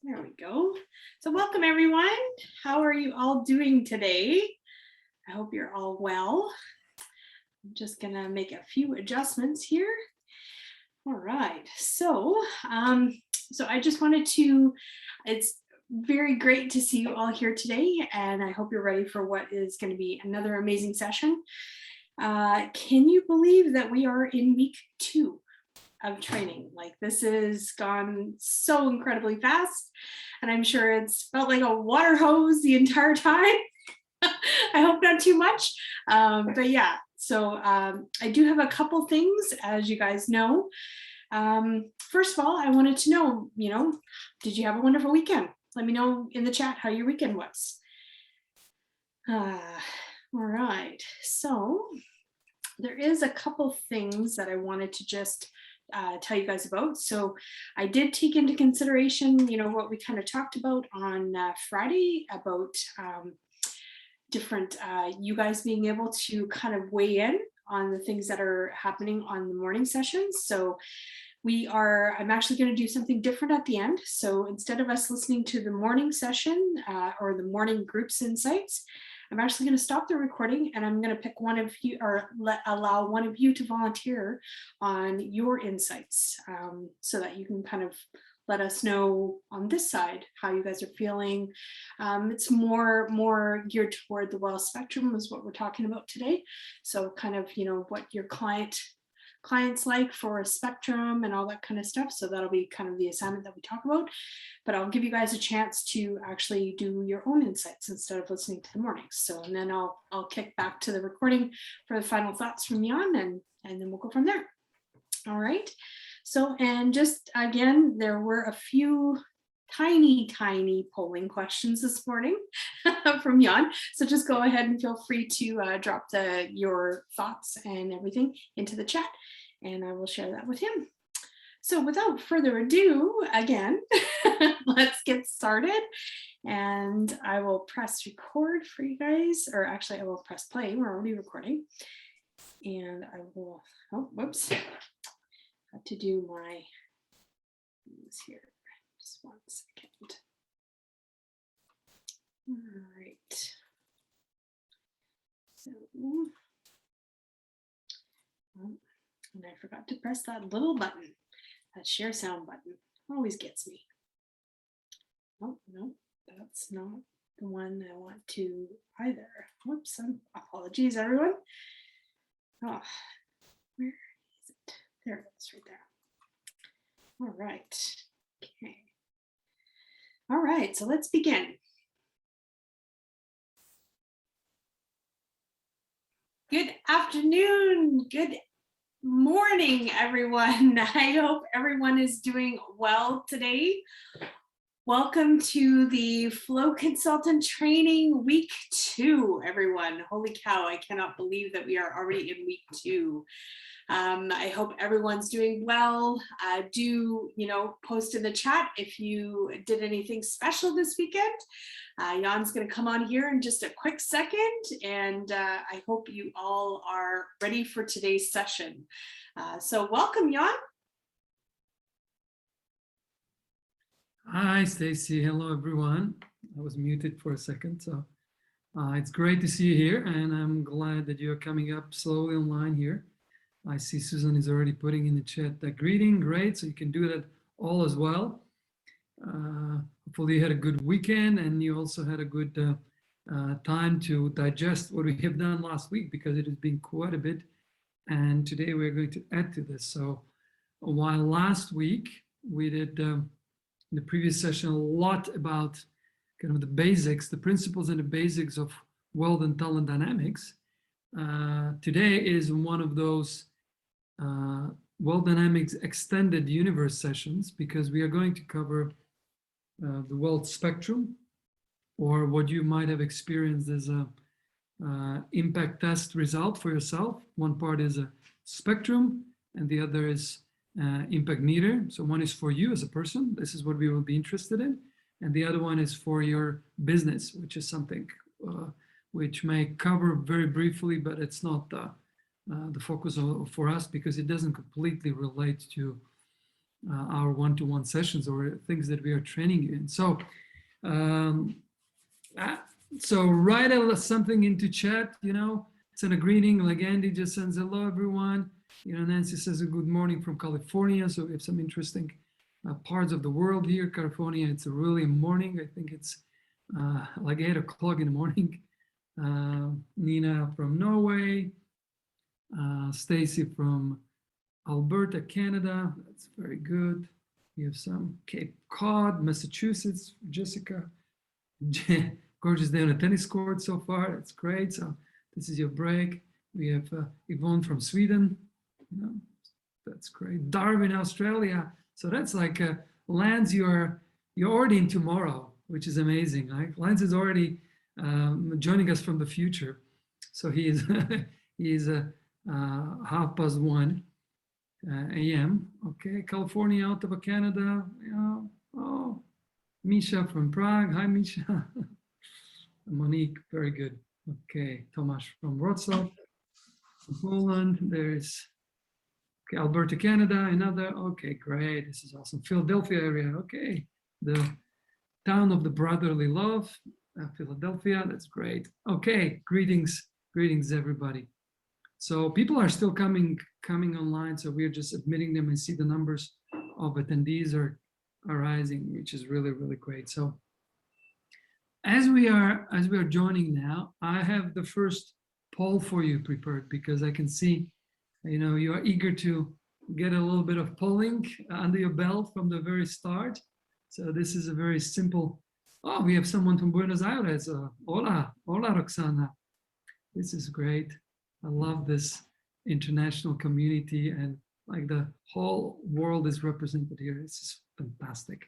There we go. So welcome everyone. How are you all doing today? I hope you're all well. I'm just gonna make a few adjustments here. All right, so I just wanted to, it's very great to see you all here today, and I hope you're ready for what is going to be another amazing session. Can you believe that we are in week 2 of training? Like, this has gone so incredibly fast, and I'm sure it's felt like a water hose the entire time. I hope not too much, but yeah. So I do have a couple things, as you guys know. First of all, I wanted to know, did you have a wonderful weekend? Let me know in the chat how your weekend was. All right, so there is a couple things that I wanted to just tell you guys about. So I did take into consideration, what we kind of talked about on Friday about different, you guys being able to kind of weigh in on the things that are happening on the morning sessions. So I'm actually going to do something different at the end. So instead of us listening to the morning session or the morning group's insights, I'm actually going to stop the recording, and I'm going to pick one of you, or allow one of you to volunteer on your insights, so that you can kind of let us know on this side how you guys are feeling. It's more geared toward the well spectrum is what we're talking about today. So kind of, what your clients like for a spectrum and all that kind of stuff. So that'll be kind of the assignment that we talk about, but I'll give you guys a chance to actually do your own insights instead of listening to the mornings. So, and then I'll kick back to the recording for the final thoughts from Jan, and then we'll go from there. All right. So, and just again, there were a few tiny polling questions this morning from Jan. So just go ahead and feel free to drop your thoughts and everything into the chat, and I will share that with him. So without further ado, again, let's get started. And I will press record for you guys, or actually I will press play. We're already recording. And I will, oh, whoops. Got to do my things here. Just 1 second. All right. So, and I forgot to press that little button, that share sound button. Always gets me. Oh, no, that's not the one I want to either. Whoops, apologies, everyone. Oh, where is it? There it is, right there. All right. Okay. All right, so let's begin. Good afternoon, good morning, everyone. I hope everyone is doing well today. Welcome to the Flow Consultant Training Week 2, everyone. Holy cow, I cannot believe that we are already in week 2. I hope everyone's doing well. Do, post in the chat if you did anything special this weekend. Jan's going to come on here in just a quick second, and I hope you all are ready for today's session. So welcome, Jan. Hi, Stacy. Hello, everyone. I was muted for a second, so it's great to see you here, and I'm glad that you're coming up slowly online here. I see Susan is already putting in the chat that greeting. Great, so you can do that all as well. Hopefully you had a good weekend, and you also had a good time to digest what we have done last week, because it has been quite a bit, and today we're going to add to this. So while last week we did in the previous session a lot about kind of the basics, the principles and the basics of wealth and talent dynamics, today is one of those Wealth Dynamics Extended Universe sessions, because we are going to cover the wealth spectrum, or what you might have experienced as a impact test result for yourself. One part is a spectrum, and the other is impact meter. So one is for you as a person. This is what we will be interested in. And the other one is for your business, which is something which may cover very briefly, but it's not the focus for us, because it doesn't completely relate to our one-to-one sessions or things that we are training you in. So, so write something into chat, send a greeting, like Andy just sends hello everyone. Nancy says a good morning from California. So we have some interesting parts of the world here. California, it's a really morning. I think it's like 8 o'clock in the morning. Nina from Norway. Stacy from Alberta, Canada. That's very good. We have some Cape Cod, Massachusetts. Jessica. Gorgeous day on the tennis court so far. That's great. So this is your break. We have Yvonne from Sweden. That's great. Darwin, Australia. So that's like Lance, you're already in tomorrow, which is amazing. Right? Lance is already joining us from the future. So he is he's 1:30 a.m. Okay, California, Ottawa, Canada. Oh, Misha from Prague. Hi, Misha. Monique, very good. Okay, Tomasz from Wrocław, Poland. There's Alberta, Canada, another. Okay, great. This is awesome. Philadelphia area. Okay, the town of the brotherly love, Philadelphia. That's great. Okay, greetings, everybody. So people are still coming online. So we're just admitting them and see the numbers of attendees are rising, which is really, really great. So as we are joining now, I have the first poll for you prepared because I can see, you are eager to get a little bit of polling under your belt from the very start. So this is a very simple. Oh, we have someone from Buenos Aires. Hola, Roxana. This is great. I love this international community and like the whole world is represented here. This is fantastic.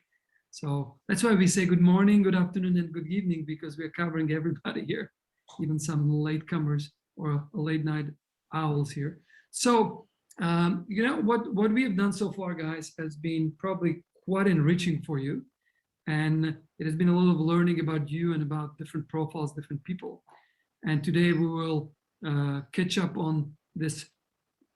So that's why we say good morning, good afternoon, and good evening, because we're covering everybody here, even some latecomers or late night owls here. So, what we have done so far, guys, has been probably quite enriching for you. And it has been a lot of learning about you and about different profiles, different people. And today we will catch up on this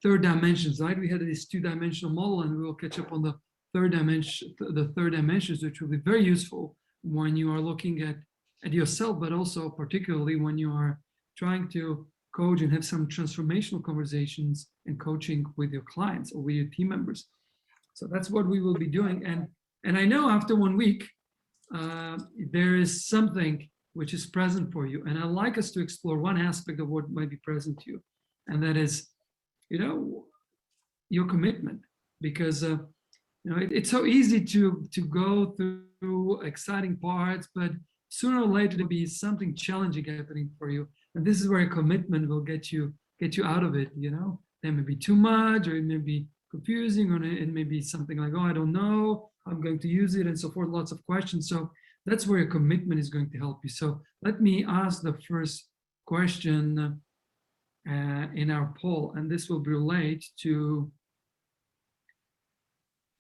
third dimensions, right? We had this two-dimensional model, and we will catch up on the third dimensions, which will be very useful when you are looking at yourself, but also particularly when you are trying to coach and have some transformational conversations and coaching with your clients or with your team members. So that's what we will be doing. And I know after 1 week, there is something which is present for you. And I'd like us to explore one aspect of what might be present to you. And that is, your commitment. Because, it's so easy to go through exciting parts, but sooner or later there'll be something challenging happening for you. And this is where a commitment will get you out of it, There may be too much, or it may be confusing, or it may be something like, oh, I don't know, I'm going to use it, and so forth, lots of questions. So that's where your commitment is going to help you. So let me ask the first question in our poll, and this will relate to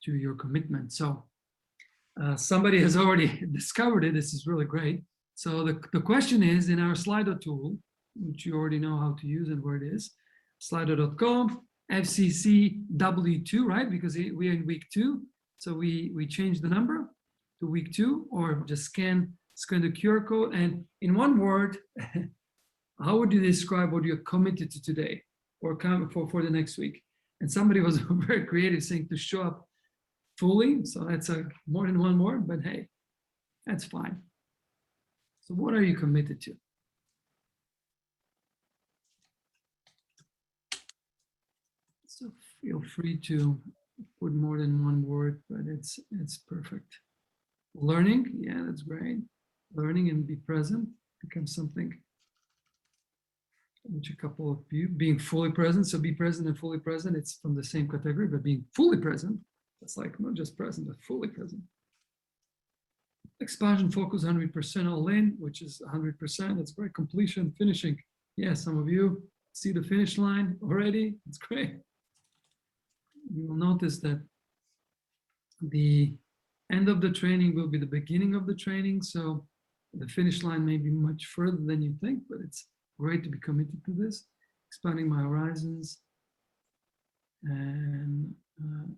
your commitment. So somebody has already discovered it. This is really great. So the question is in our Slido tool, which you already know how to use and where it is, slido.com, FCCW2, right? Because we are in week 2. So we changed the number to week 2, or just scan the QR code. And in one word, how would you describe what you're committed to today or for the next week? And somebody was very creative saying to show up fully. So that's more than one word, but hey, that's fine. So what are you committed to? So feel free to put more than one word, but it's perfect. Learning, yeah, that's great. Learning and be present becomes something which a couple of you, being fully present. So be present and fully present, it's from the same category, but being fully present, that's like not just present, but fully present. Expansion focus 100% all in, which is 100%. That's great. Completion, finishing. Yeah, some of you see the finish line already. It's great. You will notice that the end of the training will be the beginning of the training. So the finish line may be much further than you think, but it's great to be committed to this. Expanding my horizons and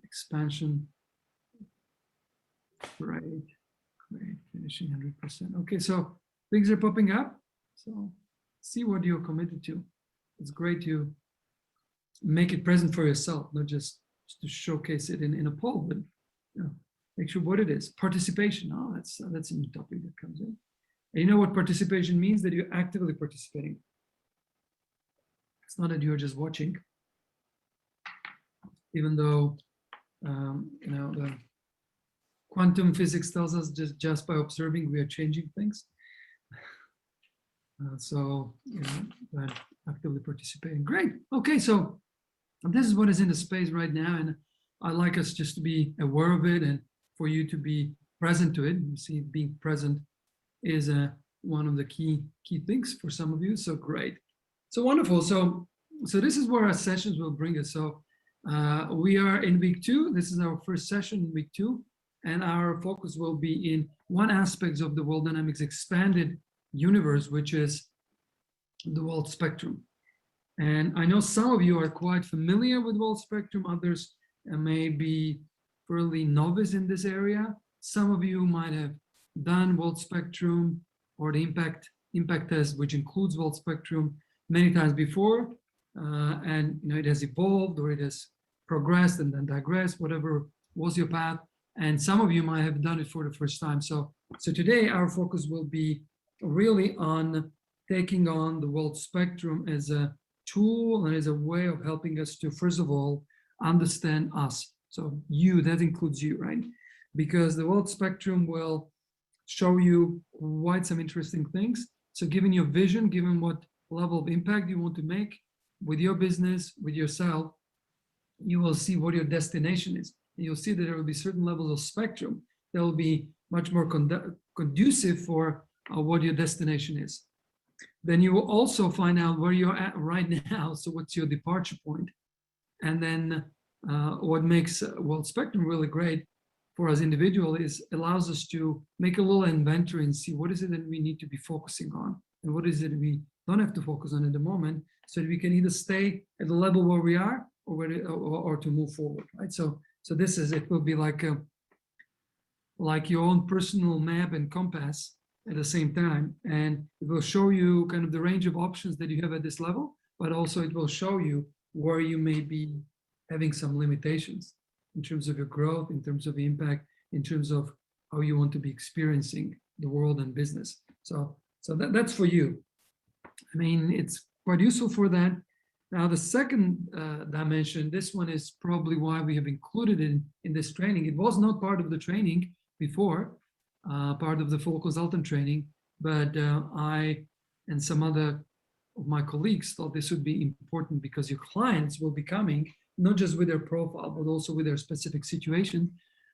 expansion Great, great, finishing 100%. Okay, so things are popping up. So see what you're committed to. It's great to make it present for yourself, not just to showcase it in a poll, but you know, make sure what it is. Participation. Oh, that's a new topic that comes in. And you know what participation means? That you're actively participating. It's not that you're just watching, even though you know the quantum physics tells us just by observing we are changing things. So you know, but actively participating. Great. Okay, so this is what is in the space right now, and I like us just to be aware of it and for you to be present to it. You see, being present is one of the key things for some of you. So great, so wonderful. So this is where our sessions will bring us. So we are in week 2. This is our first session in week 2, and our focus will be in one aspect of the world dynamics expanded universe, which is the world spectrum. And I know some of you are quite familiar with world spectrum, others may be fairly novice in this area. Some of you might have done world spectrum or the impact test, which includes world spectrum, many times before, and you know, it has evolved or it has progressed and then digressed, whatever was your path. And some of you might have done it for the first time. So today our focus will be really on taking on the world spectrum as a tool and as a way of helping us to, first of all, understand us. So you, that includes you, right? Because the world spectrum will show you quite some interesting things. So given your vision, given what level of impact you want to make with your business, with yourself, you will see what your destination is. And you'll see that there will be certain levels of spectrum that will be much more conducive for what your destination is. Then you will also find out where you're at right now. So what's your departure point? And then what makes world spectrum really great for us individually is allows us to make a little inventory and see what is it that we need to be focusing on and what is it we don't have to focus on at the moment, so that we can either stay at the level where we are or to move forward, right? So this is, it will be like your own personal map and compass at the same time, and it will show you kind of the range of options that you have at this level, but also it will show you where you may be having some limitations in terms of your growth, in terms of impact, in terms of how you want to be experiencing the world and business. So that's for you. I mean, it's quite useful for that. Now, the second dimension, this one is probably why we have included it in this training. It was not part of the training before, part of the full consultant training, but I and some other of my colleagues thought this would be important because your clients will be coming not just with their profile, but also with their specific situation,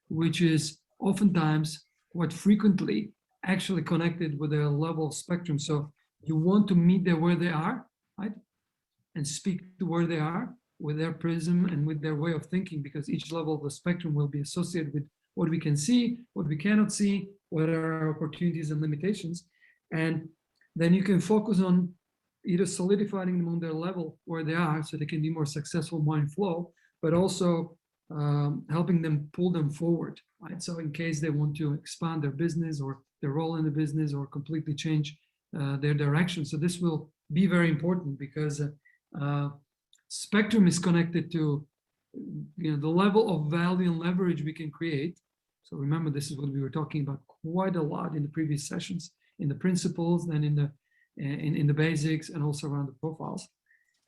which is oftentimes, quite frequently, actually connected with their level of spectrum. So you want to meet them where they are, right? And speak to where they are with their prism and with their way of thinking, because each level of the spectrum will be associated with what we can see, what we cannot see, what are our opportunities and limitations. And then you can focus on either solidifying them on their level where they are so they can be more successful, more in flow, but also helping them pull them forward, right? So in case they want to expand their business or their role in the business or completely change their direction. So this will be very important because spectrum is connected to the level of value and leverage we can create. So remember, this is what we were talking about quite a lot in the previous sessions, in the principles and in the basics, and also around the profiles,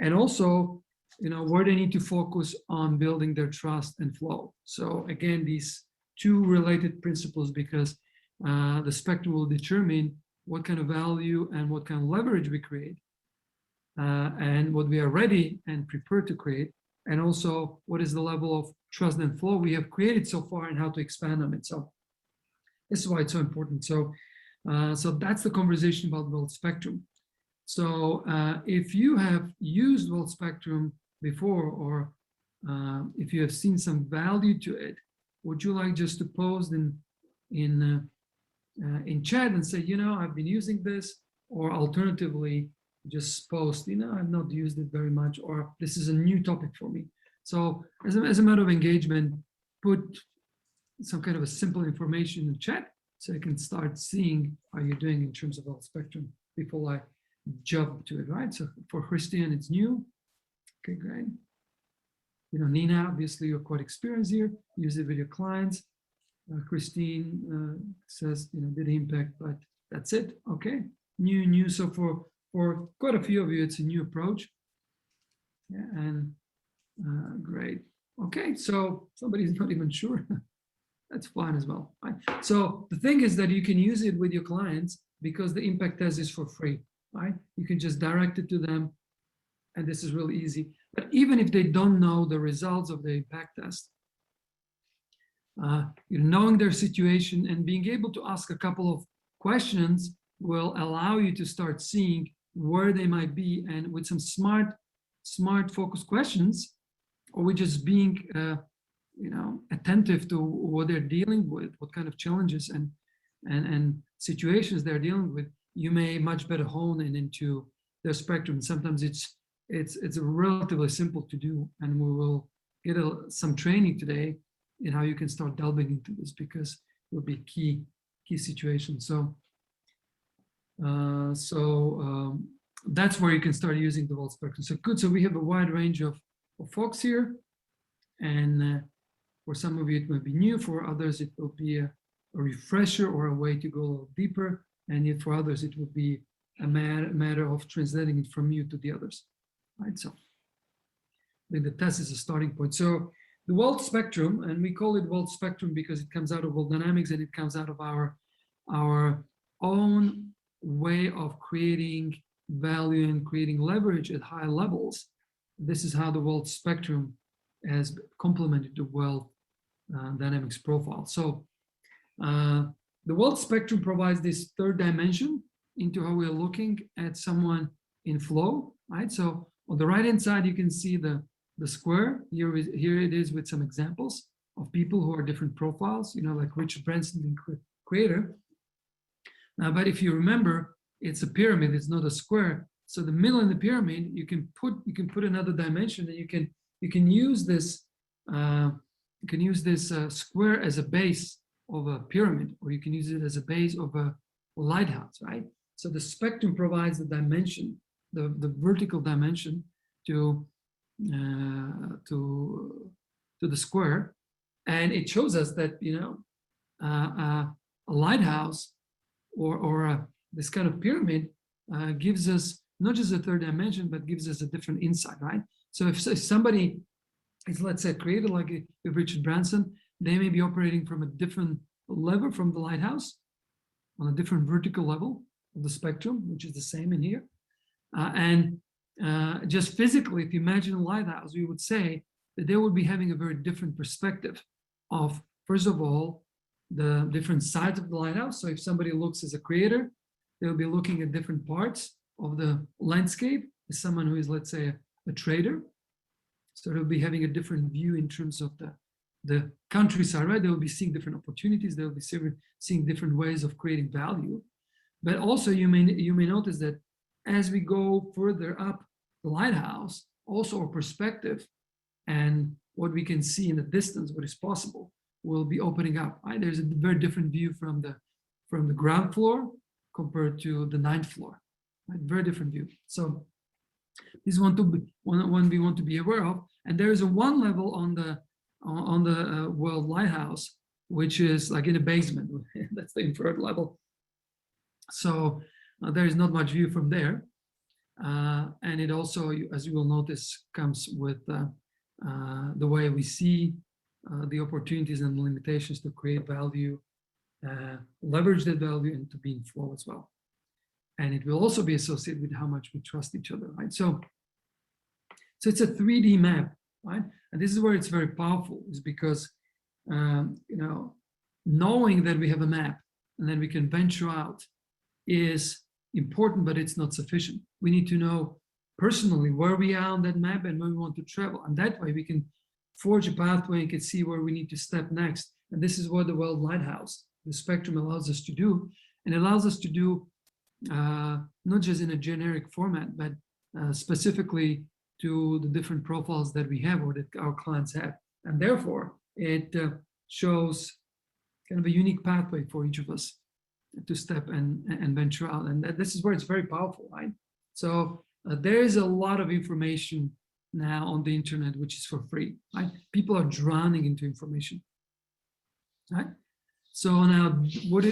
and also where they need to focus on building their trust and flow. So again, these two related principles, because the spectrum will determine what kind of value and what kind of leverage we create, and what we are ready and prepared to create, and also what is the level of trust and flow we have created so far and how to expand on it. So this is why it's so important. So that's the conversation about world spectrum. So if you have used world spectrum before, or if you have seen some value to it, would you like just to post in chat and say, I've been using this, or alternatively, just post, I've not used it very much, or this is a new topic for me. So as a matter of engagement, put some kind of a simple information in the chat so you can start seeing how you're doing in terms of all spectrum before I jump to it, right? So for Christian, it's new. Okay, great. You know, Nina, obviously you're quite experienced here. Use it with your clients. Christine says, you know, did impact, but that's it. Okay, new. So for quite a few of you, it's a new approach. Yeah, and great. Okay, so somebody's not even sure. That's fine as well. Right? So the thing is that you can use it with your clients because the impact test is for free, right? You can just direct it to them, and this is really easy. But even if they don't know the results of the impact test, you know, knowing their situation and being able to ask a couple of questions will allow you to start seeing where they might be, and with some smart focused questions, or with just being you know, attentive to what they're dealing with, what kind of challenges and situations they're dealing with, you may much better hone in into their spectrum. Sometimes it's relatively simple to do, and we will get some training today in how you can start delving into this, because it will be key situation. So that's where you can start using the whole spectrum. So good. So we have a wide range of folks here, and for some of you it will be new. For others it will be a refresher or a way to go a little deeper, and yet for others it will be a matter of translating it from you to the others. Right. So I think the test is a starting point. So the world spectrum, and we call it world spectrum because it comes out of world dynamics, and it comes out of our own way of creating value and creating leverage at high levels. This is how the world spectrum has complemented the world dynamics profile. So the world spectrum provides this third dimension into how we're looking at someone in flow, right? So on the right hand side, you can see the square. Here it is with some examples of people who are different profiles, you know, like Richard Branson, the creator. But if you remember, it's a pyramid, it's not a square. So the middle in the pyramid, you can put another dimension, and you can use this square as a base of a pyramid, or you can use it as a base of a lighthouse, right? So the spectrum provides the dimension, the vertical dimension to the square, and it shows us that, you know, a lighthouse or this kind of pyramid gives us not just a third dimension, but gives us a different insight, right? So if somebody is, let's say, created like with Richard Branson, they may be operating from a different level from the lighthouse, on a different vertical level of the spectrum, which is the same in here. Just physically, if you imagine a lighthouse, we would say that they would be having a very different perspective of, first of all, the different sides of the lighthouse. So if somebody looks as a creator, they'll be looking at different parts of the landscape as someone who is, let's say, a trader. So they'll be having a different view in terms of the countryside, right? They'll be seeing different opportunities. They'll be seeing different ways of creating value. But also you may notice that as we go further up the lighthouse, also our perspective and what we can see in the distance, what is possible, will be opening up. Right? There's a very different view from the ground floor compared to the ninth floor. Right? Very different view. So this is one we want to be aware of. And there is a one level on the world lighthouse, which is like in a basement. That's the infrared level. So there is not much view from there. And it also, as you will notice, comes with the way we see the opportunities and limitations to create value, leverage that value, and to be in flow as well. And it will also be associated with how much we trust each other, right? So it's a 3D map, right? And this is where it's very powerful, is because you know, knowing that we have a map and then we can venture out is important, but it's not sufficient. We need to know personally where we are on that map and where we want to travel. And that way we can forge a pathway and can see where we need to step next. And this is what the World Lighthouse, the spectrum, allows us to do. And it allows us to do not just in a generic format, but specifically to the different profiles that we have or that our clients have. And therefore, it shows kind of a unique pathway for each of us to step and venture out. And this is where it's very powerful, right? So there is a lot of information now on the internet, which is for free, right? People are drowning into information, right? So now what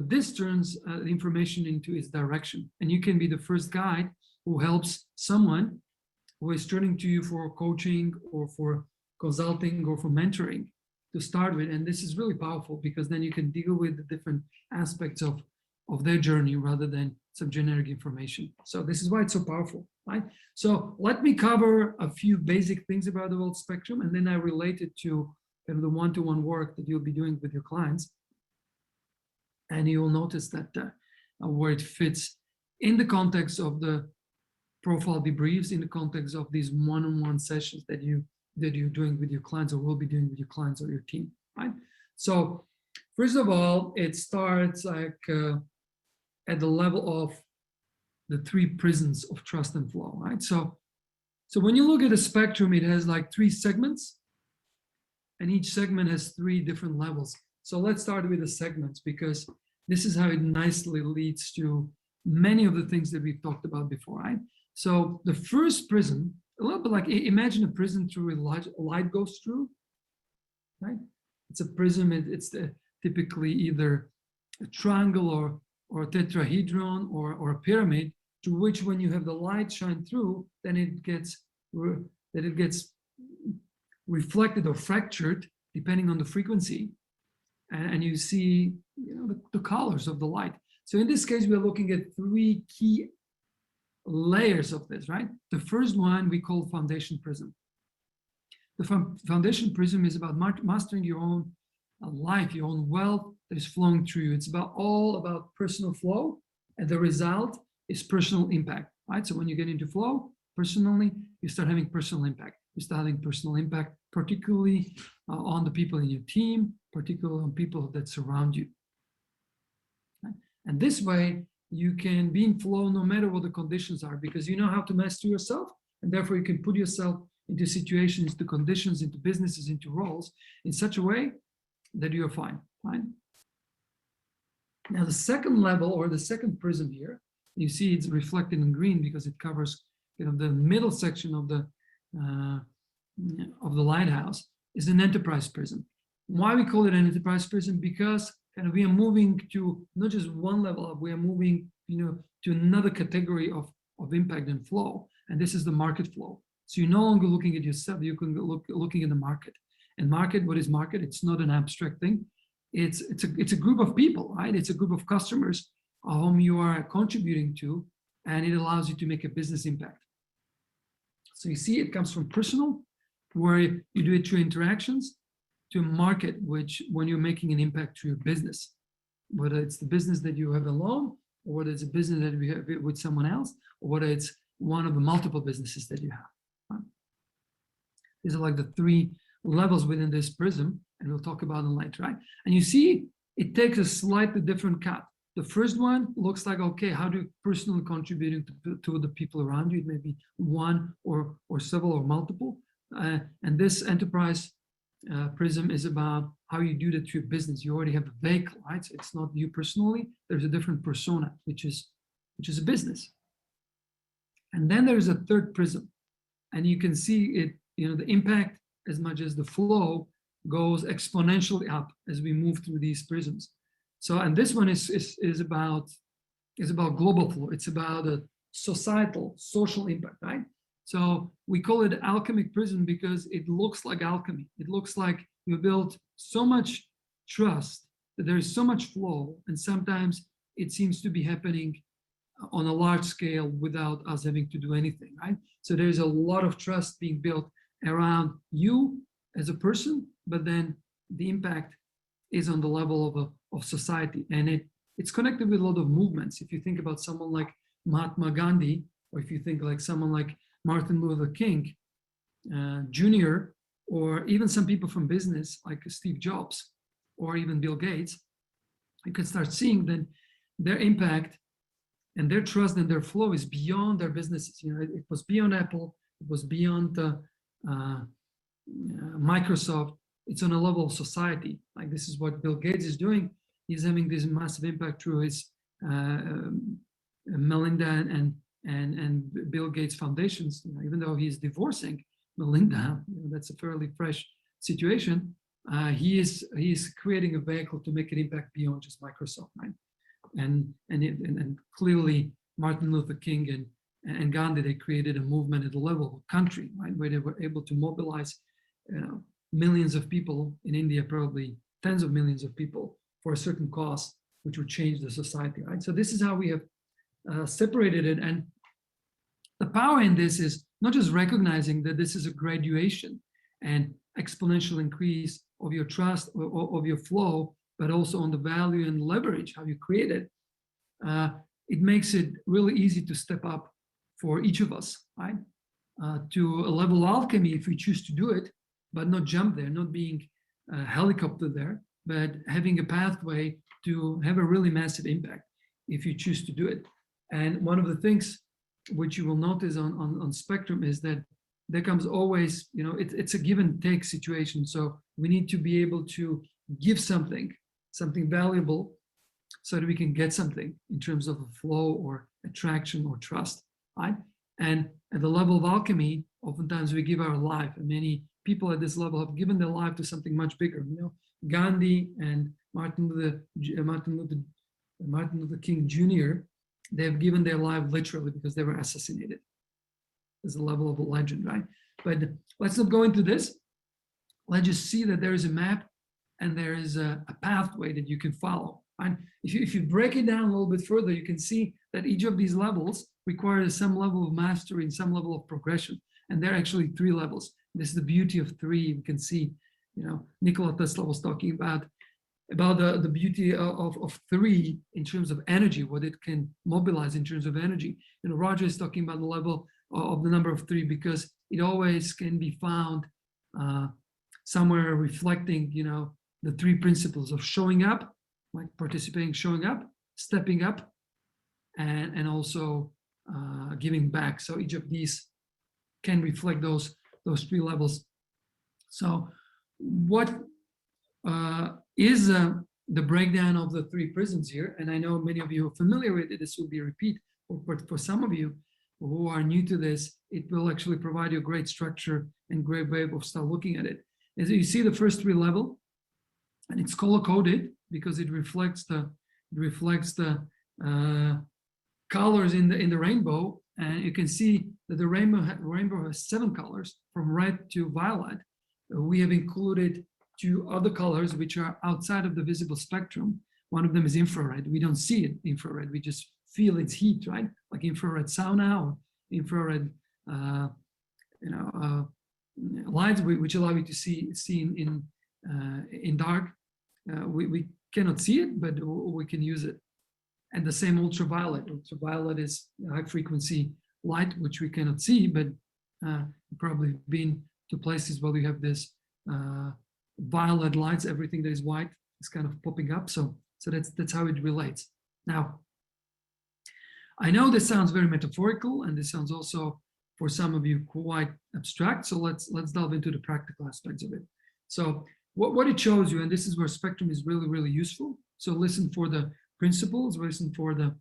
this turns the information into is direction. And you can be the first guide who helps someone who is turning to you for coaching or for consulting or for mentoring to start with. And this is really powerful because then you can deal with the different aspects of their journey rather than some generic information. So this is why it's so powerful, right? So let me cover a few basic things about the wealth spectrum, and then I relate it to kind of the one-to-one work that you'll be doing with your clients. And you will notice that where it fits in the context of the profile debriefs, in the context of these one-on-one sessions that you're doing with your clients or will be doing with your clients or your team, right? So first of all, it starts like at the level of the three prisons of trust and flow, right? So when you look at a spectrum, it has like 3 segments, and each segment has 3 different levels. So let's start with the segments, because this is how it nicely leads to many of the things that we've talked about before, right? So the first prism, a little bit like, imagine a prism through a light goes through, right? It's a prism, it's typically either a triangle or a tetrahedron or a pyramid, to which when you have the light shine through, then it gets reflected or fractured depending on the frequency, and you see, you know, the colors of the light. So in this case, we're looking at 3 key layers of this, right? The first one we call foundation prism. The foundation prism is about mastering your own life, your own wealth that is flowing through you. It's all about personal flow, and the result is personal impact, right? So when you get into flow personally, you start having personal impact. You start having personal impact, particularly on the people in your team, particularly on people that surround you. Right? And this way, you can be in flow no matter what the conditions are, because you know how to master yourself, and therefore you can put yourself into situations, into conditions, into businesses, into roles in such a way that you're fine. Now the second level, or the second prism here, you see it's reflected in green because it covers, you know, the middle section of the lighthouse, is an enterprise prism. Why we call it an enterprise prism? Because kind of we are moving to not just one level up, we are moving, you know, to another category of impact and flow, and this is the market flow. So you're no longer looking at yourself, you can looking at the market. And market, what is market? It's not an abstract thing. It's a group of people, right? It's a group of customers whom you are contributing to, and it allows you to make a business impact. So you see, it comes from personal, where you do it through interactions, to market, which when you're making an impact to your business, whether it's the business that you have alone, or whether it's a business that we have with someone else, or whether it's one of the multiple businesses that you have. Right? These are like the 3 levels within this prism, and we'll talk about them later, right? And you see, it takes a slightly different cut. The first one looks like, okay, how do you personally contribute to the people around you? It may be one or several or multiple. And this enterprise prism is about how you do that through your business. You already have a vehicle, right? So it's not you personally. There's a different persona, which is a business. And then there's a third prism, and you can see it. You know, the impact as much as the flow goes exponentially up as we move through these prisms. So, and this one is about global flow. It's about a societal, social impact, right? So we call it alchemic prism because it looks like alchemy. It looks like you built so much trust that there is so much flow, and sometimes it seems to be happening on a large scale without us having to do anything, right? So there's a lot of trust being built around you as a person, but then the impact is on the level of society, and it's connected with a lot of movements. If you think about someone like Mahatma Gandhi, or if you think like someone like Martin Luther King Jr., or even some people from business like Steve Jobs, or even Bill Gates, you can start seeing that their impact and their trust and their flow is beyond their businesses. You know, it was beyond Apple, it was beyond Microsoft, it's on a level of society. Like this is what Bill Gates is doing. He's having this massive impact through his Melinda and Bill Gates foundations. You know, even though he's divorcing Melinda, you know, that's a fairly fresh situation. He is creating a vehicle to make an impact beyond just Microsoft, right? And clearly Martin Luther King and Gandhi, they created a movement at the level of a country, right, where they were able to mobilize, you know, millions of people in India, probably tens of millions of people, for a certain cause, which would change the society, right? So this is how we have separated it. And the power in this is not just recognizing that this is a graduation and exponential increase of your trust, of your flow, but also on the value and leverage, how you create it. It makes it really easy to step up for each of us, right? To a level of alchemy if we choose to do it, but not jump there, not being helicopter there, but having a pathway to have a really massive impact if you choose to do it. And one of the things which you will notice on Spectrum is that there comes always, you know, it's a give and take situation. So we need to be able to give something valuable so that we can get something in terms of a flow or attraction or trust, right? And at the level of alchemy, oftentimes we give our life, and many people at this level have given their life to something much bigger. You know, Gandhi and Martin Luther King Jr., they have given their life literally because they were assassinated. There's a level of a legend, right? But let's not go into this. Let's just see that there is a map and there is a pathway that you can follow. And if you break it down a little bit further, you can see that each of these levels requires some level of mastery and some level of progression. And there are actually 3 levels. This is the beauty of 3. You can see, you know, Nikola Tesla was talking about the beauty of 3 in terms of energy, what it can mobilize in terms of energy. You know, Roger is talking about the level of the number of 3 because it always can be found somewhere reflecting, you know, the 3 principles of showing up, like participating, showing up, stepping up, and also giving back. So each of these can reflect those 3 levels. So what is the breakdown of the 3 prisons here? And I know many of you are familiar with it. This will be a repeat, but for some of you who are new to this, it will actually provide you a great structure and great way of start looking at it. As you see, the first 3 level, and it's color-coded because it reflects the colors in the rainbow, and you can see that the rainbow has 7 colors from red to violet. We have included 2 other colors which are outside of the visible spectrum. One of them is infrared. We don't see it infrared. We just feel its heat, right? Like infrared sauna or infrared, lights which allow you to see in dark. We cannot see it, but we can use it. And the same ultraviolet. Ultraviolet is high frequency light, which we cannot see, but probably been to places where you have this violet lights. Everything that is white is kind of popping up. So that's how it relates. Now, I know this sounds very metaphorical, and this sounds also for some of you quite abstract. So let's delve into the practical aspects of it. So what it shows you, and this is where Spectrum is really, really useful. So listen for the principles, listen for the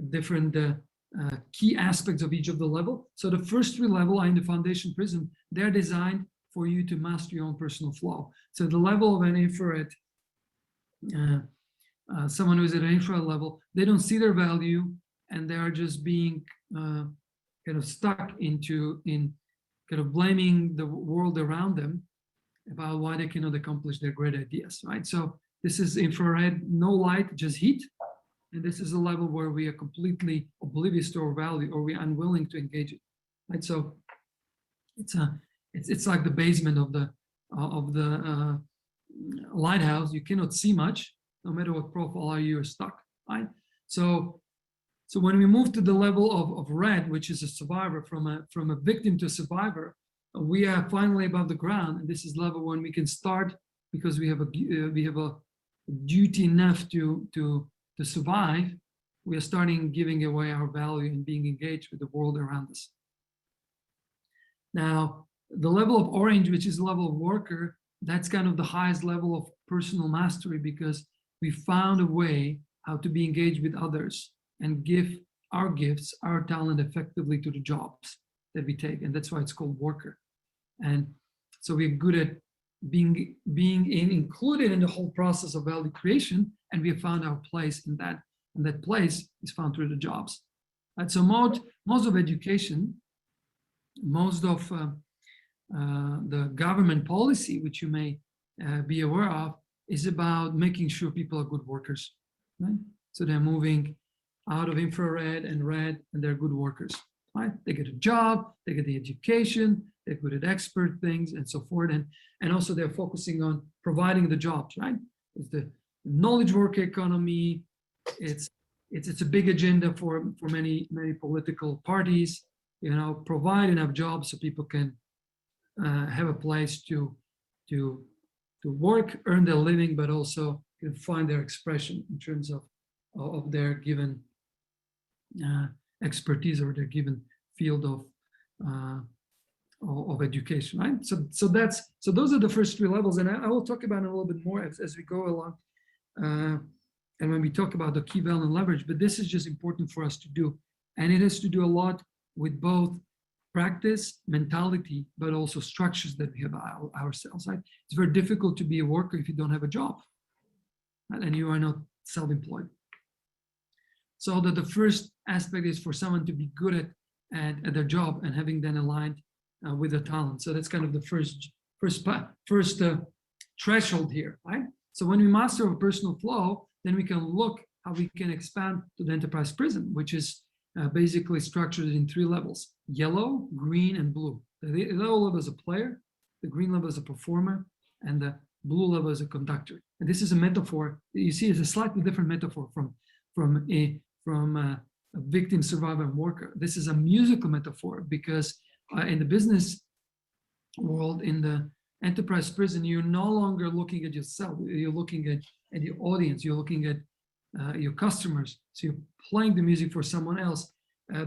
different key aspects of each of the level. So the first 3 levels are in the foundation prism. They're designed for you to master your own personal flow. So the level of an infrared, someone who's at an infrared level, they don't see their value, and they are just being kind of stuck in kind of blaming the world around them about why they cannot accomplish their great ideas, right? So this is infrared, no light, just heat. And this is a level where we are completely oblivious to our value, or we are unwilling to engage it, right? So it's like the basement of the lighthouse. You cannot see much, no matter what profile you're stuck, right? So when we move to the level of red, which is a survivor, from a victim to a survivor, we are finally above the ground, and this is level when we can start, because we have a duty enough to survive. We are starting giving away our value and being engaged with the world around us. Now, The level of orange, which is the level of worker, that's kind of the highest level of personal mastery, because we found a way how to be engaged with others and give our gifts, our talent effectively to the jobs that we take. And that's why it's called worker. And so we're good at being included in the whole process of value creation, and we have found our place in that. And that place is found through the jobs. And so most of education, most of the government policy, which you may be aware of, is about making sure people are good workers, right? So they're moving out of infrared and red, and they're good workers, right? They get a job, they get the education, they're good at expert things and so forth. And also they're focusing on providing the jobs, right? It's the knowledge work economy. It's a big agenda for many political parties, you know, provide enough jobs so people can have a place to work, earn their living, but also can find their expression in terms of their given expertise or their given field of education, right? So those are the first three levels, and I will talk about it a little bit more as we go along, and when we talk about the key value and leverage. But this is just important for us to do, and it has to do a lot with both practice, mentality, but also structures that we have ourselves, right? It's very difficult to be a worker if you don't have a job, right? And you are not self-employed. So that the first aspect is for someone to be good at their job and having then aligned with their talent. So that's kind of the first threshold here, right? So when we master a personal flow, then we can look how we can expand to the enterprise prism, which is basically structured in three levels: yellow, green, and blue. The yellow level is a player, the green level is a performer, and the blue level is a conductor. And this is a metaphor. You see, it's a slightly different metaphor from a victim, survivor, and worker. This is a musical metaphor because in the business world, in the enterprise prison, you're no longer looking at yourself. You're looking at your audience. You're looking at your customers. So you're playing the music for someone else.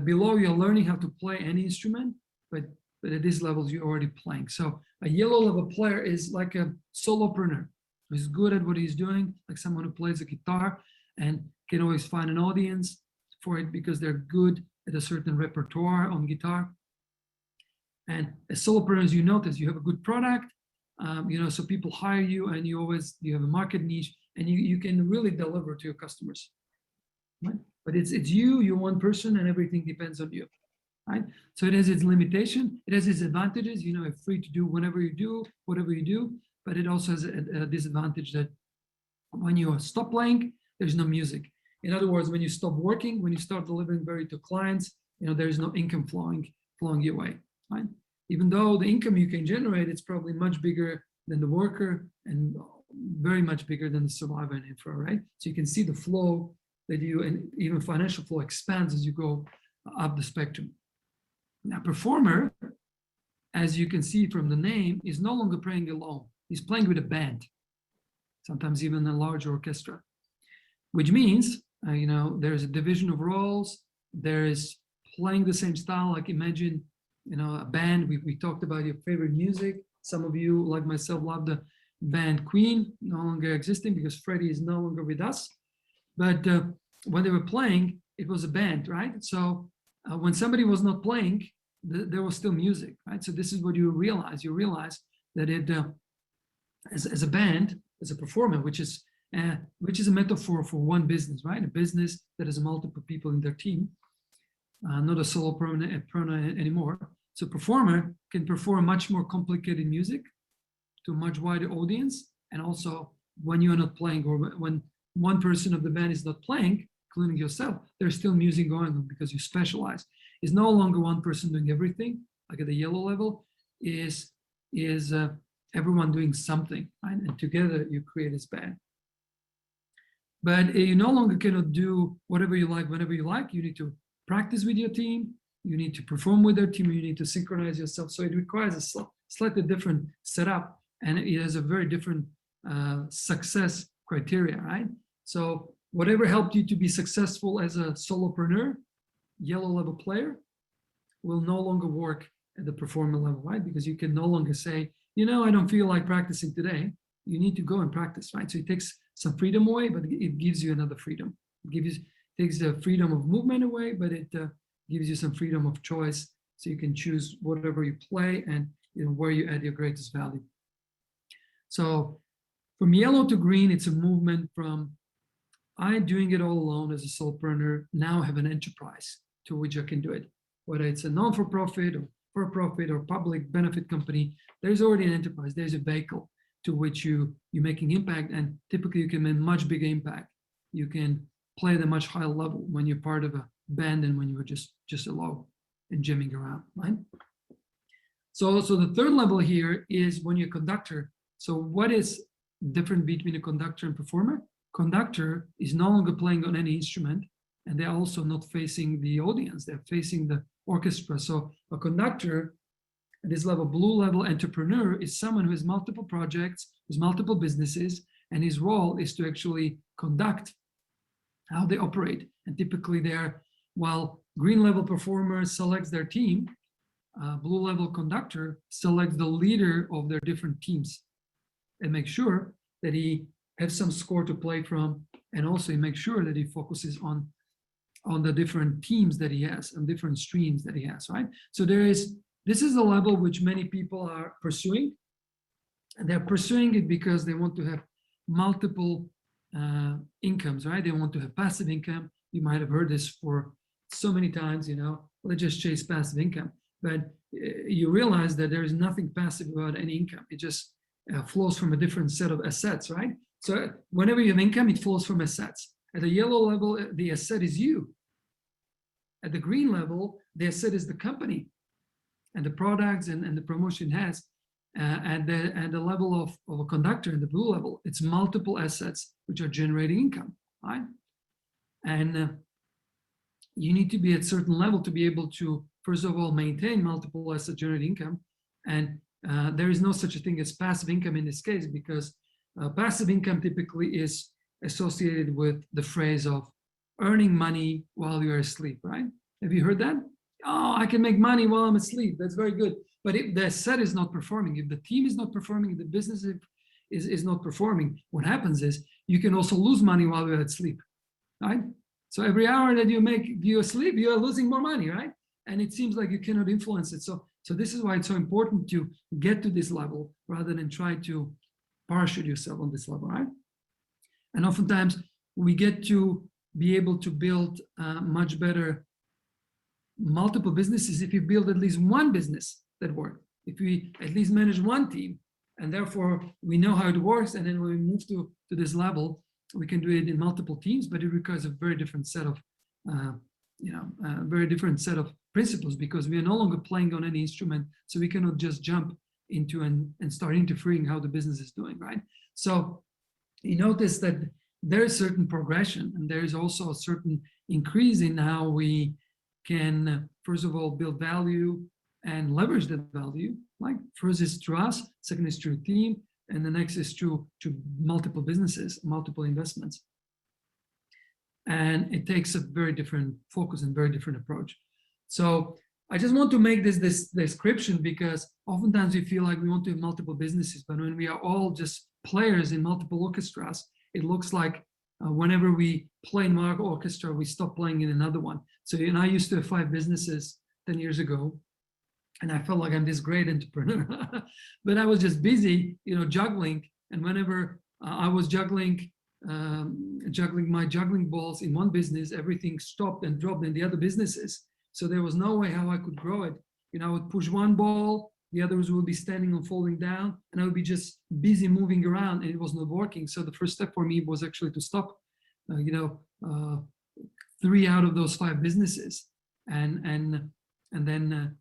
Below, you're learning how to play any instrument, but at these levels, you're already playing. So a yellow level player is like a solopreneur who's good at what he's doing, like someone who plays a guitar and can always find an audience for it because they're good at a certain repertoire on guitar. And as solopreneurs, you notice you have a good product, so people hire you, and you have a market niche, and you can really deliver to your customers, right? But it's you're one person, and everything depends on you, right? So it has its limitation, it has its advantages. You're free to do whatever you do, but it also has a disadvantage that when you stop playing, there's no music. In other words, when you stop working, when you start delivering value to clients, there is no income flowing your way, right? Even though the income you can generate, it's probably much bigger than the worker and very much bigger than the survivor and infra, right? So you can see the flow that and even financial flow expands as you go up the spectrum. Now, performer, as you can see from the name, is no longer playing alone. He's playing with a band, sometimes even a large orchestra, which means, there's a division of roles. There is playing the same style. Like imagine, a band. We talked about your favorite music. Some of you, like myself, love the band Queen, no longer existing because Freddie is no longer with us. But when they were playing, it was a band, right? So when somebody was not playing, there was still music, right? So this is what you realize. You realize that it, as a band, as a performer, which is a metaphor for one business, right? A business that has multiple people in their team, not a solopreneur anymore. So performer can perform much more complicated music to a much wider audience. And also when you're not playing, or when one person of the band is not playing, including yourself, there's still music going on because you specialize. It's no longer one person doing everything, like at the yellow level, is everyone doing something, right? And together you create this band. But you no longer cannot do whatever you like, whenever you like. You need to practice with your team. You need to perform with their team. You need to synchronize yourself. So it requires a slightly different setup, and it has a very different success criteria, right? So whatever helped you to be successful as a solopreneur, yellow level player, will no longer work at the performer level, right? Because you can no longer say, you know, I don't feel like practicing today. You need to go and practice, right? So it takes some freedom away, but it gives you another freedom. Takes the freedom of movement away, but it gives you some freedom of choice, so you can choose whatever you play and where you add your greatest value. So from yellow to green, it's a movement from I'm doing it all alone as a solopreneur, now I have an enterprise to which I can do it. Whether it's a non-for-profit or for-profit or public benefit company, there's already an enterprise, there's a vehicle to which you're making impact, and typically you can make much bigger impact. You can play at a much higher level when you're part of a band and when you're just alone and jamming around, right? So the third level here is when you're a conductor. So what is different between a conductor and performer? Conductor is no longer playing on any instrument, and they're also not facing the audience, they're facing the orchestra. So a conductor at this level, blue level entrepreneur, is someone who has multiple projects, has multiple businesses, and his role is to actually conduct how they operate. And typically they're, while green level performer selects their team, blue level conductor selects the leader of their different teams and make sure that he has some score to play from, and also he makes sure that he focuses on the different teams that he has and different streams that he has, right? So this is a level which many people are pursuing, and they're pursuing it because they want to have multiple incomes, right? They want to have passive income. You might have heard this for so many times, let's just chase passive income. But you realize that there is nothing passive about any income. It just flows from a different set of assets, right? So whenever you have income, it flows from assets. At the yellow level, the asset is you. At the green level, the asset is the company and the products and the promotion has. And the level of a conductor in the blue level, it's multiple assets which are generating income, right? And you need to be at a certain level to be able to, first of all, maintain multiple asset generating income. And there is no such a thing as passive income in this case, because passive income typically is associated with the phrase of earning money while you're asleep, right? Have you heard that? Oh, I can make money while I'm asleep. That's very good. But if the asset is not performing, if the team is not performing, if the business is not performing, what happens is you can also lose money while you're asleep, right? So every hour that you're asleep, you are losing more money, right? And it seems like you cannot influence it. So this is why it's so important to get to this level rather than try to parachute yourself on this level, right? And oftentimes we get to be able to build much better multiple businesses if you build at least one business that works. If we at least manage one team, and therefore we know how it works, and then when we move to this level, we can do it in multiple teams, but it requires a very different set of very different set of principles, because we are no longer playing on any instrument, so we cannot just jump into and start interfering how the business is doing, right? So you notice that there is certain progression, and there is also a certain increase in how we can, first of all, build value and leverage that value. Like first is through us, second is through a team, and the next is through multiple businesses, multiple investments. And it takes a very different focus and very different approach. So I just want to make this description, because oftentimes we feel like we want to have multiple businesses, but when we are all just players in multiple orchestras, it looks like whenever we play in one orchestra, we stop playing in another one. So I used to have 5 businesses 10 years ago, and I felt like I'm this great entrepreneur, but I was just busy, juggling. And whenever I was juggling my juggling balls in one business, everything stopped and dropped in the other businesses. So there was no way how I could grow it. I would push one ball, the others would be standing and falling down, and I would be just busy moving around, and it was not working. So the first step for me was actually to stop, 3 out of those 5 businesses, and then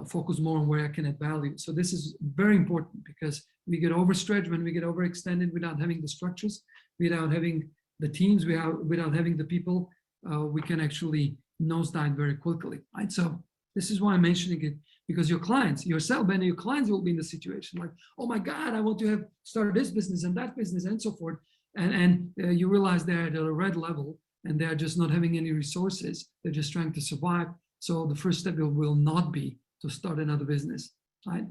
focus more on where I can add value. So this is very important, because we get overstretched when we get overextended without having the structures, without having the teams, without having the people. We can actually nosedive very quickly, right? So this is why I'm mentioning it, because your clients, yourself and your clients will be in the situation like, oh my God, I want to start this business and that business and so forth. And you realize they're at a red level and they're just not having any resources. They're just trying to survive. So the first step will not be to start another business, right?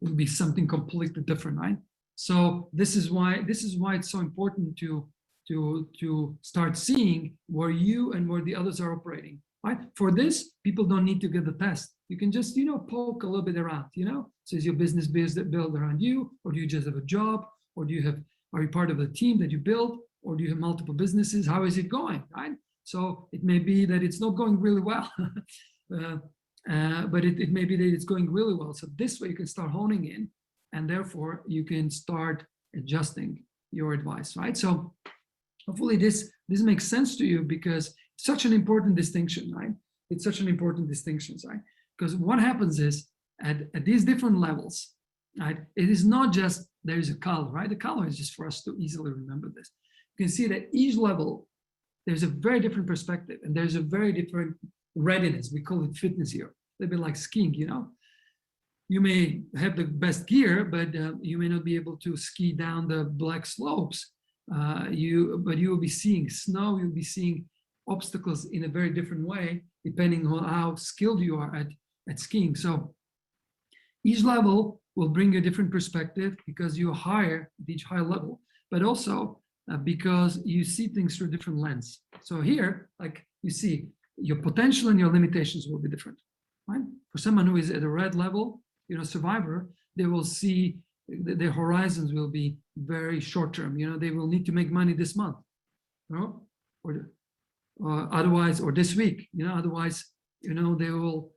It will be something completely different, right? So this is why it's so important to start seeing where you and where the others are operating, right? For this, people don't need to get the test. You can just, poke a little bit around, So is your business built around you, or do you just have a job, or are you part of a team that you build, or do you have multiple businesses? How is it going, right? So it may be that it's not going really well, but it may be that it's going really well. So this way you can start honing in, and therefore you can start adjusting your advice, right? So hopefully this makes sense to you, because it's such an important distinction, right? It's such an important distinction, right? Because what happens is at these different levels, right? It is not just there is a color, right? The color is just for us to easily remember this. You can see that each level, there's a very different perspective, and there's a very different readiness. We call it fitness here. A little bit like skiing, You may have the best gear, but you may not be able to ski down the black slopes. But you will be seeing snow, you'll be seeing obstacles in a very different way, depending on how skilled you are at skiing. So each level will bring you a different perspective, because you're higher at each high level, but also because you see things through a different lens. So here, like you see, your potential and your limitations will be different, right? For someone who is at a red level, survivor, they will see their horizons will be very short term. They will need to make money this month, or otherwise, or this week. Otherwise, they will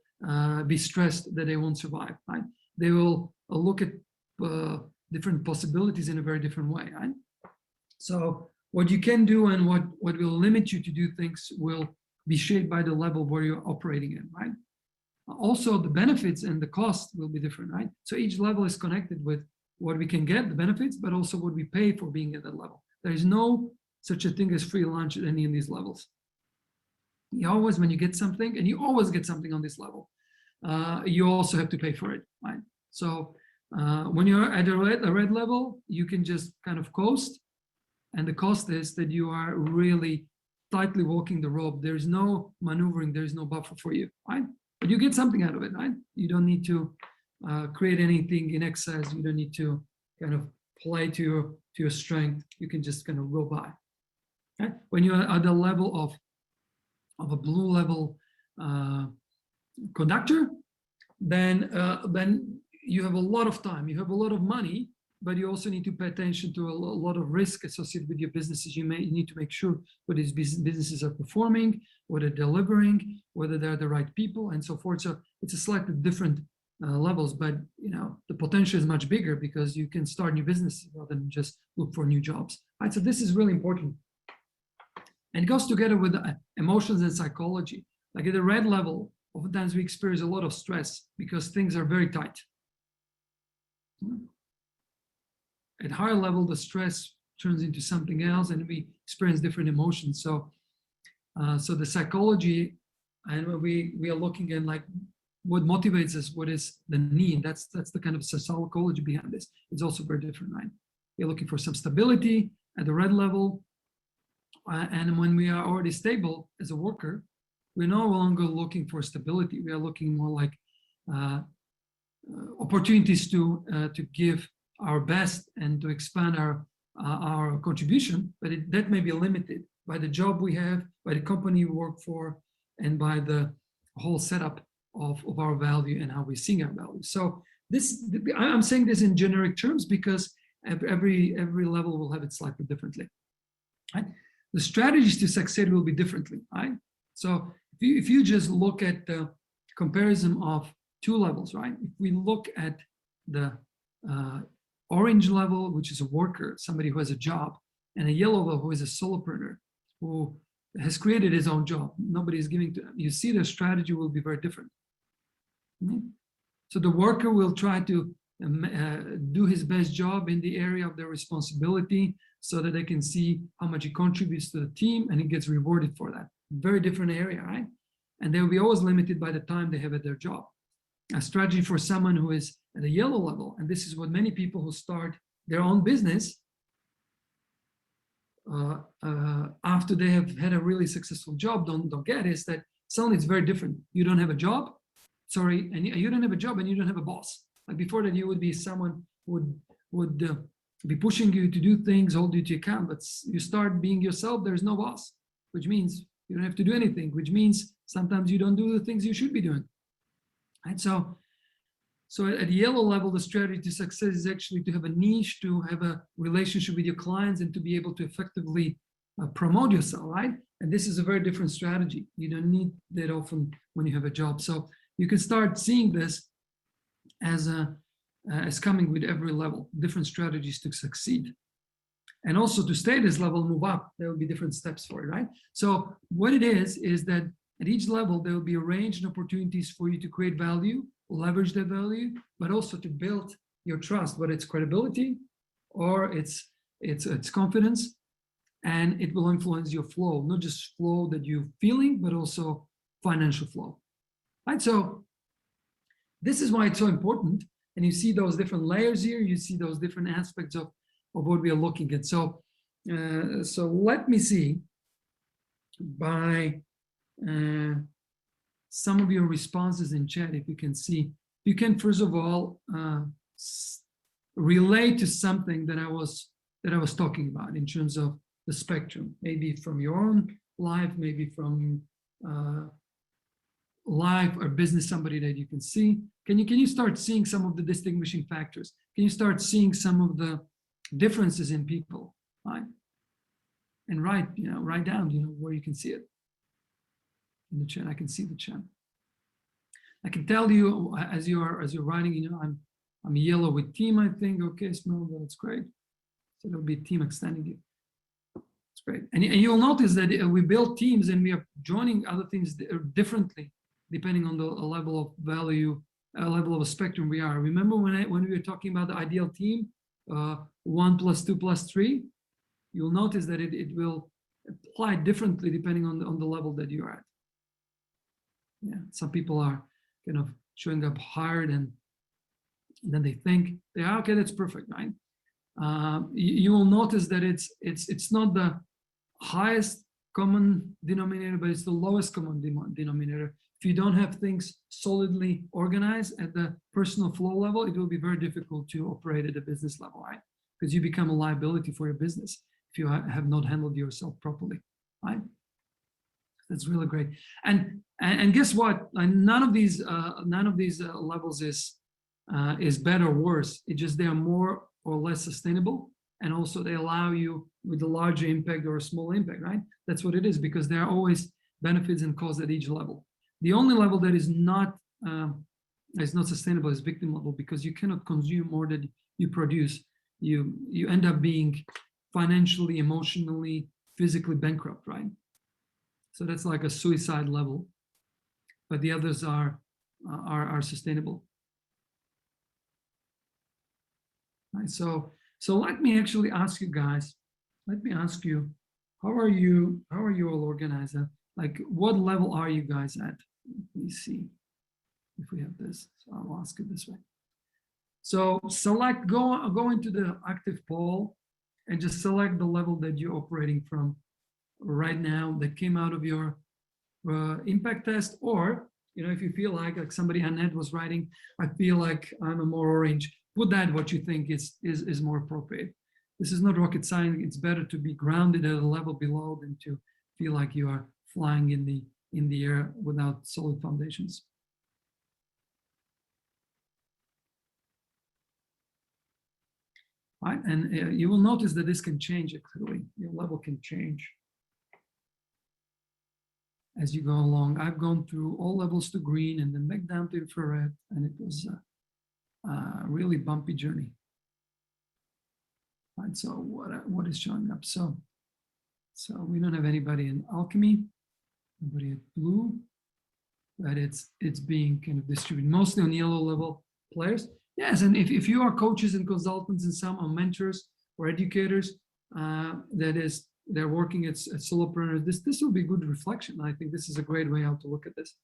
be stressed that they won't survive, right? They will look at different possibilities in a very different way, right? So what you can do and what will limit you to do things will be shaped by the level where you're operating in, right? Also, the benefits and the cost will be different, right? So each level is connected with what we can get, the benefits, but also what we pay for being at that level. There is no such a thing as free lunch at any of these levels. You always, when you get something, and you always get something on this level, you also have to pay for it, right? So when you're at a red level, you can just kind of coast, and the cost is that you are really tightly walking the rope. There's no maneuvering, there's no buffer for you, right? But you get something out of it, right? You don't need to create anything in excess. You don't need to kind of play to your strength. You can just kind of go by. Right? When you're at the level of a blue level conductor, then you have a lot of time. You have a lot of money, but you also need to pay attention to a lot of risk associated with your businesses. You need to make sure whether these businesses are performing, whether they're delivering, whether they're the right people, and so forth. So it's a slightly different levels, but the potential is much bigger, because you can start new businesses rather than just look for new jobs. Right? So this is really important, and it goes together with emotions and psychology. Like at the red level, oftentimes we experience a lot of stress because things are very tight. At higher level, the stress turns into something else, and we experience different emotions. So, so the psychology, and we are looking at like what motivates us, what is the need. That's the kind of psychology behind this. It's also very different, right? We're looking for some stability at the red level, and when we are already stable as a worker, we're no longer looking for stability. We are looking more like opportunities to give our best and to expand our contribution, but that may be limited by the job we have, by the company we work for, and by the whole setup of our value and how we're seeing our value. So I'm saying this in generic terms because every level will have it slightly differently. Right? The strategies to succeed will be differently. Right? So if you just look at the comparison of two levels, right? If we look at the orange level, which is a worker, somebody who has a job, and a yellow level who is a solopreneur, who has created his own job. Nobody is giving to them. You see, the strategy will be very different. Mm-hmm. So the worker will try to do his best job in the area of their responsibility so that they can see how much he contributes to the team and he gets rewarded for that. Very different area, right? And they will be always limited by the time they have at their job. A strategy for someone who is at a yellow level, and this is what many people who start their own business after they have had a really successful job don't get, is that suddenly it's very different. You don't have a job, sorry, and you don't have a job and you don't have a boss. Like before that, you would be someone who would be pushing you to do things, hold you to account. But you start being yourself, there's no boss, which means you don't have to do anything, which means sometimes you don't do the things you should be doing. And so at the yellow level, the strategy to success is actually to have a niche, to have a relationship with your clients, and to be able to effectively promote yourself, right? And this is a very different strategy. You don't need that often when you have a job. So you can start seeing this as coming with every level, different strategies to succeed. And also to stay at this level, move up, there will be different steps for it, right? So what it is that at each level, there will be a range and opportunities for you to create value, leverage that value, but also to build your trust, whether it's credibility or it's confidence, and it will influence your flow, not just flow that you're feeling, but also financial flow, right? So this is why it's so important. And you see those different layers here, you see those different aspects of what we are looking at. So, so let me see by some of your responses in chat, if you can see, you can first of all relate to something that I was talking about in terms of the spectrum, maybe from your own life, maybe from life or business, somebody that you can see. Can you start seeing some of the distinguishing factors? Can you start seeing some of the differences in people, right? And write down, where you can see it in the chat. I can see the chat. I can tell you as you're writing, I'm yellow with team, I think. Okay, smell, that's great. So there'll be team extending you. It's great. And you'll notice that we build teams and we are joining other things differently, depending on the level of value, level of a spectrum we are. Remember when we were talking about the ideal team, 1 + 2 + 3, you'll notice that it will apply differently depending on the level that you're at. Yeah, some people are kind of showing up higher than they think they are. Okay, that's perfect, right? You will notice that it's not the highest common denominator, but it's the lowest common denominator. If you don't have things solidly organized at the personal flow level, it will be very difficult to operate at a business level, right? Because you become a liability for your business if you have not handled yourself properly, right? That's really great. And guess what? None of these levels is better or worse. It's just they are more or less sustainable, and also they allow you with a larger impact or a small impact, right? That's what it is, because there are always benefits and costs at each level. The only level that is not sustainable is victim level, because you cannot consume more than you produce. You end up being financially, emotionally, physically bankrupt, right? So that's like a suicide level, but the others are sustainable. Right, so let me actually ask you guys. Let me ask you, how are you all organized? Like, what level are you guys at? Let me see if we have this. So I'll ask it this way. So select, go into the active poll and just select the level that you're operating from right now that came out of your impact test. Or, if you feel like somebody, Annette was writing, I feel like I'm a more orange, put that what you think is more appropriate. This is not rocket science. It's better to be grounded at a level below than to feel like you are flying in the air without solid foundations. Right, and you will notice that this can change actually. Your level can change as you go along. I've gone through all levels to green and then back down to infrared, and it was a really bumpy journey. Right, so what is showing up? So we don't have anybody in alchemy, nobody at blue, but it's being kind of distributed mostly on yellow level players. Yes, and if you are coaches and consultants and some are mentors or educators, they're working at solopreneurs, this will be good reflection. I think this is a great way how to look at this.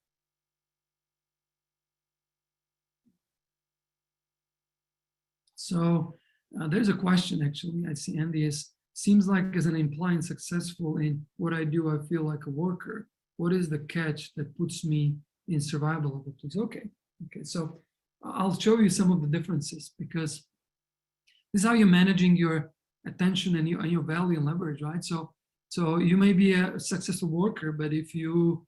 So there's a question actually. I see Andy seems like as an implying successful in what I do, I feel like a worker. What is the catch that puts me in survival level, please. Okay. So I'll show you some of the differences, because this is how you're managing your attention and your value and leverage, right? So you may be a successful worker, but if you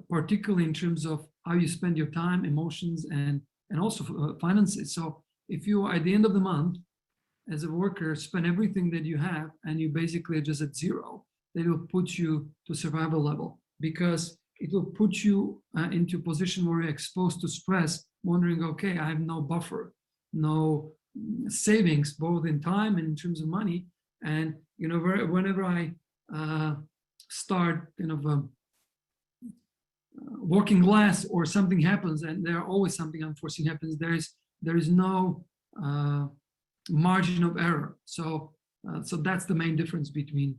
particularly in terms of how you spend your time, emotions, and also finances. So if you at the end of the month as a worker spend everything that you have and you basically are just at zero, they will put you to survival level, because it will put you into a position where you're exposed to stress, wondering, okay, I have no buffer, no savings, both in time and in terms of money. And whenever I start working less or something happens, and there always something unforeseen happens, there is no margin of error. So that's the main difference between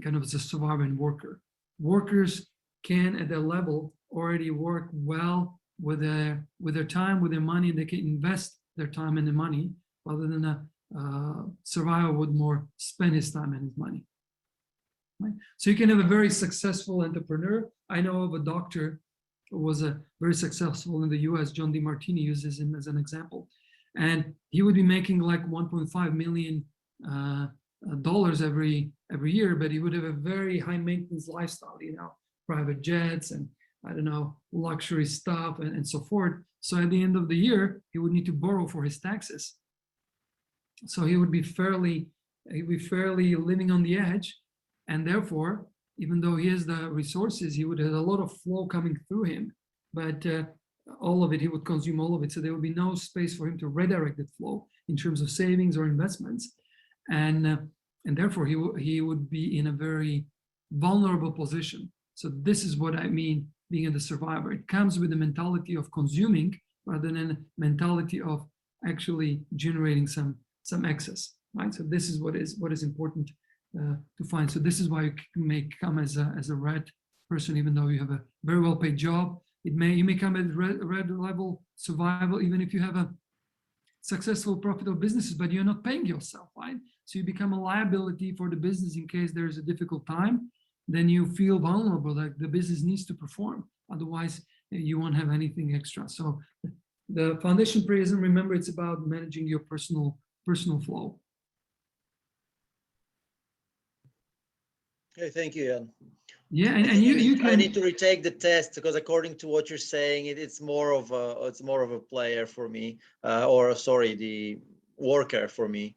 kind of the survivor and worker. Workers can at their level already work well with their time, with their money, and they can invest their time and their money, rather than a survivor would more spend his time and his money. Right? So you can have a very successful entrepreneur. I know of a doctor who was very successful in the US. John DeMartini uses him as an example. And he would be making like $1.5 million dollars every year, but he would have a very high maintenance lifestyle, private jets and I don't know, luxury stuff and so forth. So at the end of the year, he would need to borrow for his taxes. So he would be fairly living on the edge. And therefore, even though he has the resources, he would have a lot of flow coming through him, but all of it, he would consume all of it. So there would be no space for him to redirect that flow in terms of savings or investments. And therefore he would be in a very vulnerable position. So this is what I mean being the survivor. It comes with the mentality of consuming rather than a mentality of actually generating some excess, right? So this is what is important to find. So this is why you may come as a red person, even though you have a very well-paid job. You may come at red level survival, even if you have a successful, profitable businesses, but you're not paying yourself, right? So you become a liability for the business in case there is a difficult time. Then you feel vulnerable, like the business needs to perform. Otherwise, you won't have anything extra. So the foundation prism, remember, it's about managing your personal flow. Okay, thank you, Jan. Yeah, and you can. I need to retake the test, because according to what you're saying, it's more of a player for me, the worker for me.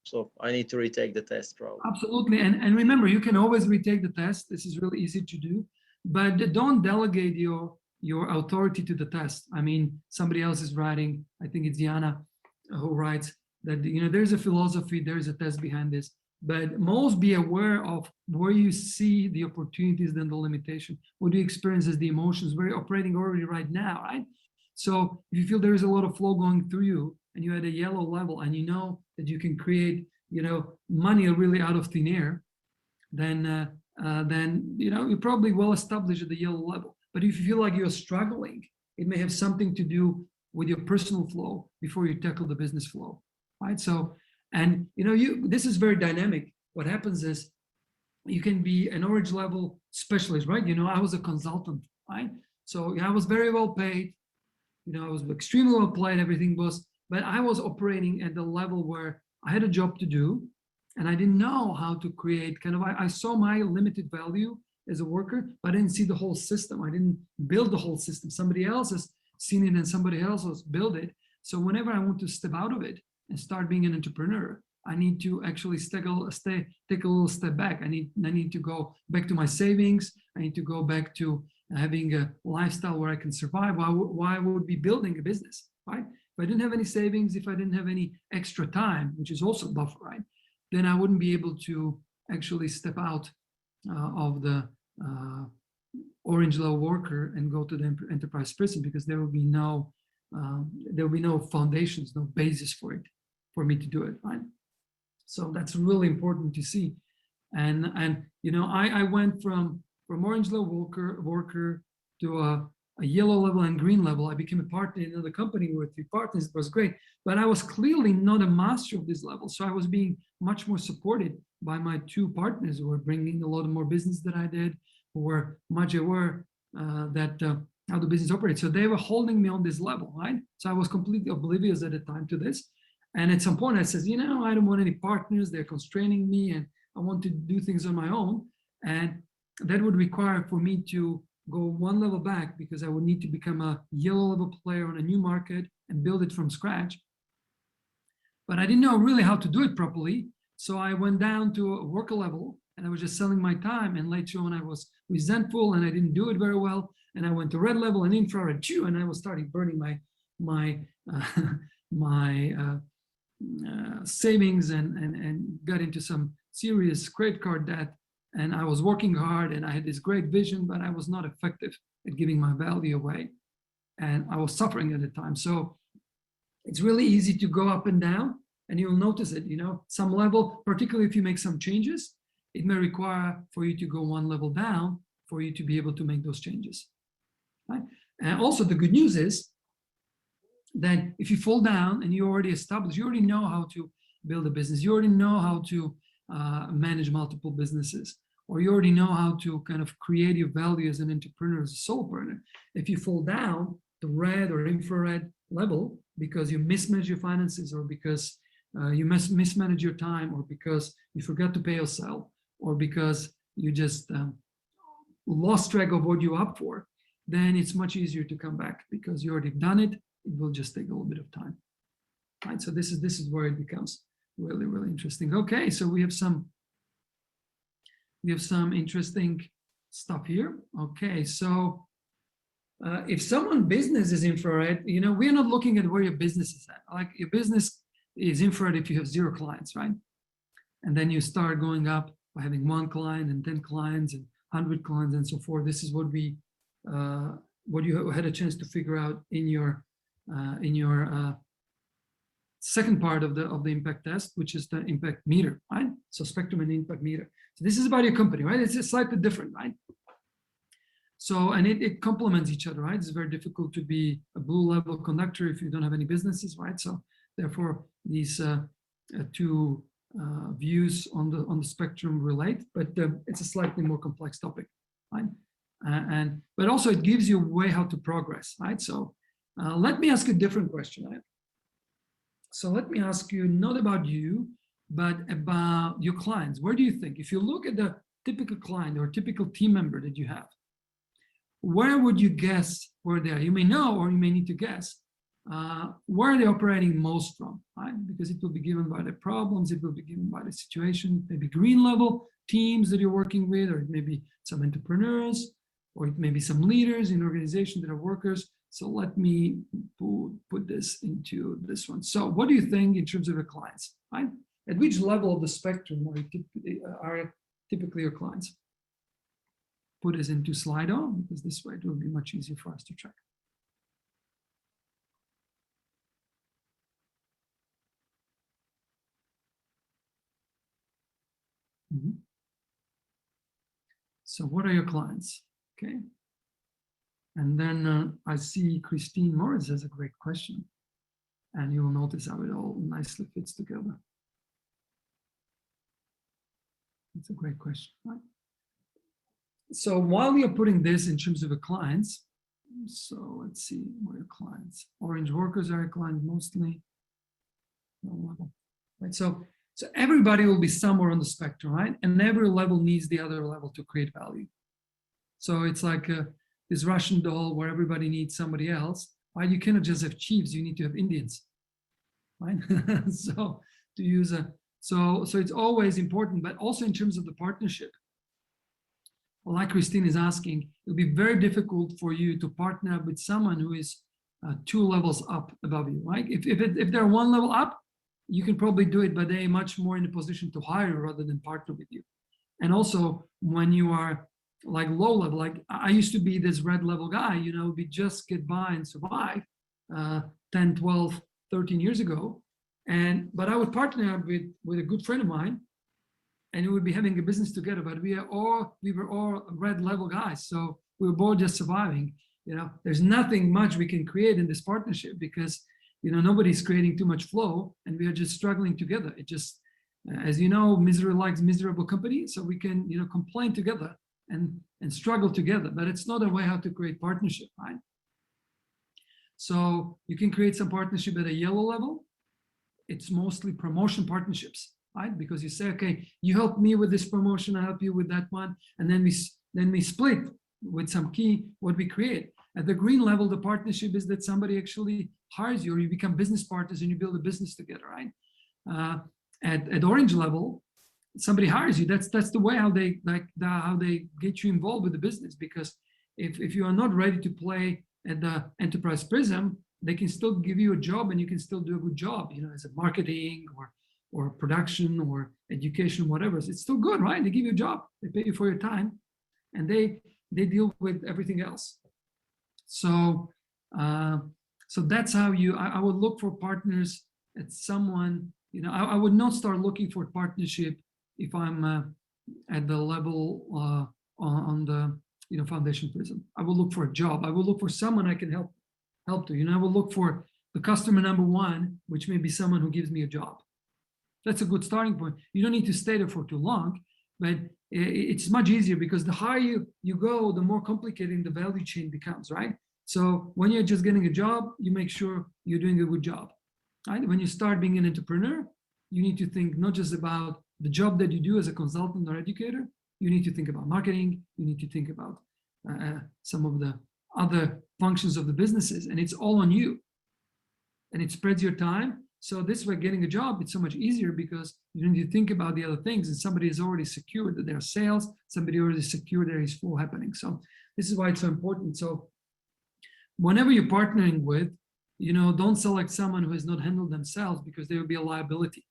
So I need to retake the test, probably. Absolutely, and remember, you can always retake the test. This is really easy to do, but don't delegate your authority to the test. I mean, somebody else is writing. I think it's Jana who writes that there's a philosophy, there's a test behind this. But most be aware of where you see the opportunities and the limitation. What do you experience as the emotions? Where you're operating already right now, right? So if you feel there is a lot of flow going through you and you're at a yellow level and you know that you can create, money really out of thin air, then you're probably well established at the yellow level. But if you feel like you're struggling, it may have something to do with your personal flow before you tackle the business flow, right? So, and this is very dynamic. What happens is you can be an orange level specialist, right? I was a consultant, right? So I was very well paid. I was extremely well paid, everything was, but I was operating at the level where I had a job to do and I didn't know how to create I saw my limited value as a worker, but I didn't see the whole system. I didn't build the whole system. Somebody else has seen it and somebody else has built it. So whenever I want to step out of it and start being an entrepreneur, I need to actually take a little step back. I need to go back to my savings. I need to go back to having a lifestyle where I can survive. Why I would be building a business, right? If I didn't have any savings, if I didn't have any extra time, which is also buffer, right? Then I wouldn't be able to actually step out of the orange level worker and go to the enterprise prison, because there will be no foundations, no basis for me to do it, right? So that's really important to see. And I went from orange level worker to a yellow level and green level. I became a partner in another company with 3 partners. It was great, but I was clearly not a master of this level. So I was being much more supported by my 2 partners who were bringing a lot more business than I did, who were much aware that how the business operates. So they were holding me on this level, right? So I was completely oblivious at the time to this. And at some point I said, you know, I don't want any partners. They're constraining me and I want to do things on my own. And that would require for me to go one level back because I would need to become a yellow level player on a new market and build it from scratch. But I didn't know really how to do it properly. So I went down to a worker level and I was just selling my time. And later on I was resentful and I didn't do it very well. And I went to red level and infrared too. And I was starting burning my savings and got into some serious credit card debt. And I was working hard and I had this great vision, but I was not effective at giving my value away. And I was suffering at the time. So it's really easy to go up and down and you'll notice it, you know, some level, particularly if you make some changes, it may require for you to go one level down for you to be able to make those changes. Right? And also the good news is that if you fall down and you already established, you already know how to build a business, you already know how to manage multiple businesses, or you already know how to kind of create your value as an entrepreneur, as a solopreneur. If you fall down the red or infrared level because you mismanage your finances, or because you mismanage your time, or because you forgot to pay yourself, or because you just lost track of what you're up for, then it's much easier to come back because you already done it. It will just take a little bit of time. Right? So this is where it becomes really, really interesting. Okay, so we have some interesting stuff here. Okay, so if someone's business is infrared, you know, we're not looking at where your business is at. Like your business is infrared if you have 0 clients, right? And then you start going up by having 1 client and 10 clients and 100 clients and so forth. This is what you had a chance to figure out in your second part of the impact test, which is the impact meter, right? So spectrum and impact meter. So this is about your company, right? It's slightly different, right? So, and it complements each other, right? It's very difficult to be a blue level conductor if you don't have any businesses, right? So therefore these two views on the spectrum relate, but it's a slightly more complex topic, right? But also it gives you a way how to progress, right? So let me ask you a different question, right? So let me ask you not about you, but about your clients. Where do you think, if you look at the typical client or typical team member that you have, where would you guess where they are? You may know, or you may need to guess where are they operating most from, right? Because it will be given by the problems, it will be given by the situation, maybe green level teams that you're working with, or it may be some entrepreneurs, or it may be some leaders in organizations that are workers. So let me put this into this one. So what do you think in terms of your clients, right? At which level of the spectrum are typically your clients? Put this into Slido, because this way it will be much easier for us to track. So what are your clients? Okay. And then I see Christine Morris has a great question. And you will notice how it all nicely fits together. It's a great question, right? So while you're putting this in terms of the clients, so let's see what are your clients. Orange workers are your clients mostly. Right, so everybody will be somewhere on the spectrum, right? And every level needs the other level to create value. So it's like this Russian doll where everybody needs somebody else, right? You cannot just have chiefs, you need to have Indians, right? So to use so it's always important, but also in terms of the partnership. Well, like Christine is asking, it'll be very difficult for you to partner up with someone who is 2 levels up above you, right? If they're 1 level up, you can probably do it, but they're much more in a position to hire rather than partner with you. And also when you are like low level, like I used to be this red level guy, you know, we just get by and survive 10, 12, 13 years ago. But I would partner up with a good friend of mine, and we would be having a business together, but we were all red level guys. So we were both just surviving. You know, there's nothing much we can create in this partnership because, you know, nobody's creating too much flow and we are just struggling together. It just, as you know, misery likes miserable company. So we can, you know, complain together and struggle together. But it's not a way how to create partnership, right? So you can create some partnership at a yellow level. It's mostly promotion partnerships, right? Because you say, okay, you help me with this promotion, I help you with that one, and then we split with some key what we create. At the green level, the partnership is that somebody actually hires you, or you become business partners and you build a business together, right? At orange level, somebody hires you. That's the way how they how they get you involved with the business. Because if you are not ready to play at the enterprise prism, they can still give you a job and you can still do a good job, you know, as a marketing or production or education, whatever. It's still good, right? They give you a job, they pay you for your time, and they deal with everything else. So so that's how I would look for partners at someone, you know, I would not start looking for partnership if I'm at the level on the, you know, foundation prism. I will look for a job. I will look for someone I can help to, you know, I will look for the customer number one, which may be someone who gives me a job. That's a good starting point. You don't need to stay there for too long, but it's much easier because the higher you go, the more complicated the value chain becomes, right? So when you're just getting a job, you make sure you're doing a good job, right? When you start being an entrepreneur, you need to think not just about the job that you do as a consultant or educator. You need to think about marketing. You need to think about some of the other functions of the businesses, and it's all on you. And it spreads your time. So this way, getting a job, it's so much easier because you don't need to think about the other things, and somebody has already secured that there are sales, somebody already secured there is flow happening. So this is why it's so important. So whenever you're partnering with, you know, don't select someone who has not handled themselves, because they will be a liability.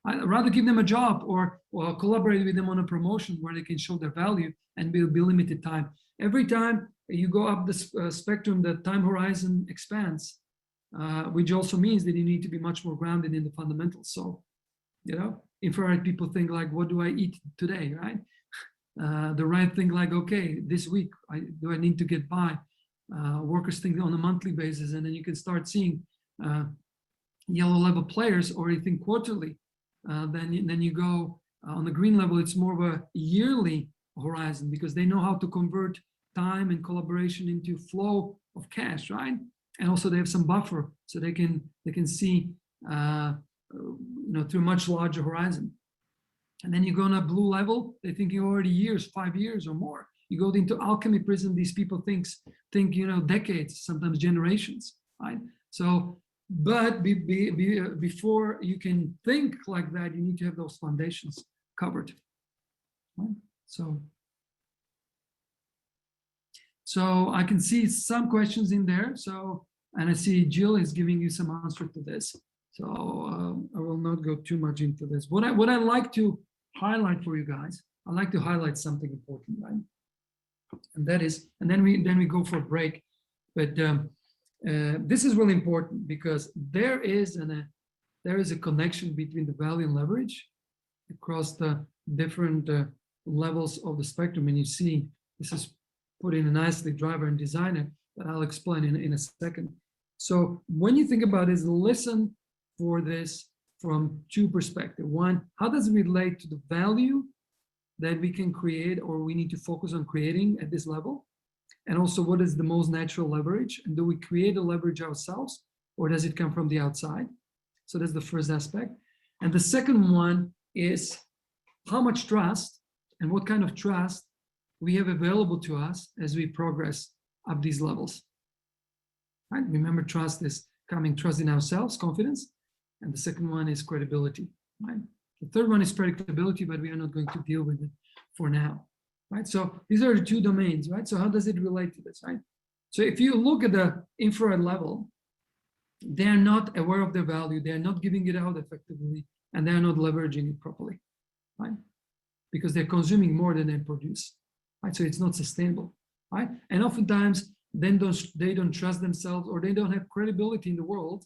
I'd rather give them a job or collaborate with them on a promotion where they can show their value and will be limited time. Every time you go up the spectrum, the time horizon expands, which also means that you need to be much more grounded in the fundamentals. So, you know, infrared people think like, what do I eat today, right? The right thing like, okay, this week, do I need to get by? Workers think on a monthly basis, and then you can start seeing yellow level players, or you think quarterly. Then you go on the green level, it's more of a yearly horizon because they know how to convert time and collaboration into flow of cash, right? And also they have some buffer, so they can see you know, through a much larger horizon. And then you go on a blue level, they're thinking already years, 5 years or more. You go into alchemy prism, these people think you know, decades, sometimes generations, right? So, but before you can think like that, you need to have those foundations covered, right? So I can see some questions in there. So, and I see Jill is giving you some answer to this. So I will not go too much into this. What I like to highlight for you guys, I like to highlight something important, right? And that is, and then we go for a break. But this is really important because there is a connection between the value and leverage across the different levels of the spectrum. And you see, this is put in nicely, driver and designer, that I'll explain in a second. So when you think about it, listen for this from two perspectives. One, how does it relate to the value that we can create or we need to focus on creating at this level? And also, what is the most natural leverage? And do we create a leverage ourselves, or does it come from the outside? So that's the first aspect. And the second one is how much trust and what kind of trust we have available to us as we progress up these levels. Right? Remember, trust is coming, trust in ourselves, confidence. And the second one is credibility. Right? The third one is predictability, but we are not going to deal with it for now. Right? So these are the two domains, right? So how does it relate to this, right? So if you look at the infrared level, they're not aware of their value, they're not giving it out effectively, and they're not leveraging it properly, right? Because they're consuming more than they produce, right? So it's not sustainable, right? And oftentimes, then they don't trust themselves, or they don't have credibility in the world,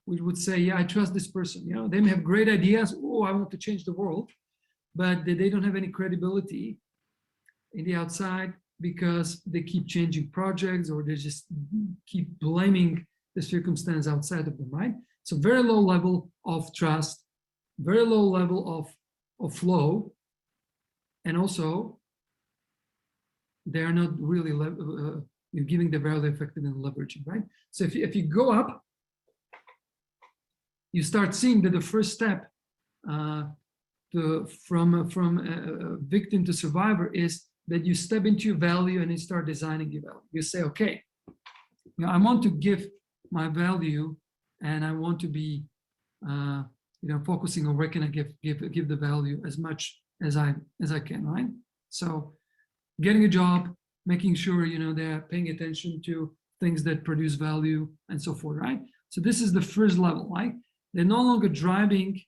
which would say, yeah, I trust this person. You know, they may have great ideas, oh, I want to change the world, but they don't have any credibility in the outside because they keep changing projects, or they just keep blaming the circumstance outside of them, right? So very low level of trust, very low level of flow, and also they're not really you're giving the value effective and leveraging, right? So if you go up, you start seeing that the first step from a victim to survivor is that you step into your value and you start designing your value. You say, okay, you know, I want to give my value, and I want to be, you know, focusing on where can I give the value as much as I can, right? So, getting a job, making sure, you know, they're paying attention to things that produce value and so forth, right? So this is the first level, right? They're no longer driving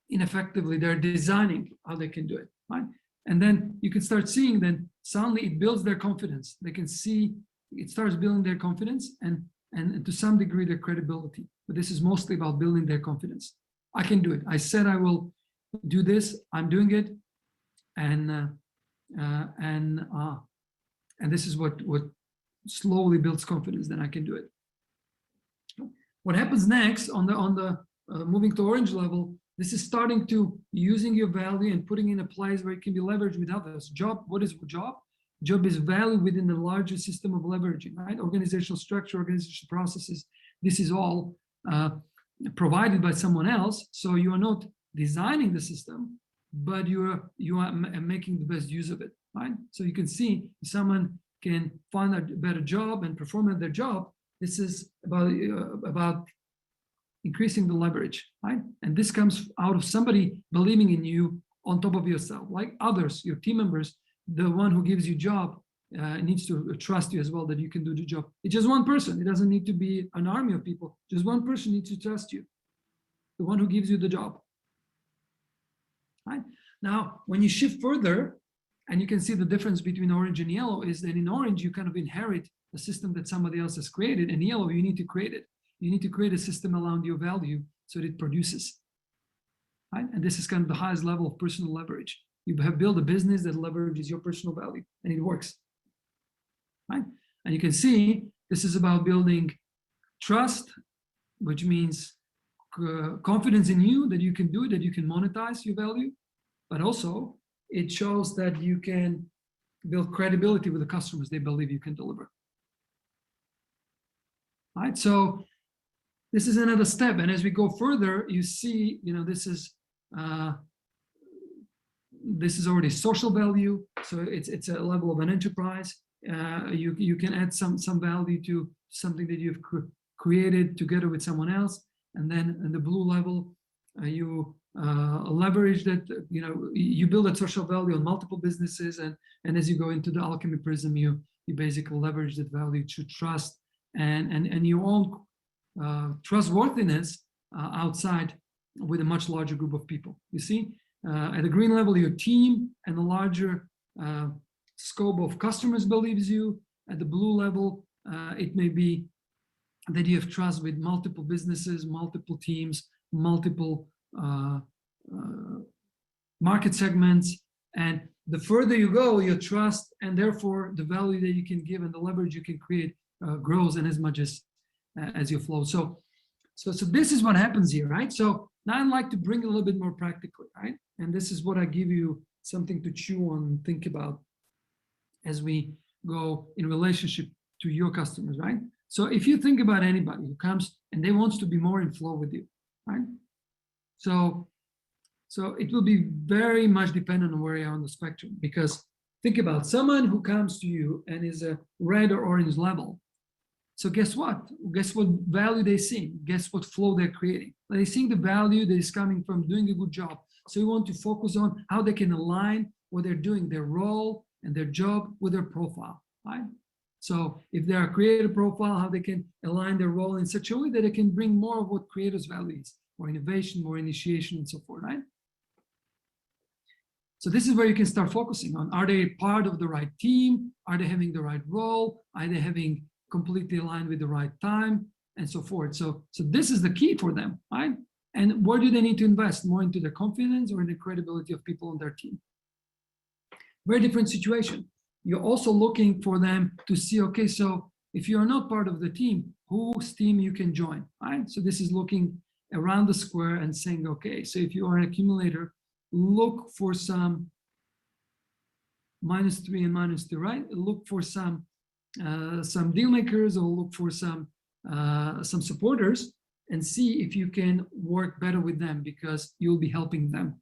ineffectively, they're designing how they can do it, right? And then you can start seeing then suddenly it builds their confidence. They can see it starts building their confidence and to some degree their credibility. But this is mostly about building their confidence. I can do it. I said I will do this. I'm doing it, and this is what slowly builds confidence. Then I can do it. What happens next on the moving to orange level? This is starting to using your value and putting in a place where it can be leveraged with others. Job, what is job? Job is value within the larger system of leveraging, right? Organizational structure, organizational processes. This is all provided by someone else. So you are not designing the system, but you are making the best use of it, right? So you can see if someone can find a better job and perform at their job. This is about increasing the leverage, right? And this comes out of somebody believing in you on top of yourself, like others, your team members. The one who gives you job needs to trust you as well that you can do the job. It's just one person. It doesn't need to be an army of people. Just one person needs to trust you, the one who gives you the job. Right? Now, when you shift further, and you can see the difference between orange and yellow is that in orange, you kind of inherit a system that somebody else has created. In yellow, you need to create it. You need to create a system around your value so that it produces. Right? And this is kind of the highest level of personal leverage. You have built a business that leverages your personal value, and it works. Right? And you can see this is about building trust, which means confidence in you that you can do it, that you can monetize your value, but also it shows that you can build credibility with the customers. They believe you can deliver. Right? So this is another step. And as we go further, you see, you know, this is already social value. So it's a level of an enterprise. You can add some value to something that you've created together with someone else. And then in the blue level, you leverage that, you know, you build that social value on multiple businesses. And as you go into the alchemy prism, you basically leverage that value to trust and your own trustworthiness outside with a much larger group of people. You see, at the green level, your team and the larger scope of customers believes you. At the blue level, it may be that you have trust with multiple businesses, multiple teams, multiple market segments. And the further you go, your trust and therefore the value that you can give and the leverage you can create grows, and as much as you flow. So this is what happens here, right? So now I'd like to bring a little bit more practically, right? And this is what I give you something to chew on and think about as we go in relationship to your customers, right? So if you think about anybody who comes and they wants to be more in flow with you, right? So it will be very much dependent on where you are on the spectrum, because think about someone who comes to you and is a red or orange level. So guess what? Guess what value they see? Guess what flow they're creating? They're seeing the value that is coming from doing a good job. So you want to focus on how they can align what they're doing, their role and their job with their profile, right? So if they're a creator profile, how they can align their role in such a way that they can bring more of what creators' value is, more innovation, more initiation, and so forth, right? So this is where you can start focusing on, are they part of the right team? Are they having the right role? Are they having completely aligned with the right time and so forth? So this is the key for them, right? And where do they need to invest? More into their confidence or in the credibility of people on their team? Very different situation. You're also looking for them to see, okay, so if you're not part of the team, whose team you can join, right? So this is looking around the square and saying, okay, so if you are an accumulator, look for some -3 and -2, right? Look for some deal makers, or look for some supporters, and see if you can work better with them, because you'll be helping them.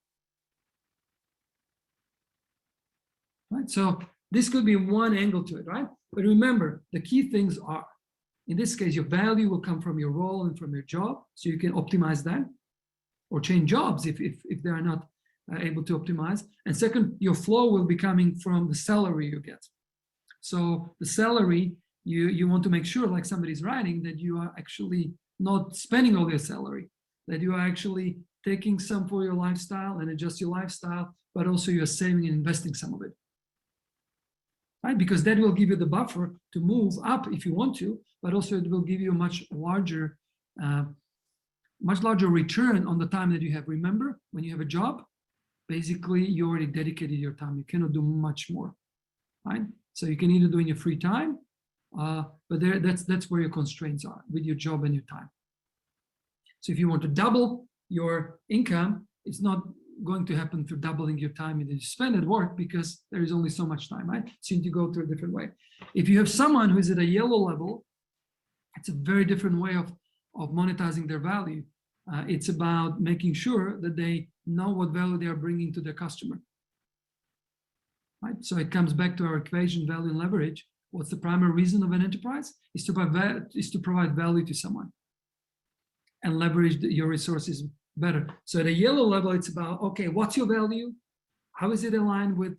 Right? So this could be one angle to it, right? But remember, the key things are, in this case, your value will come from your role and from your job, so you can optimize that, or change jobs if they are not able to optimize. And second, your flow will be coming from the salary you get. So the salary, you want to make sure, like somebody's writing, that you are actually not spending all your salary, that you are actually taking some for your lifestyle and adjust your lifestyle, but also you're saving and investing some of it. Right? Because that will give you the buffer to move up if you want to, but also it will give you a much larger return on the time that you have. Remember, when you have a job, basically you already dedicated your time. You cannot do much more, right? So you can either do in your free time, but that's where your constraints are with your job and your time. So if you want to double your income, it's not going to happen through doubling your time that you spend at work, because there is only so much time, right? So you need to go through a different way. If you have someone who is at a yellow level, it's a very different way of monetizing their value. It's about making sure that they know what value they are bringing to their customer. Right? So it comes back to our equation, value and leverage. What's the primary reason of an enterprise? Is to provide value to someone and leverage your resources better. So at a yellow level, it's about, okay, what's your value? How is it aligned with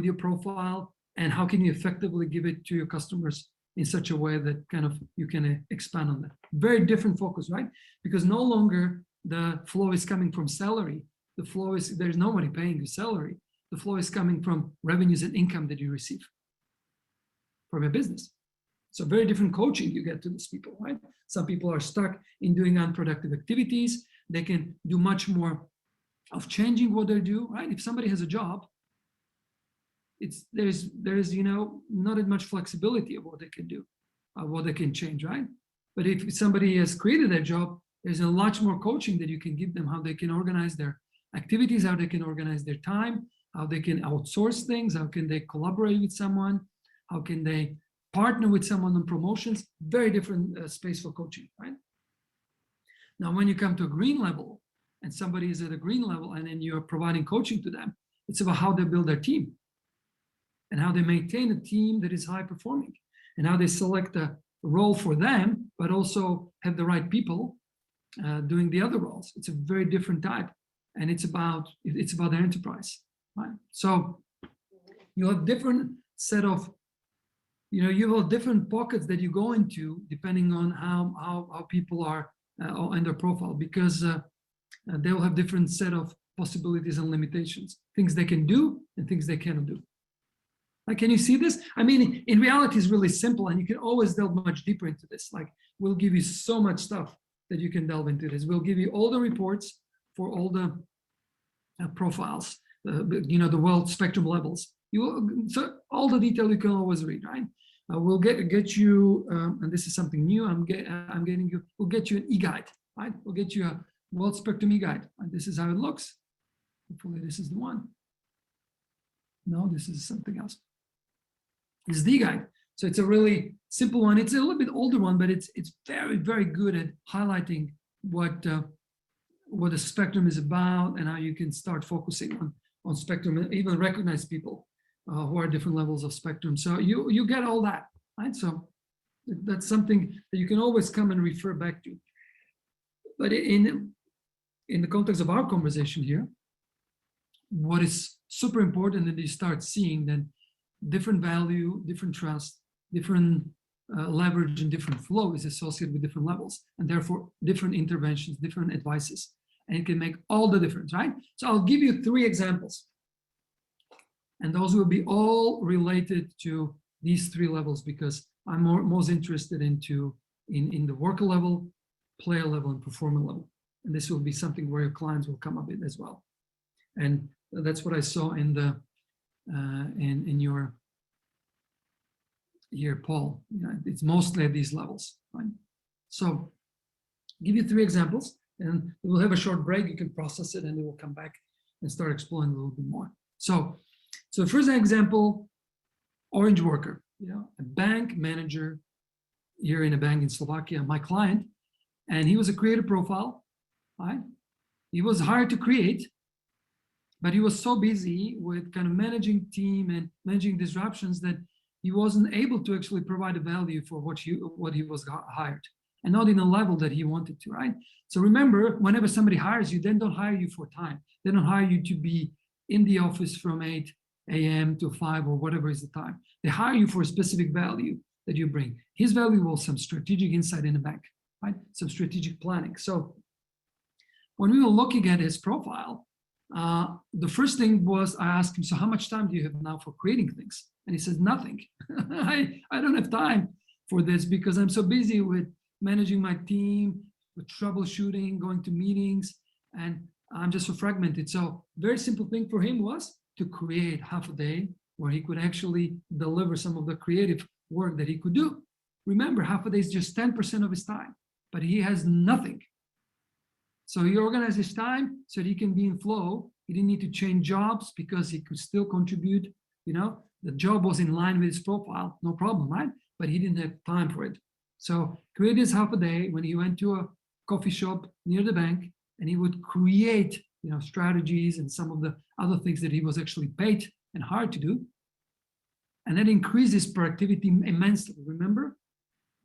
your profile? And how can you effectively give it to your customers in such a way that kind of you can expand on that? Very different focus, right? Because no longer the flow is coming from salary. The flow is, there's nobody paying you salary. The flow is coming from revenues and income that you receive from your business. So very different coaching you get to these people, right? Some people are stuck in doing unproductive activities. They can do much more of changing what they do, right? If somebody has a job, there's not as much flexibility of what they can do, what they can change, right? But if somebody has created their job, there's a lot more coaching that you can give them, how they can organize their activities, how they can organize their time, how they can outsource things, how can they collaborate with someone, how can they partner with someone on promotions. Very different space for coaching, right? Now, when you come to a green level and somebody is at a green level and then you're providing coaching to them, it's about how they build their team and how they maintain a team that is high performing and how they select a role for them, but also have the right people doing the other roles. It's a very different type, and it's about their enterprise, right? So you have different set of, you have different pockets that you go into depending on how people are in their profile, because they will have different set of possibilities and limitations, things they can do and things they cannot do. Like, can you see this? I mean, in reality, it's really simple, and you can always delve much deeper into this. Like, we'll give you so much stuff that you can delve into this. We'll give you all the reports for all the profiles, the world spectrum levels. So all the detail you can always read, right? We'll get you, and this is something new. We'll get you an e-guide, right? We'll get you a world spectrum e-guide. And this is how it looks. Hopefully, this is the one. No, this is something else. This is the guide. So it's a really simple one. It's a little bit older one, but it's very, very good at highlighting what the spectrum is about and how you can start focusing on spectrum and even recognize people who are different levels of spectrum. So you get all that, right? So that's something that you can always come and refer back to. But in the context of our conversation here, what is super important that you start seeing that different value, different trust, different leverage, and different flow is associated with different levels, and therefore different interventions, different advices, and it can make all the difference, right? So I'll give you 3 examples, and those will be all related to these 3 levels, because I'm most interested in the worker level, player level, and performer level, and this will be something where your clients will come up with as well. And that's what I saw in the in your here, Paul. It's mostly at these levels, right? So I'll give you 3 examples, and we'll have a short break. You can process it, and then we'll come back and start exploring a little bit more. So So first example, orange worker, a bank manager here in a bank in Slovakia, my client, and he was a creator profile, right? He was hard to create, but he was so busy with kind of managing team and managing disruptions that he wasn't able to actually provide a value for what he was hired, and not in a level that he wanted to, right? So remember, whenever somebody hires you, they don't hire you for time. They don't hire you to be in the office from 8 a.m. to 5 or whatever is the time. They hire you for a specific value that you bring. His value was some strategic insight in the bank, right? Some strategic planning. So when we were looking at his profile, the first thing was I asked him, so how much time do you have now for creating things? And he says, nothing. I don't have time for this because I'm so busy with managing my team, with troubleshooting, going to meetings, and I'm just so fragmented. So very simple thing for him was to create half a day where he could actually deliver some of the creative work that he could do. Remember, half a day is just 10% of his time, but he has nothing. So he organized his time so that he can be in flow. He didn't need to change jobs because he could still contribute. The job was in line with his profile, no problem, right? But he didn't have time for it. So create this half a day when he went to a coffee shop near the bank, and he would create, strategies and some of the other things that he was actually paid and hired to do. And that increased his productivity immensely. Remember,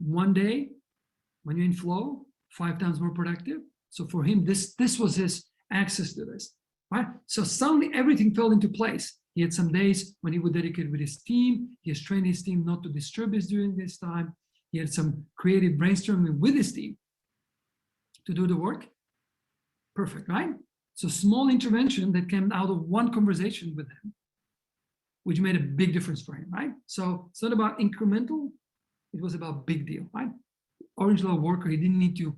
one day when you're in flow, 5 times more productive. So for him, this was his access to this, right? So suddenly everything fell into place. He had some days when he would dedicate with his team. He has trained his team not to disturb us during this time. He had some creative brainstorming with his team to do the work. Perfect, right? So small intervention that came out of one conversation with him, which made a big difference for him, right? So it's not about incremental, it was about big deal, right? Orange Law worker, he didn't need to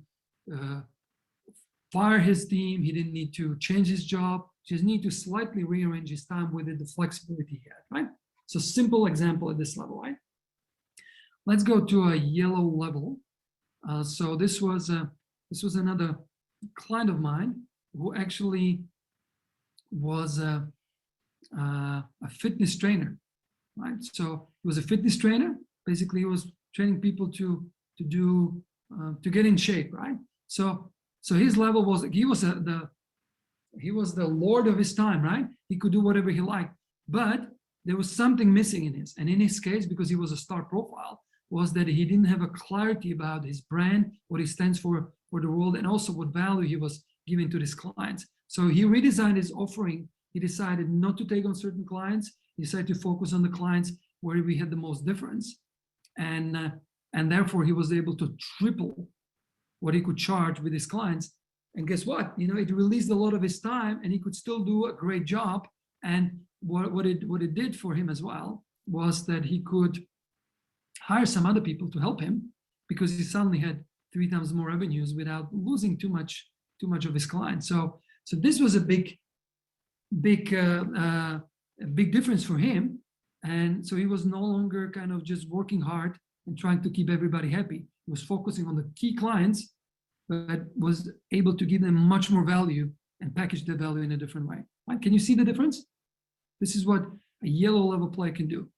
fire his team, he didn't need to change his job, just need to slightly rearrange his time within the flexibility he had, right? So simple example at this level, right? Let's go to a yellow level. So this was another client of mine who actually was a fitness trainer, right? So he was a fitness trainer. Basically, he was training people to get in shape, right? So his level was he was the lord of his time, right? He could do whatever he liked, but there was something missing in his. And in his case, because he was a star profile, was that he didn't have a clarity about his brand, what he stands for the world, and also what value he was giving to his clients. So he redesigned his offering. He decided not to take on certain clients. He decided to focus on the clients where we had the most difference. And therefore, he was able to triple what he could charge with his clients. And guess what? It released a lot of his time, and he could still do a great job. And what it did for him as well was that he could hire some other people to help him, because he suddenly had 3 times more revenues without losing too much of his clients. So this was a big difference for him. And so he was no longer kind of just working hard and trying to keep everybody happy. He was focusing on the key clients, but was able to give them much more value and package the value in a different way. Right? Can you see the difference? This is what a yellow level player can do.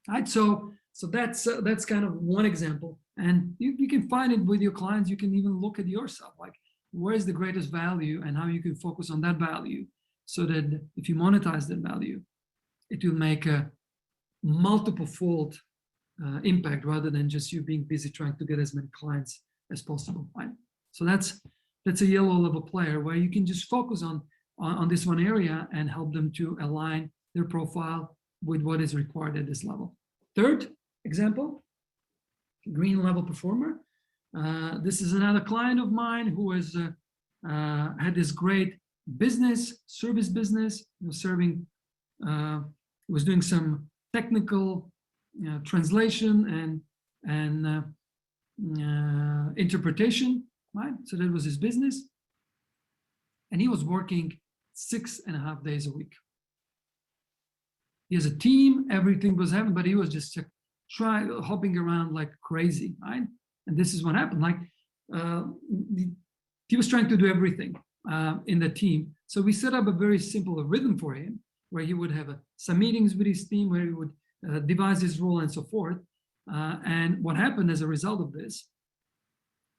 Right? So that's kind of one example. And you can find it with your clients. You can even look at yourself, like where is the greatest value and how you can focus on that value, so that if you monetize that value, it will make a multiple fold impact, rather than just you being busy trying to get as many clients as possible. Right? So that's a yellow level player where you can just focus on this one area and help them to align their profile with what is required at this level. Third example, green level performer. This is another client of mine who has had this great service business, serving, was doing some technical translation and interpretation, right? So that was his business. And he was working 6.5 days a week. He has a team, everything was happening, but he was just hopping around like crazy, right? And this is what happened. Like he was trying to do everything in the team. So we set up a very simple rhythm for him. where he would have some meetings with his team, where he would devise his role and so forth. And what happened as a result of this,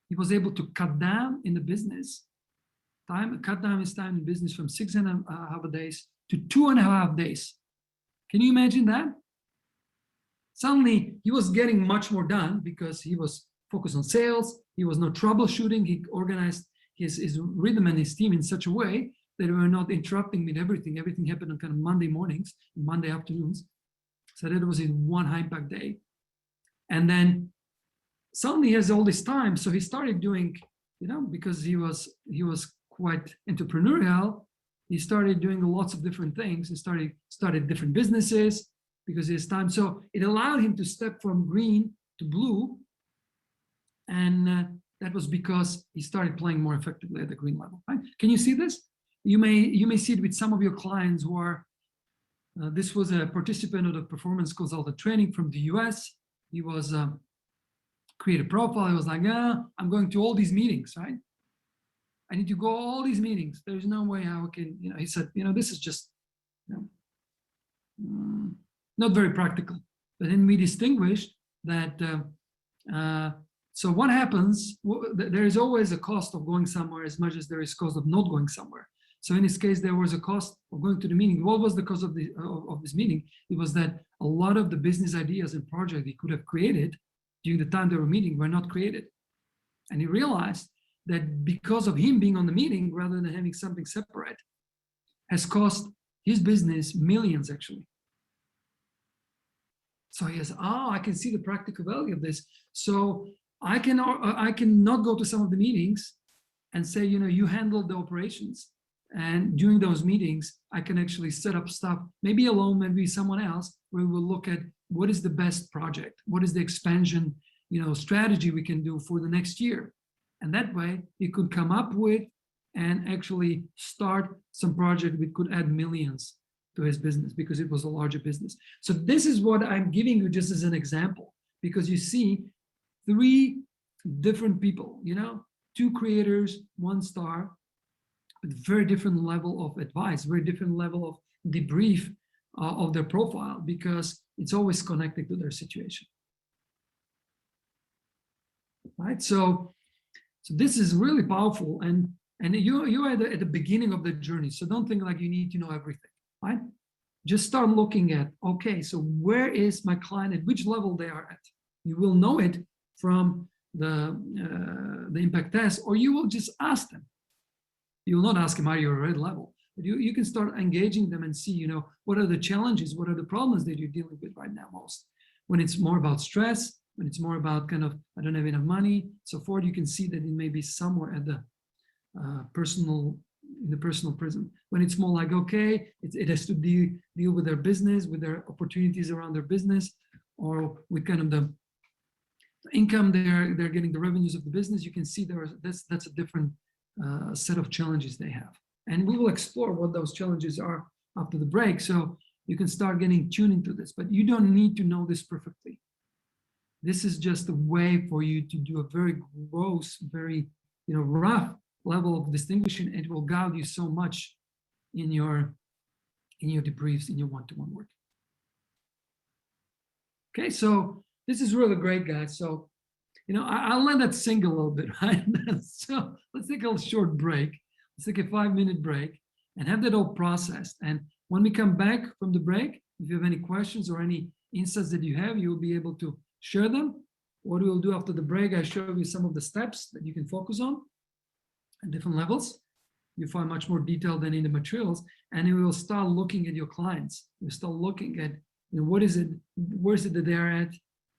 he was able to cut down in the business cut down his time in business from 6.5 days to 2.5 days. Can you imagine that? Suddenly, he was getting much more done because he was focused on sales. He was not troubleshooting. He organized his rhythm and his team in such a way that we were not interrupting with everything. Everything happened on kind of Monday mornings, Monday afternoons. So that was in one high-impact day. And then suddenly he has all this time. So he started doing, because he was quite entrepreneurial, he started doing lots of different things. He started different businesses because his time. So it allowed him to step from green to blue. And that was because he started playing more effectively at the green level. Right? Can you see this? You may see it with some of your clients who are, this was a participant of the performance consultant training from the US. He was create a profile. He was like, I'm going to all these meetings, right? I need to go all these meetings. There's no way how I can, he said, this is just not very practical. But then we distinguished that, so what happens, there is always a cost of going somewhere as much as there is cost of not going somewhere. So in this case, there was a cost of going to the meeting. What was the cost of this meeting? It was that a lot of the business ideas and projects he could have created during the time they were meeting were not created. And he realized that because of him being on the meeting rather than having something separate has cost his business millions actually. So he says, I can see the practical value of this. So I can not go to some of the meetings and say, you handle the operations. And during those meetings, I can actually set up stuff, maybe alone, maybe someone else, where we will look at what is the best project, what is the expansion, strategy we can do for the next year. And that way, he could come up with and actually start some project which could add millions to his business because it was a larger business. So this is what I'm giving you just as an example, because you see 3 different people, 2 creators, 1 star, with very different level of advice, very different level of debrief of their profile, because it's always connected to their situation. Right? So this is really powerful, and you're at the beginning of the journey. So don't think like you need to know everything, right? Just start looking at, okay, so where is my client, at which level they are at? You will know it from the impact test, or you will just ask them. You will not ask them, are you at a red level? But you can start engaging them and see, what are the challenges, what are the problems that you're dealing with right now most. When it's more about stress, when it's more about kind of, I don't have enough money, so forth, you can see that it may be somewhere at the personal prism. When it's more like, okay, it has to deal with their business, with their opportunities around their business, or with kind of the income they're getting, the revenues of the business, you can see that's a different set of challenges they have. And we will explore what those challenges are after the break, so you can start getting tuned into this, but you don't need to know this perfectly. This is just a way for you to do a very gross, very rough level of distinguishing, and it will guide you so much in your debriefs, in your one-to-one work. Okay, so this is really great, guys. So I'll let that sink a little bit, right? So let's take a short break. Let's take a 5-minute break and have that all processed. And when we come back from the break, if you have any questions or any insights that you have, you'll be able to share them. What we'll do after the break, I show you some of the steps that you can focus on at different levels. You find much more detail than in the materials, and you will start looking at your clients. You start looking at what is it, where is it that they're at,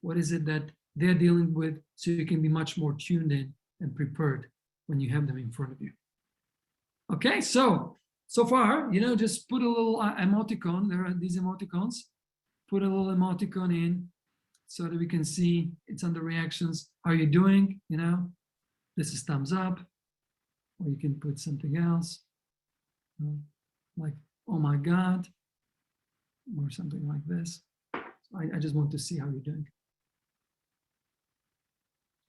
what is it that they're dealing with, so you can be much more tuned in and prepared when you have them in front of you. Okay, so far, just put a little emoticon. There are these emoticons. Put a little emoticon in so that we can see it's under reactions. How are you doing? This is thumbs up, or you can put something else, like, oh my God, or something like this. I just want to see how you're doing.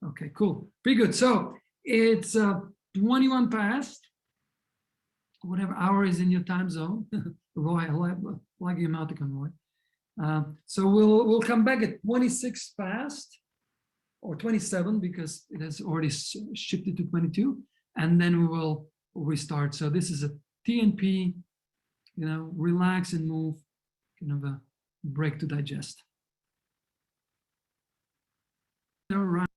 Okay, cool. Pretty good. So it's 21 past, whatever hour is in your time zone, Roy, I like your emoticon, Roy. So we'll come back at 26 past or 27 because it has already shifted to 22, and then we will restart. So this is a TNP, relax and move, kind of a break to digest. All right.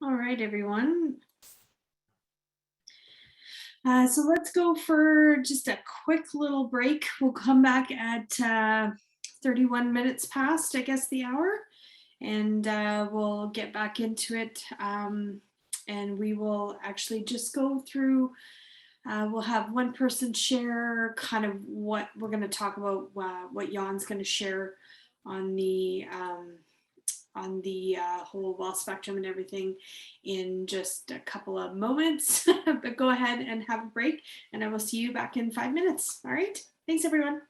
All right, everyone. So let's go for just a quick little break. We'll come back at 31 minutes past, I guess, the hour, and we'll get back into it. And we will actually just go through, we'll have one person share kind of what we're going to talk about, what Jan's going to share on the whole wealth spectrum and everything in just a couple of moments. But go ahead and have a break, and I will see you back in 5 minutes. All right. Thanks, everyone.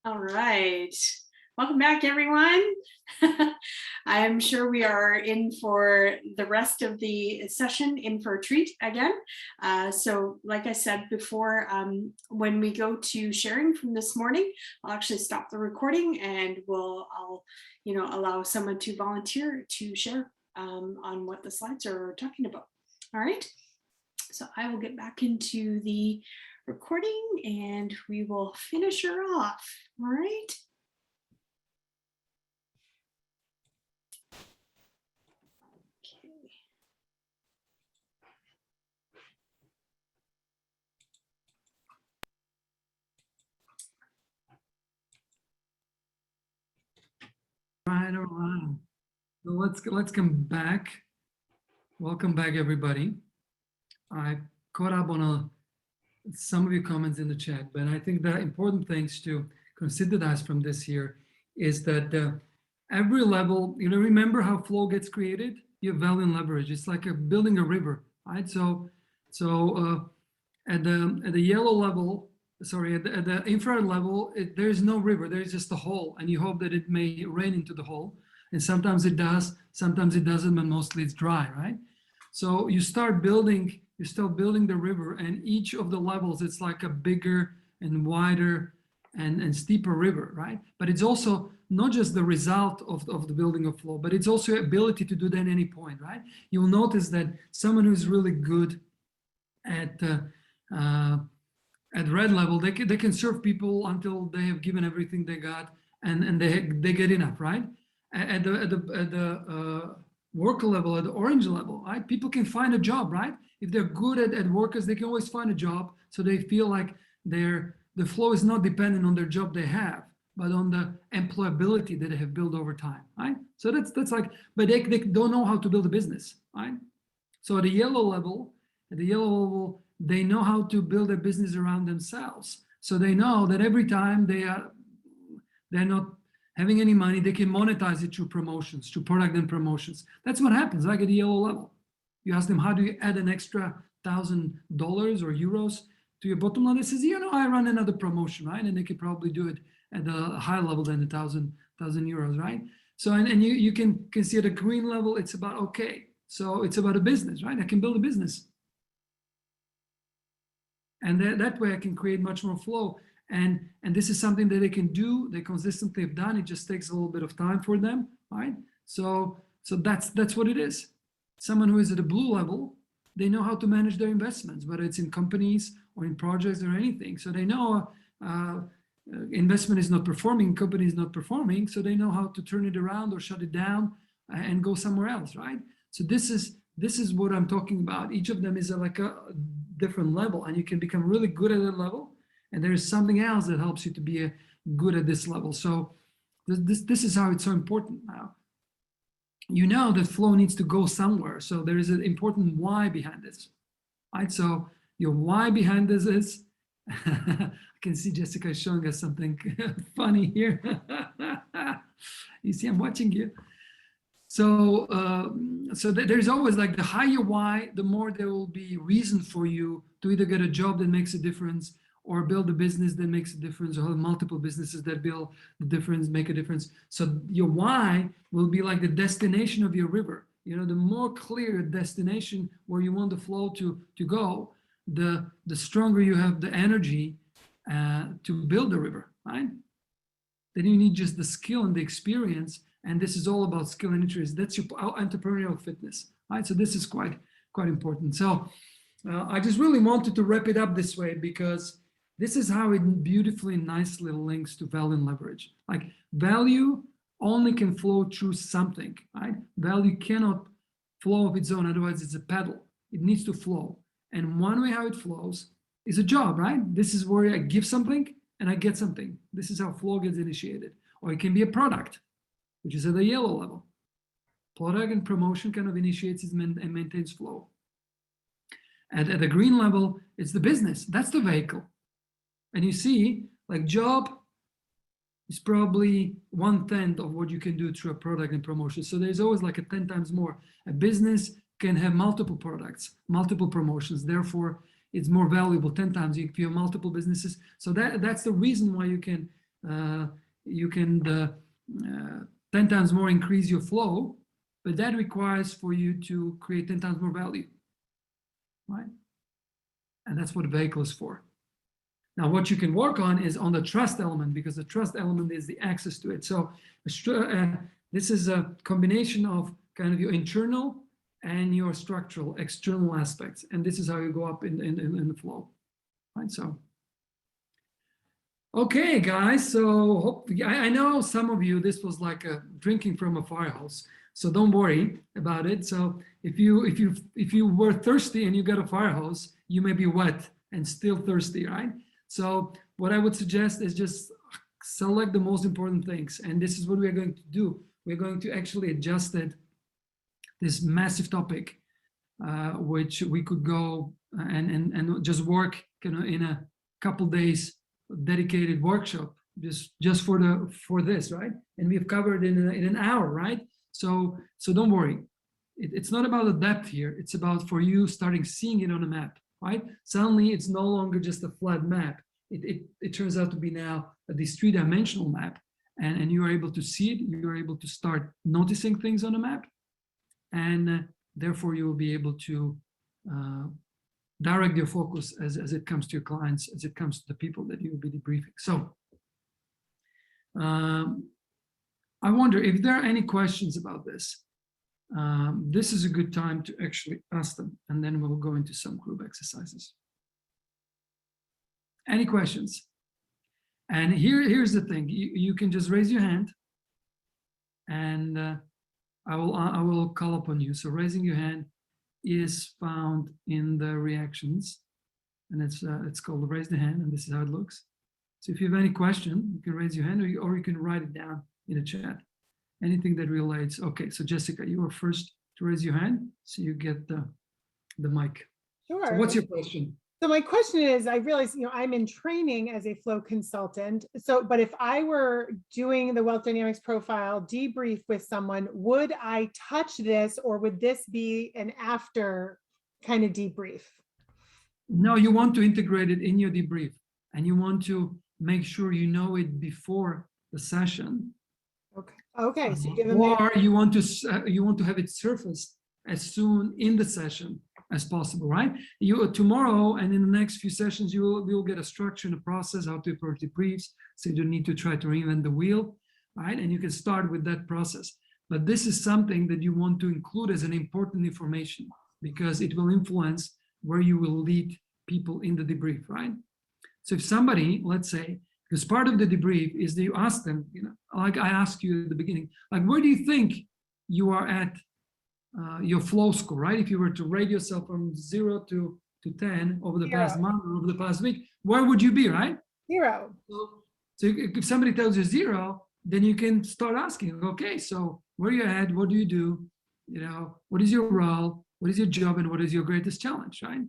All right. Welcome back, everyone. I'm sure we are in for the rest of the session, in for a treat again. So like I said before, when we go to sharing from this morning, I'll actually stop the recording and I'll allow someone to volunteer to share on what the slides are talking about. All right. So I will get back into the recording and we will finish her off. All right. Okay. All right. So let's come back. Welcome back, everybody. I caught up on some of your comments in the chat, but I think the important things to synthesize from this here is that every level, remember how flow gets created? You have value and leverage. It's like building a river, right? So at the yellow level, sorry, at the infrared level, there's no river. There's just a hole, and you hope that it may rain into the hole. And sometimes it does, sometimes it doesn't, but mostly it's dry, right? So you start building the river, and each of the levels, it's like a bigger and wider and steeper river, right? But it's also not just the result of the building of flow, but it's also ability to do that at any point, right? You'll notice that someone who's really good at red level, they can serve people until they have given everything they got, and they get enough, right? At the worker level, at the orange level, right? People can find a job, right? If they're good at workers, they can always find a job, so they feel like the flow is not dependent on their job they have, but on the employability that they have built over time, right? So that's like, but they don't know how to build a business, right? So at the yellow level, they know how to build a business around themselves. So they know that every time they're not having any money, they can monetize it through promotions, through product and promotions. That's what happens, like at the yellow level. You ask them, how do you add an extra $1,000 or euros to your bottom line? They says, I run another promotion, right? And they could probably do it at a higher level than 1,000 euros, right? So, and you can see at a green level, it's about, okay, so it's about a business, right? I can build a business. And that way I can create much more flow. And this is something that they can do, they consistently have done. It just takes a little bit of time for them, right? So that's what it is. Someone who is at a blue level, they know how to manage their investments, whether it's in companies or in projects or anything. So they know investment is not performing, company is not performing, so they know how to turn it around or shut it down and go somewhere else, right? So this is what I'm talking about. Each of them is like a different level, and you can become really good at that level. And there is something else that helps you to be good at this level. So this is how it's so important now. You know that flow needs to go somewhere. So there is an important why behind this, right? So your why behind this is, I can see Jessica showing us something funny here. You see, I'm watching you. So, there's always like the higher why, the more there will be reason for you to either get a job that makes a difference, or build a business that makes a difference, or have multiple businesses that build the difference, make a difference. So your why will be like the destination of your river. You know, the more clear destination where you want the flow to go, the stronger you have the energy to build the river, right? Then you need just the skill and the experience. And this is all about skill and interest. That's your entrepreneurial fitness, right? So this is quite important. So I just really wanted to wrap it up this way, because this is how it beautifully and nicely links to value and leverage. Like value only can flow through something, right? Value cannot flow of its own, otherwise it's a pedal. It needs to flow. And one way how it flows is a job, right? This is where I give something and I get something. This is how flow gets initiated. Or it can be a product, which is at the yellow level. Product and promotion kind of initiates and maintains flow. And at the green level, it's the business. That's the vehicle. And you see, like job is probably 1/10 of what you can do through a product and promotion. So there's always like a 10 times more. A business can have multiple products, multiple promotions. Therefore, it's more valuable 10 times if you have multiple businesses. So that's the reason why you can 10 times more increase your flow, but that requires for you to create 10 times more value, right? And that's what a vehicle is for. Now, what you can work on is on the trust element, because the trust element is the access to it. So this is a combination of kind of your internal and your structural, external aspects. And this is how you go up in the flow, right? So, okay, guys. So I know some of you, this was like a drinking from a firehouse. So don't worry about it. So if you were thirsty and you got a fire hose, you may be wet and still thirsty, right? So what I would suggest is just select the most important things. And this is what we're going to do. We're going to actually adjust it, this massive topic, which we could go and just work in a couple days dedicated workshop just for this, right? And we've covered in an hour, right? So don't worry. It's not about the depth here. It's about for you starting seeing it on a map, right? Suddenly it's no longer just a flat map. It turns out to be now this three-dimensional map, and you are able to see it. You are able to start noticing things on a map, and therefore you will be able to direct your focus as it comes to your clients, as it comes to the people that you will be debriefing. So I wonder if there are any questions about this. This is a good time to actually ask them, and then we'll go into some group exercises. Any questions? And here's the thing: you can just raise your hand, and I will call upon you. So raising your hand is found in the reactions, and it's called raise the hand, and this is how it looks. So if you have any question, you can raise your hand, or you can write it down in the chat. Anything that relates. Okay, so Jessica, you are first to raise your hand, so you get the mic. Sure. So what's your question? So my question is, I realize, I'm in training as a flow consultant. So, but if I were doing the wealth dynamics profile debrief with someone, would I touch this, or would this be an after kind of debrief? No, you want to integrate it in your debrief, and you want to make sure you know it before the session. Okay. Okay. So give them or you want to have it surfaced as soon in the session as possible, right? You tomorrow and in the next few sessions, you'll get a structure and a process, how to approach the briefs, so you don't need to try to reinvent the wheel, right? And you can start with that process. But this is something that you want to include as an important information because it will influence where you will lead people in the debrief, right? So if somebody, let's say, because part of the debrief is that you ask them, you know, like I asked you at the beginning, like, where do you think you are at your flow score, right? If you were to rate yourself from 0 to 10 over the past month or over the past week, where would you be, right? 0. So if somebody tells you 0, then you can start asking, okay, so where are you at? What do you do? You know, what is your role? What is your job? And what is your greatest challenge, right?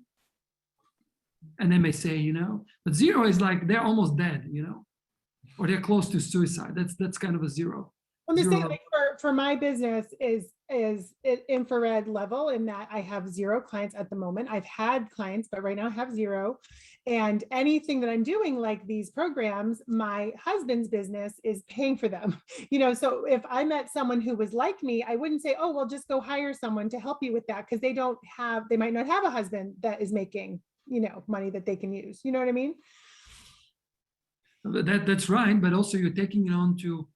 And they may say, you know, but 0 is like they're almost dead, you know, or they're close to suicide. That's kind of a 0. Let me say, Zero. like, for my business is infrared level in that I have 0 clients at the moment. I've had clients, but right now I have 0. And anything that I'm doing, like these programs, my husband's business is paying for them. You know, so if I met someone who was like me, I wouldn't say, oh, well, just go hire someone to help you with that, because they might not have a husband that is making, you know, money that they can use. You know what I mean? That's right, but also you're taking it on to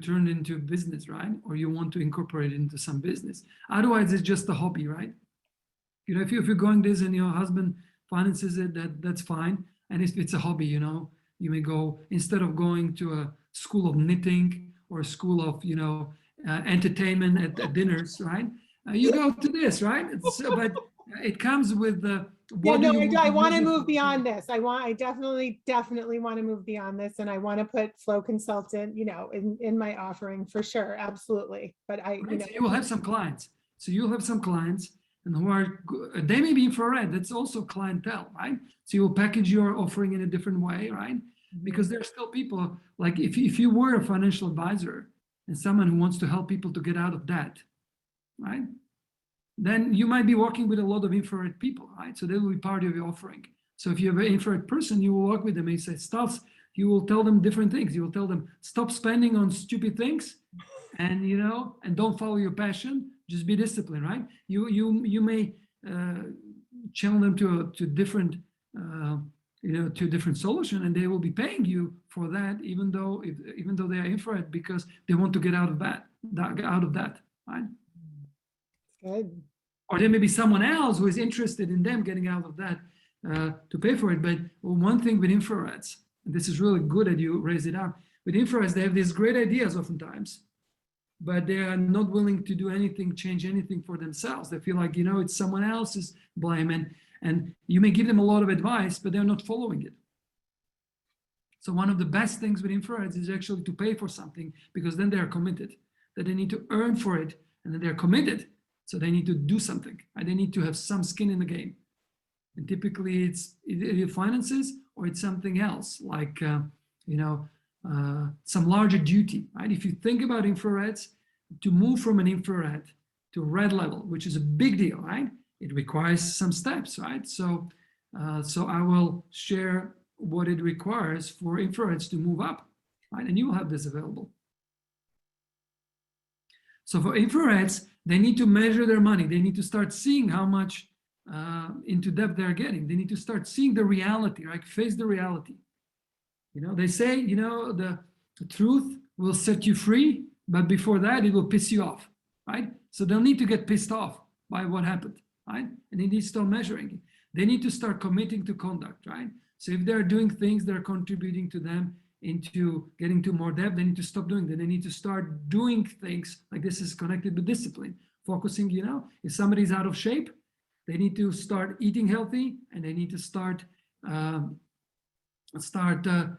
turn into business, right? Or you want to incorporate it into some business. Otherwise, it's just a hobby, right? You know, if you're going this and your husband finances it, that's fine. And if it's a hobby, you know, you may go, instead of going to a school of knitting or a school of, you know, entertainment at dinners, right? You go to this, right? But it comes with the. Yeah, no, I want to move beyond this. I definitely want to move beyond this, and I want to put flow consultant, you know, in my offering for sure, absolutely. But you know, so you will have some clients. So you'll have some clients, and who are they may be infrared. That's also clientele, right? So you will package your offering in a different way, right? Because there are still people like if you were a financial advisor and someone who wants to help people to get out of debt, right? Then you might be working with a lot of infrared people, right? So they will be part of your offering. So if you have an infrared person, you will work with them and say stuff, you will tell them different things. You will tell them, stop spending on stupid things and, you know, and don't follow your passion, just be disciplined, right? You may channel them to different, you know, to a different solution, and they will be paying you for that, even though they are infrared, because they want to get out of that, right? good. Or there may be someone else who is interested in them getting out of that to pay for it. But one thing with infrareds, and this is really good that you raise it up, with infrareds, they have these great ideas oftentimes, but they are not willing to do anything, change anything for themselves. They feel like, you know, it's someone else's blame. And you may give them a lot of advice, but they're not following it. So one of the best things with infrareds is actually to pay for something, because then they're committed, that they need to earn for it, and then they're committed. So they need to do something, and they need to have some skin in the game. And typically it's either finances or it's something else, like, you know, some larger duty, right? If you think about infrareds, to move from an infrared to red level, which is a big deal, right? It requires some steps, right? So I will share what it requires for infrareds to move up, right? And you will have this available. So for infrareds, they need to measure their money. They need to start seeing how much into debt they're getting. They need to start seeing the reality, right? Face the reality. You know, they say, you know, the truth will set you free, but before that, it will piss you off, right? So they'll need to get pissed off by what happened, right? And they need to start measuring it. They need to start committing to conduct, right? So if they're doing things that are contributing to them into getting to more debt, they need to stop doing that. They need to start doing things like this is connected with discipline, focusing, you know, if somebody's out of shape, they need to start eating healthy, and they need to start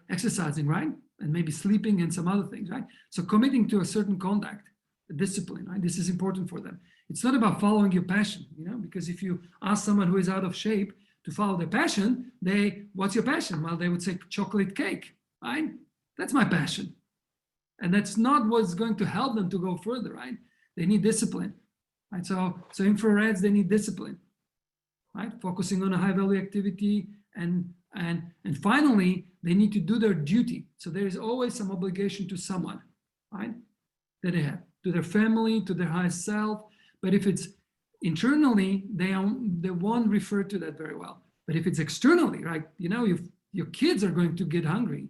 exercising, right? And maybe sleeping and some other things, right? So committing to a certain conduct, a discipline, right? This is important for them. It's not about following your passion, you know, because if you ask someone who is out of shape to follow their passion, what's your passion? Well, they would say chocolate cake. Right? That's my passion. And that's not what's going to help them to go further, right? They need discipline, right? So infrareds, they need discipline, right? Focusing on a high value activity, and finally, they need to do their duty. So there is always some obligation to someone, right? That they have, to their family, to their highest self. But if internally, they won't refer to that very well. But if it's externally, right, your kids are going to get hungry,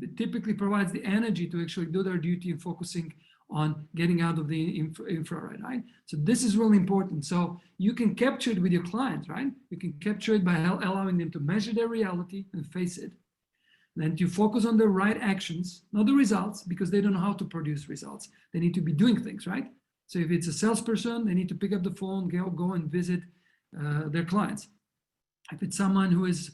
it typically provides the energy to actually do their duty and focusing on getting out of the infrared, right? So this is really important. So you can capture it with your clients, right? You can capture it by allowing them to measure their reality and face it. Then you focus on the right actions, not the results, because they don't know how to produce results. They need to be doing things, right? So if it's a salesperson, they need to pick up the phone, go and visit their clients. If it's someone who is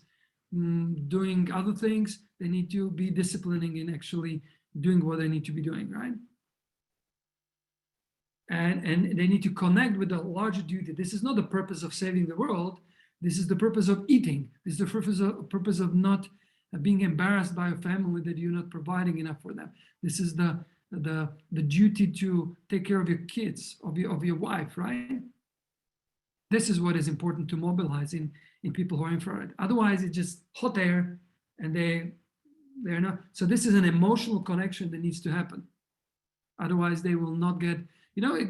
doing other things, they need to be disciplining in actually doing what they need to be doing, right? And they need to connect with the larger duty. This is not the purpose of saving the world. This is the purpose of eating. This is the purpose of not being embarrassed by a family that you're not providing enough for them. This is the duty to take care of your kids, of your wife, right? This is what is important to mobilize in people who are infrared. Otherwise, it's just hot air, and they're not. So this is an emotional connection that needs to happen. Otherwise, they will not get.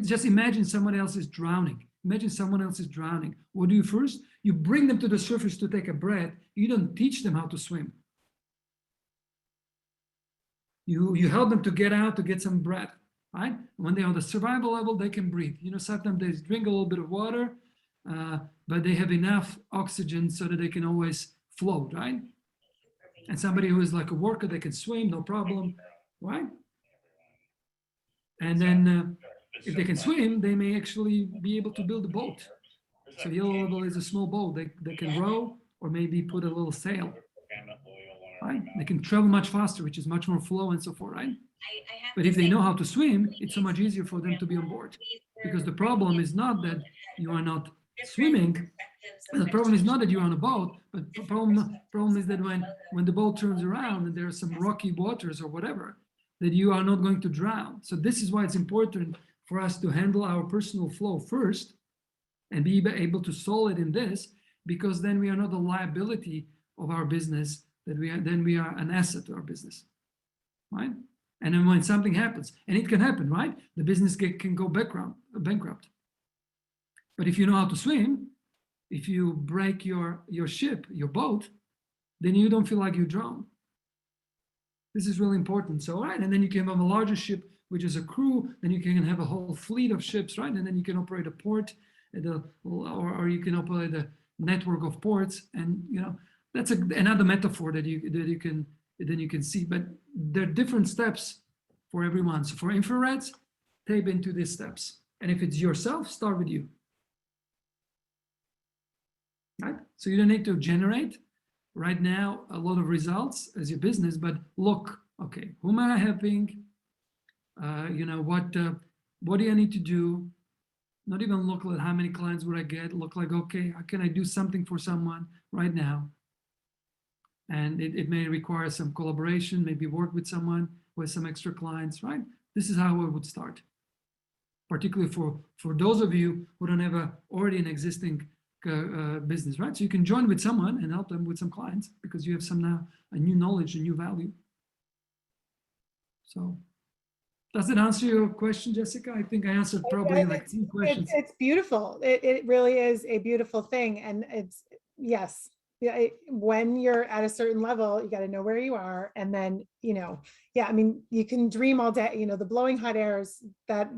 Just imagine someone else is drowning. Imagine someone else is drowning. What do you first? You bring them to the surface to take a breath. You don't teach them how to swim. You help them to get out, to get some breath, right? When they're on the survival level, they can breathe. Sometimes they drink a little bit of water, but they have enough oxygen so that they can always float, right? And somebody who is like a worker, they can swim, no problem, right? And then if they can swim, they may actually be able to build a boat. So yellow level is a small boat. They can row or maybe put a little sail, right? They can travel much faster, which is much more flow and so forth, right? But if they know how to swim, it's so much easier for them to be on board. Because the problem is not that you are not swimming. The problem is not that you're on a boat, but the problem is that when the boat turns around and there are some rocky waters or whatever, that you are not going to drown. So this is why it's important for us to handle our personal flow first and be able to solve it in this, because then we are not a liability of our business, then we are an asset to our business, right? And then when something happens, and it can happen, right? The business can go bankrupt. But if you know how to swim, if you break your ship, your boat, then you don't feel like you drown. This is really important. So, right, and then you can have a larger ship, which is a crew, then you can have a whole fleet of ships, right? And then you can operate a port, or you can operate a network of ports, and that's another metaphor that you can see. But there are different steps for everyone. So for infrareds, tap into these steps. And if it's yourself, start with you. Right? So you don't need to generate right now a lot of results as your business, but look, okay, who am I helping? What do I need to do? Not even look at how many clients would I get. Look like, okay, how can I do something for someone right now? And it may require some collaboration, maybe work with someone with some extra clients, right? This is how I would start. Particularly for those of you who don't have already an existing business, right? So you can join with someone and help them with some clients because you have a new knowledge, a new value. So does it answer your question, Jessica? I think I answered probably like 2 questions. It's beautiful. It really is a beautiful thing. And it's, yes. Yeah, when you're at a certain level, you got to know where you are. And then, I mean, you can dream all day, the blowing hot airs that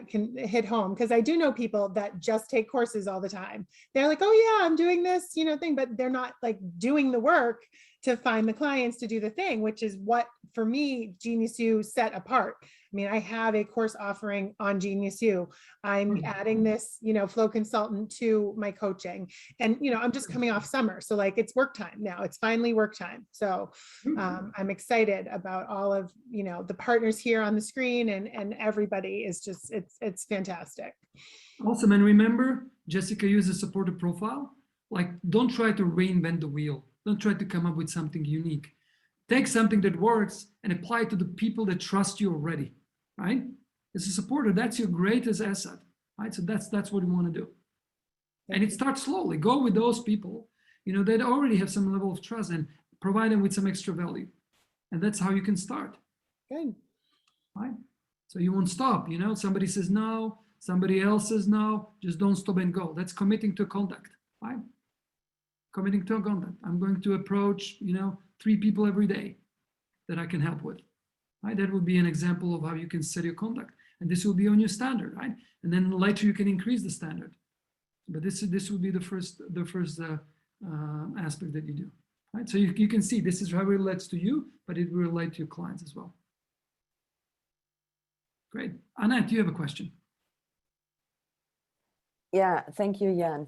can hit home. Because I do know people that just take courses all the time. They're like, oh yeah, I'm doing this, thing, but they're not like doing the work to find the clients to do the thing, which is what, for me, Genius U set apart. I mean, I have a course offering on Genius U. I'm adding this, flow consultant to my coaching. And, I'm just coming off summer. So like it's work time now. It's finally work time. So I'm excited about all of, the partners here on the screen, and everybody is just, it's fantastic. Awesome. And remember, Jessica uses a supportive profile. Like, don't try to reinvent the wheel. Don't try to come up with something unique. Take something that works and apply it to the people that trust you already, right? As a supporter, that's your greatest asset, right? So that's what we want to do. And it starts slowly. Go with those people, that already have some level of trust, and provide them with some extra value. And that's how you can start. Good. Right? So you won't stop, somebody says no, Somebody else says no, just don't stop and go. That's committing to contact, right? Committing to a contact. I'm going to approach, 3 people every day that I can help with, right? That would be an example of how you can set your contact. And this will be on your standard, right? And then later you can increase the standard. But this would be the first aspect that you do, right? So you can see this is how it relates to you, but it will relate to your clients as well. Great. Annette, do you have a question? Yeah, thank you, Jan.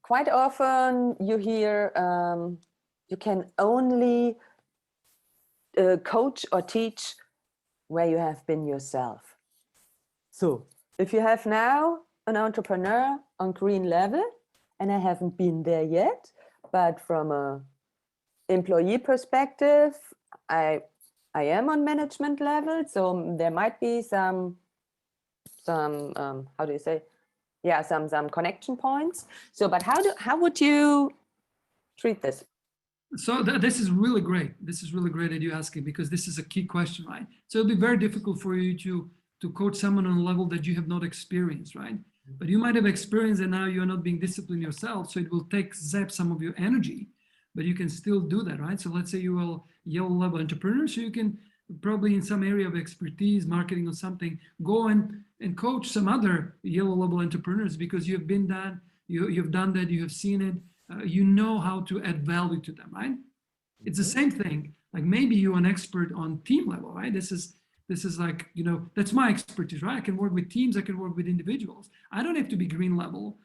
Quite often you hear you can only coach or teach where you have been yourself. So if you have now an entrepreneur on green level, and I haven't been there yet, but from a employee perspective, I am on management level, so there might be some how do you say, yeah, some connection points. So but how would you treat this? So this is really great. This is really great that you ask it, because this is a key question, right? So it'll be very difficult for you to coach someone on a level that you have not experienced, right? But you might have experienced and now you're not being disciplined yourself, so it will zap some of your energy, but you can still do that, right? So let's say you are a yellow level entrepreneur, so you can probably in some area of expertise, marketing or something, go and coach some other yellow level entrepreneurs, because you've been that, you've done that, you have seen it, you know how to add value to them, right? It's the same thing. Like maybe you're an expert on team level, right? This is like, that's my expertise, right? I can work with teams, I can work with individuals. I don't have to be green level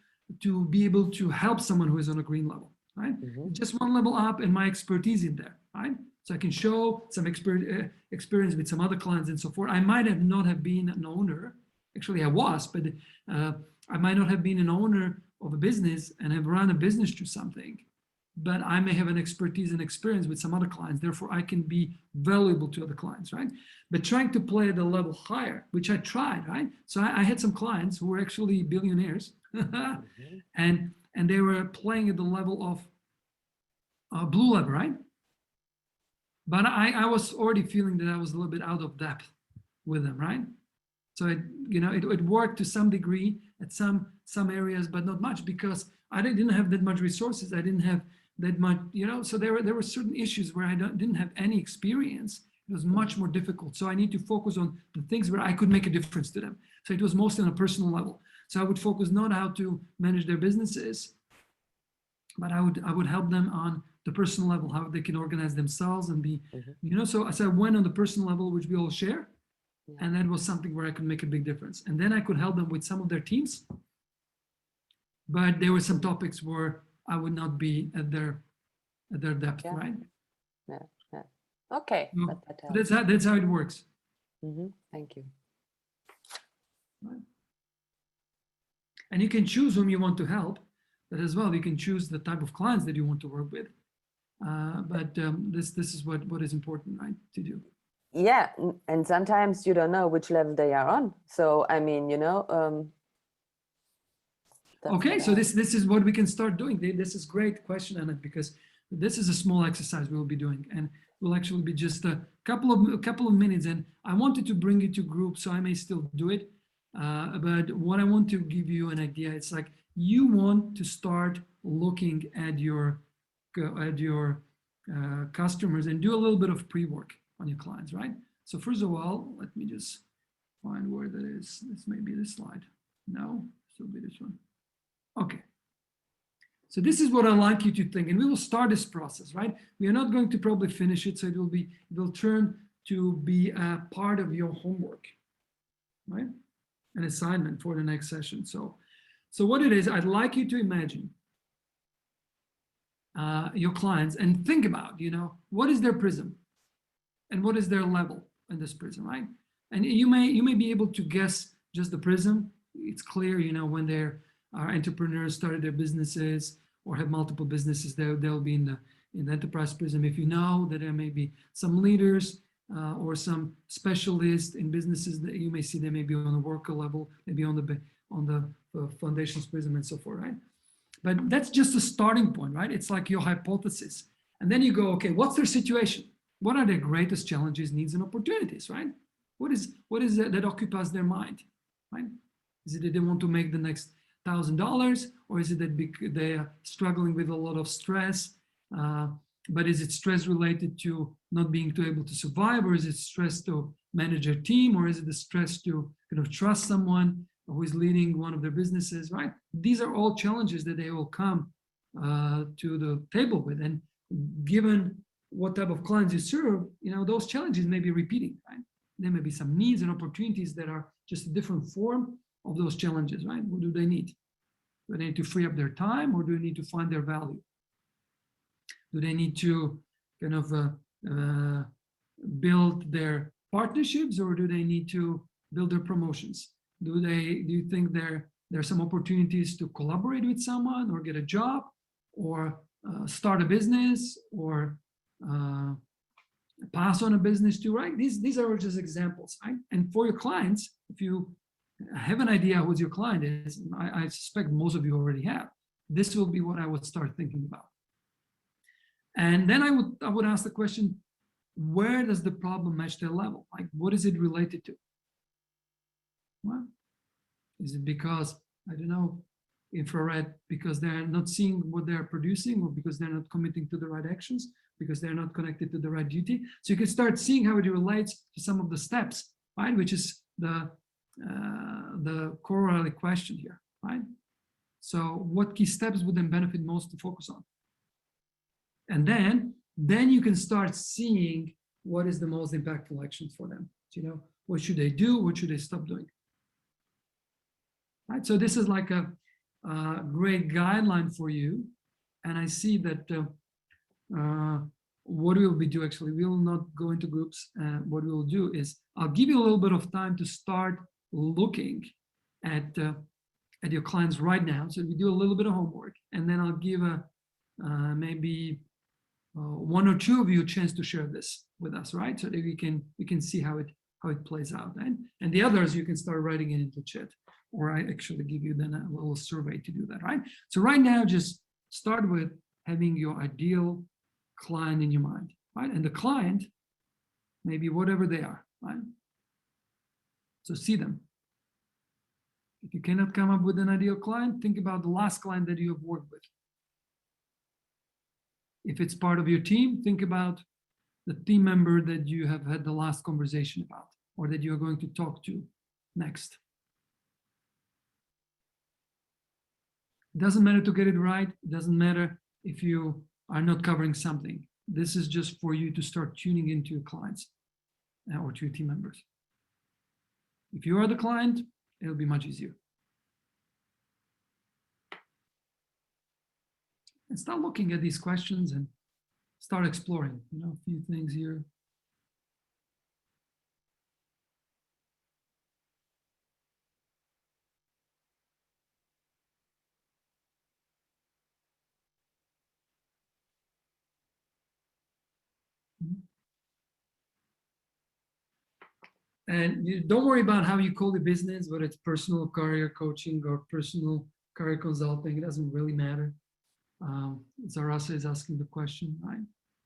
to be able to help someone who is on a green level, right? Just one level up and my expertise in there, right? So I can show some experience with some other clients and so forth. I might have not have been an owner. Actually, I was, but I might not have been an owner of a business and have run a business through something, but I may have an expertise and experience with some other clients. Therefore, I can be valuable to other clients, right? But trying to play at a level higher, which I tried, right? So I had some clients who were actually billionaires, and they were playing at the level of blue level, right? But I was already feeling that I was a little bit out of depth with them, right? So it worked to some degree at some areas, but not much, because I didn't have that much resources. I didn't have that much, so there were certain issues where I didn't have any experience. It was much more difficult. So I need to focus on the things where I could make a difference to them. So it was mostly on a personal level. So I would focus not how to manage their businesses, but I would help them on the personal level, how they can organize themselves and be, so I went on the personal level, which we all share. And that was something where I could make a big difference. And then I could help them with some of their teams. But there were some topics where I would not be at their depth, right? Yeah. Okay. So that's how it works. Thank you. Right. And you can choose whom you want to help, but as well, you can choose the type of clients that you want to work with. But this is what is important, right, to do. Yeah, and sometimes you don't know which level they are on. So I mean, okay, so this is what we can start doing. This is great question, Anna, because this is a small exercise we'll be doing, and will actually be just a couple of minutes. And I wanted to bring it to groups, so I may still do it. But what I want to give you an idea, it's like you want to start looking at your customers and do a little bit of pre-work on your clients, right? So first of all, let me just find where that is. This may be this slide. No, this will be this one. Okay. So this is what I like you to think, and we will start this process, right? We are not going to probably finish it, so it will turn to be a part of your homework, right? An assignment for the next session. So what it is, I'd like you to imagine your clients and think about, what is their prism and what is their level in this prism, right? And you may be able to guess just the prism. It's clear, when they're entrepreneurs, started their businesses or have multiple businesses, they'll be in the enterprise prism. If you know that there may be some leaders or some specialists in businesses that you may see, they may be on the worker level, maybe on the foundations prism and so forth, right? But that's just a starting point, right? It's like your hypothesis. And then you go, okay, what's their situation? What are their greatest challenges, needs, and opportunities, right? What is that occupies their mind? right? Is it that they want to make the next $1,000, or is it that they are struggling with a lot of stress? But is it stress related to not being able to survive, or is it stress to manage a team, or is it the stress to kind of trust someone who is leading one of their businesses, right? These are all challenges that they will come to the table with, and given what type of clients you serve, those challenges may be repeating, right? There may be some needs and opportunities that are just a different form of those challenges, right? What do they need? Do they need to free up their time, or do they need to find their value? Do they need to kind of build their partnerships, or do they need to build their promotions? Do you think there's some opportunities to collaborate with someone, or get a job, or start a business, or pass on a business to, right? These are just examples, right? And for your clients, if you have an idea who your client is, I suspect most of you already have, this will be what I would start thinking about. And then I would ask the question, where does the problem match their level? Like, what is it related to? Well, is it because, I don't know, infrared, because they're not seeing what they're producing, or because they're not committing to the right actions, because they're not connected to the right duty? So you can start seeing how it relates to some of the steps, right? Which is the corollary question here, right? So what key steps would then benefit most to focus on? And then you can start seeing what is the most impactful actions for them. So, what should they do? What should they stop doing? Right. So this is like a great guideline for you. And I see that what we will be doing, actually, we will not go into groups. What we will do is I'll give you a little bit of time to start looking at your clients right now. So we do a little bit of homework, and then I'll give maybe one or two of you a chance to share this with us, right? So that we can see how it plays out, right? And the others, you can start writing it into chat, or I actually give you then a little survey to do that, right? So right now, just start with having your ideal client in your mind, right? And the client may be whatever they are, right? So see them. If you cannot come up with an ideal client, think about the last client that you have worked with. If it's part of your team, think about the team member that you have had the last conversation about, or that you're going to talk to next. It doesn't matter to get it right. It doesn't matter if you are not covering something. This is just for you to start tuning into your clients or to your team members. If you are the client, it'll be much easier. And start looking at these questions and start exploring, a few things here. And you don't worry about how you call the business, whether it's personal career coaching or personal career consulting. It doesn't really matter. Zarasa is asking the question, right?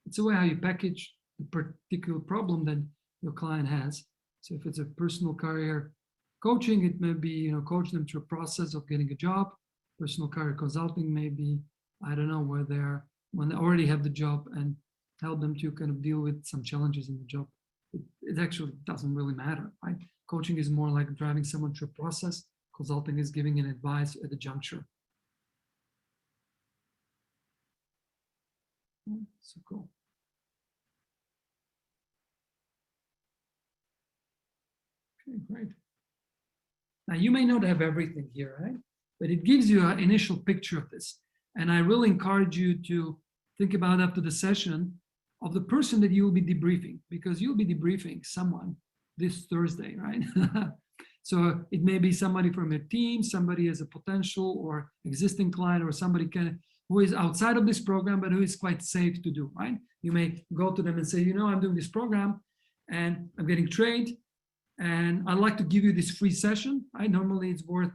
It's the way how you package the particular problem that your client has. So if it's a personal career coaching, it may be, coach them through a process of getting a job. Personal career consulting may be, I don't know, when they already have the job, and help them to kind of deal with some challenges in the job. It actually doesn't really matter, right? Coaching is more like driving someone through a process. Consulting is giving an advice at the juncture. So cool. Okay, great. Now you may not have everything here, right? But it gives you an initial picture of this. And I really encourage you to think about after the session of the person that you'll be debriefing, because you'll be debriefing someone this Thursday, right? So it may be somebody from your team, somebody as a potential or existing client, or somebody who is outside of this program, but who is quite safe to do, right? You may go to them and say, I'm doing this program and I'm getting trained, and I'd like to give you this free session. Right? Normally it's worth,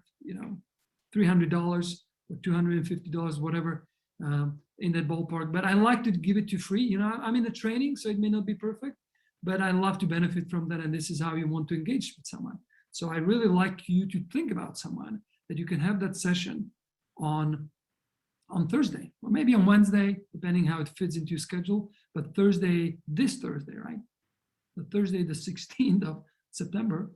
$300 or $250, whatever, in that ballpark. But I like to give it to free. I'm in the training, so it may not be perfect, but I love to benefit from that. And this is how you want to engage with someone. So I really like you to think about someone that you can have that session on Thursday, or maybe on Wednesday, depending how it fits into your schedule. But Thursday, this Thursday, right? The Thursday, the 16th of September,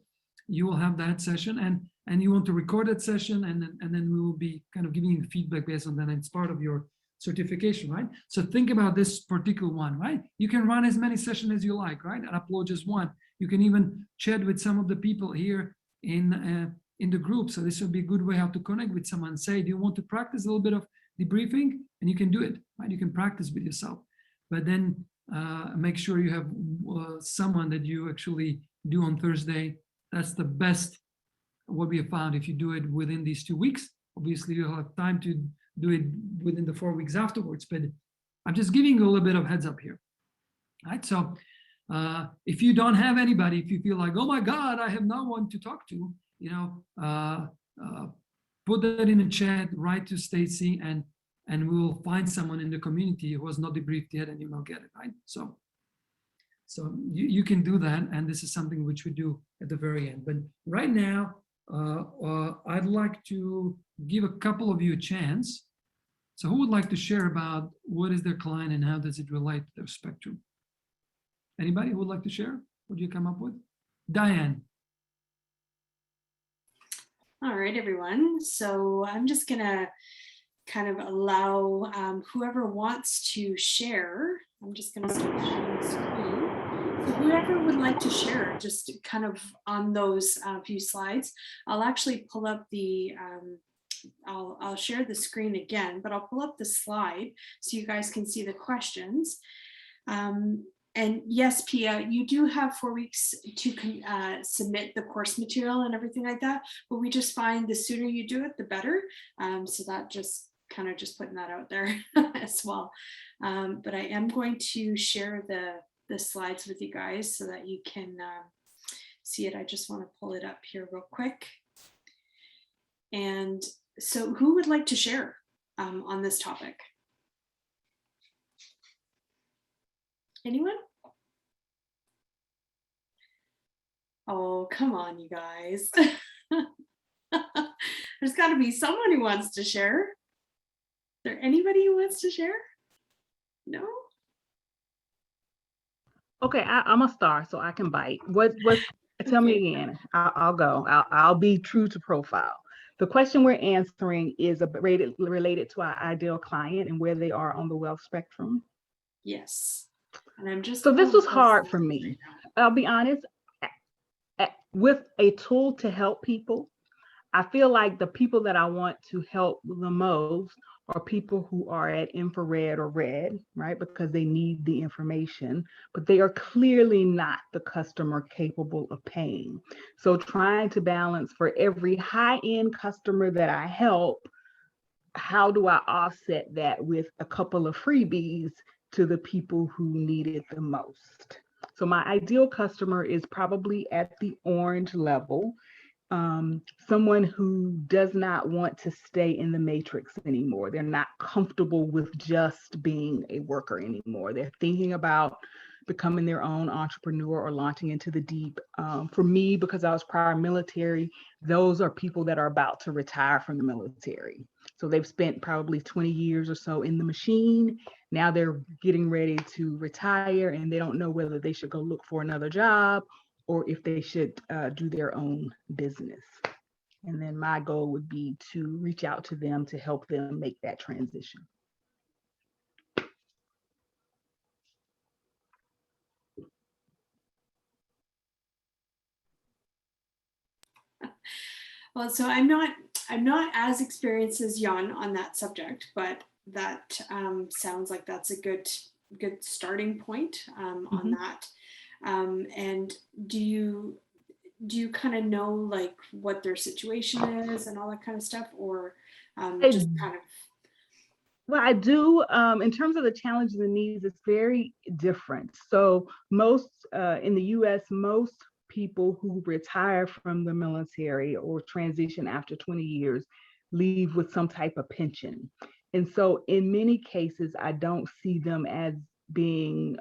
you will have that session, and you want to record that session, and then we will be kind of giving you feedback based on that. And it's part of your certification, right? So think about this particular one, right? You can run as many sessions as you like, right? And upload just one. You can even chat with some of the people here in the group. So this would be a good way how to connect with someone. Say, do you want to practice a little bit of debriefing? And you can do it, right? You can practice with yourself, but then make sure you have someone that you actually do on Thursday. That's the best, what we have found. If you do it within these 2 weeks, obviously you'll have time to do it within the 4 weeks afterwards, but I'm just giving you a little bit of heads up here, right? So if you don't have anybody, if you feel like, oh my God, I have no one to talk to, you know, put that in the chat, write to Stacy, and we'll find someone in the community who has not debriefed yet, and you will get it, right? So you can do that, and this is something which we do at the very end. But right now, I'd like to give a couple of you a chance. So who would like to share about what is their client and how does it relate to their spectrum? Anybody who would like to share? What do you come up with? Diane. All right, everyone. So I'm just gonna kind of allow whoever wants to share. I'm just gonna start sharing the screen. So whoever would like to share, just kind of on those few slides, I'll actually pull up the, I'll share the screen again, but I'll pull up the slide so you guys can see the questions. And yes, Pia, you do have 4 weeks to submit the course material and everything like that, but we just find the sooner you do it, the better. So that just kind of just putting that out there as well. But I am going to share the slides with you guys so that you can see it. I just want to pull it up here real quick. And so who would like to share on this topic? Anyone? Oh, come on, you guys. There's got to be someone who wants to share. Is there anybody who wants to share? No? Okay, I'm a star, so I can bite. Tell me again. I'll go. I'll be true to profile. The question we're answering is related to our ideal client and where they are on the wealth spectrum. Yes. And I'm just. So this was hard for me. I'll be honest. With a tool to help people, I feel like the people that I want to help the most are people who are at infrared or red, right? Because they need the information, but they are clearly not the customer capable of paying. So trying to balance for every high-end customer that I help, how do I offset that with a couple of freebies to the people who need it the most? So my ideal customer is probably at the orange level. Someone who does not want to stay in the matrix anymore. They're not comfortable with just being a worker anymore. They're thinking about becoming their own entrepreneur or launching into the deep. For me, because I was prior military, those are people that are about to retire from the military. So they've spent probably 20 years or so in the machine. Now they're getting ready to retire and they don't know whether they should go look for another job or if they should do their own business. And then my goal would be to reach out to them to help them make that transition. Well, so I'm not as experienced as Jan on that subject, but that sounds like that's a good starting point on that. And do you kind of know like what their situation is and all that kind of stuff, or just kind of? Well, I do. In terms of the challenges and needs, it's very different. So most in the US, most people who retire from the military or transition after 20 years leave with some type of pension. And so in many cases, I don't see them as being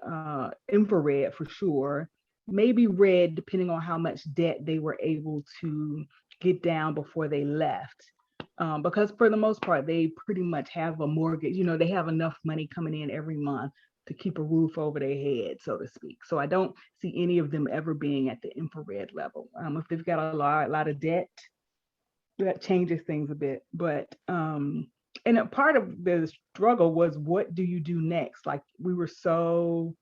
infrared for sure. maybe red, depending on how much debt they were able to get down before they left. Because for the most part, they pretty much have a mortgage, you know, they have enough money coming in every month to keep a roof over their head, so to speak. So I don't see any of them ever being at the infrared level. If they've got a lot of debt, that changes things a bit. But and a part of the struggle was, what do you do next? Like, we were so,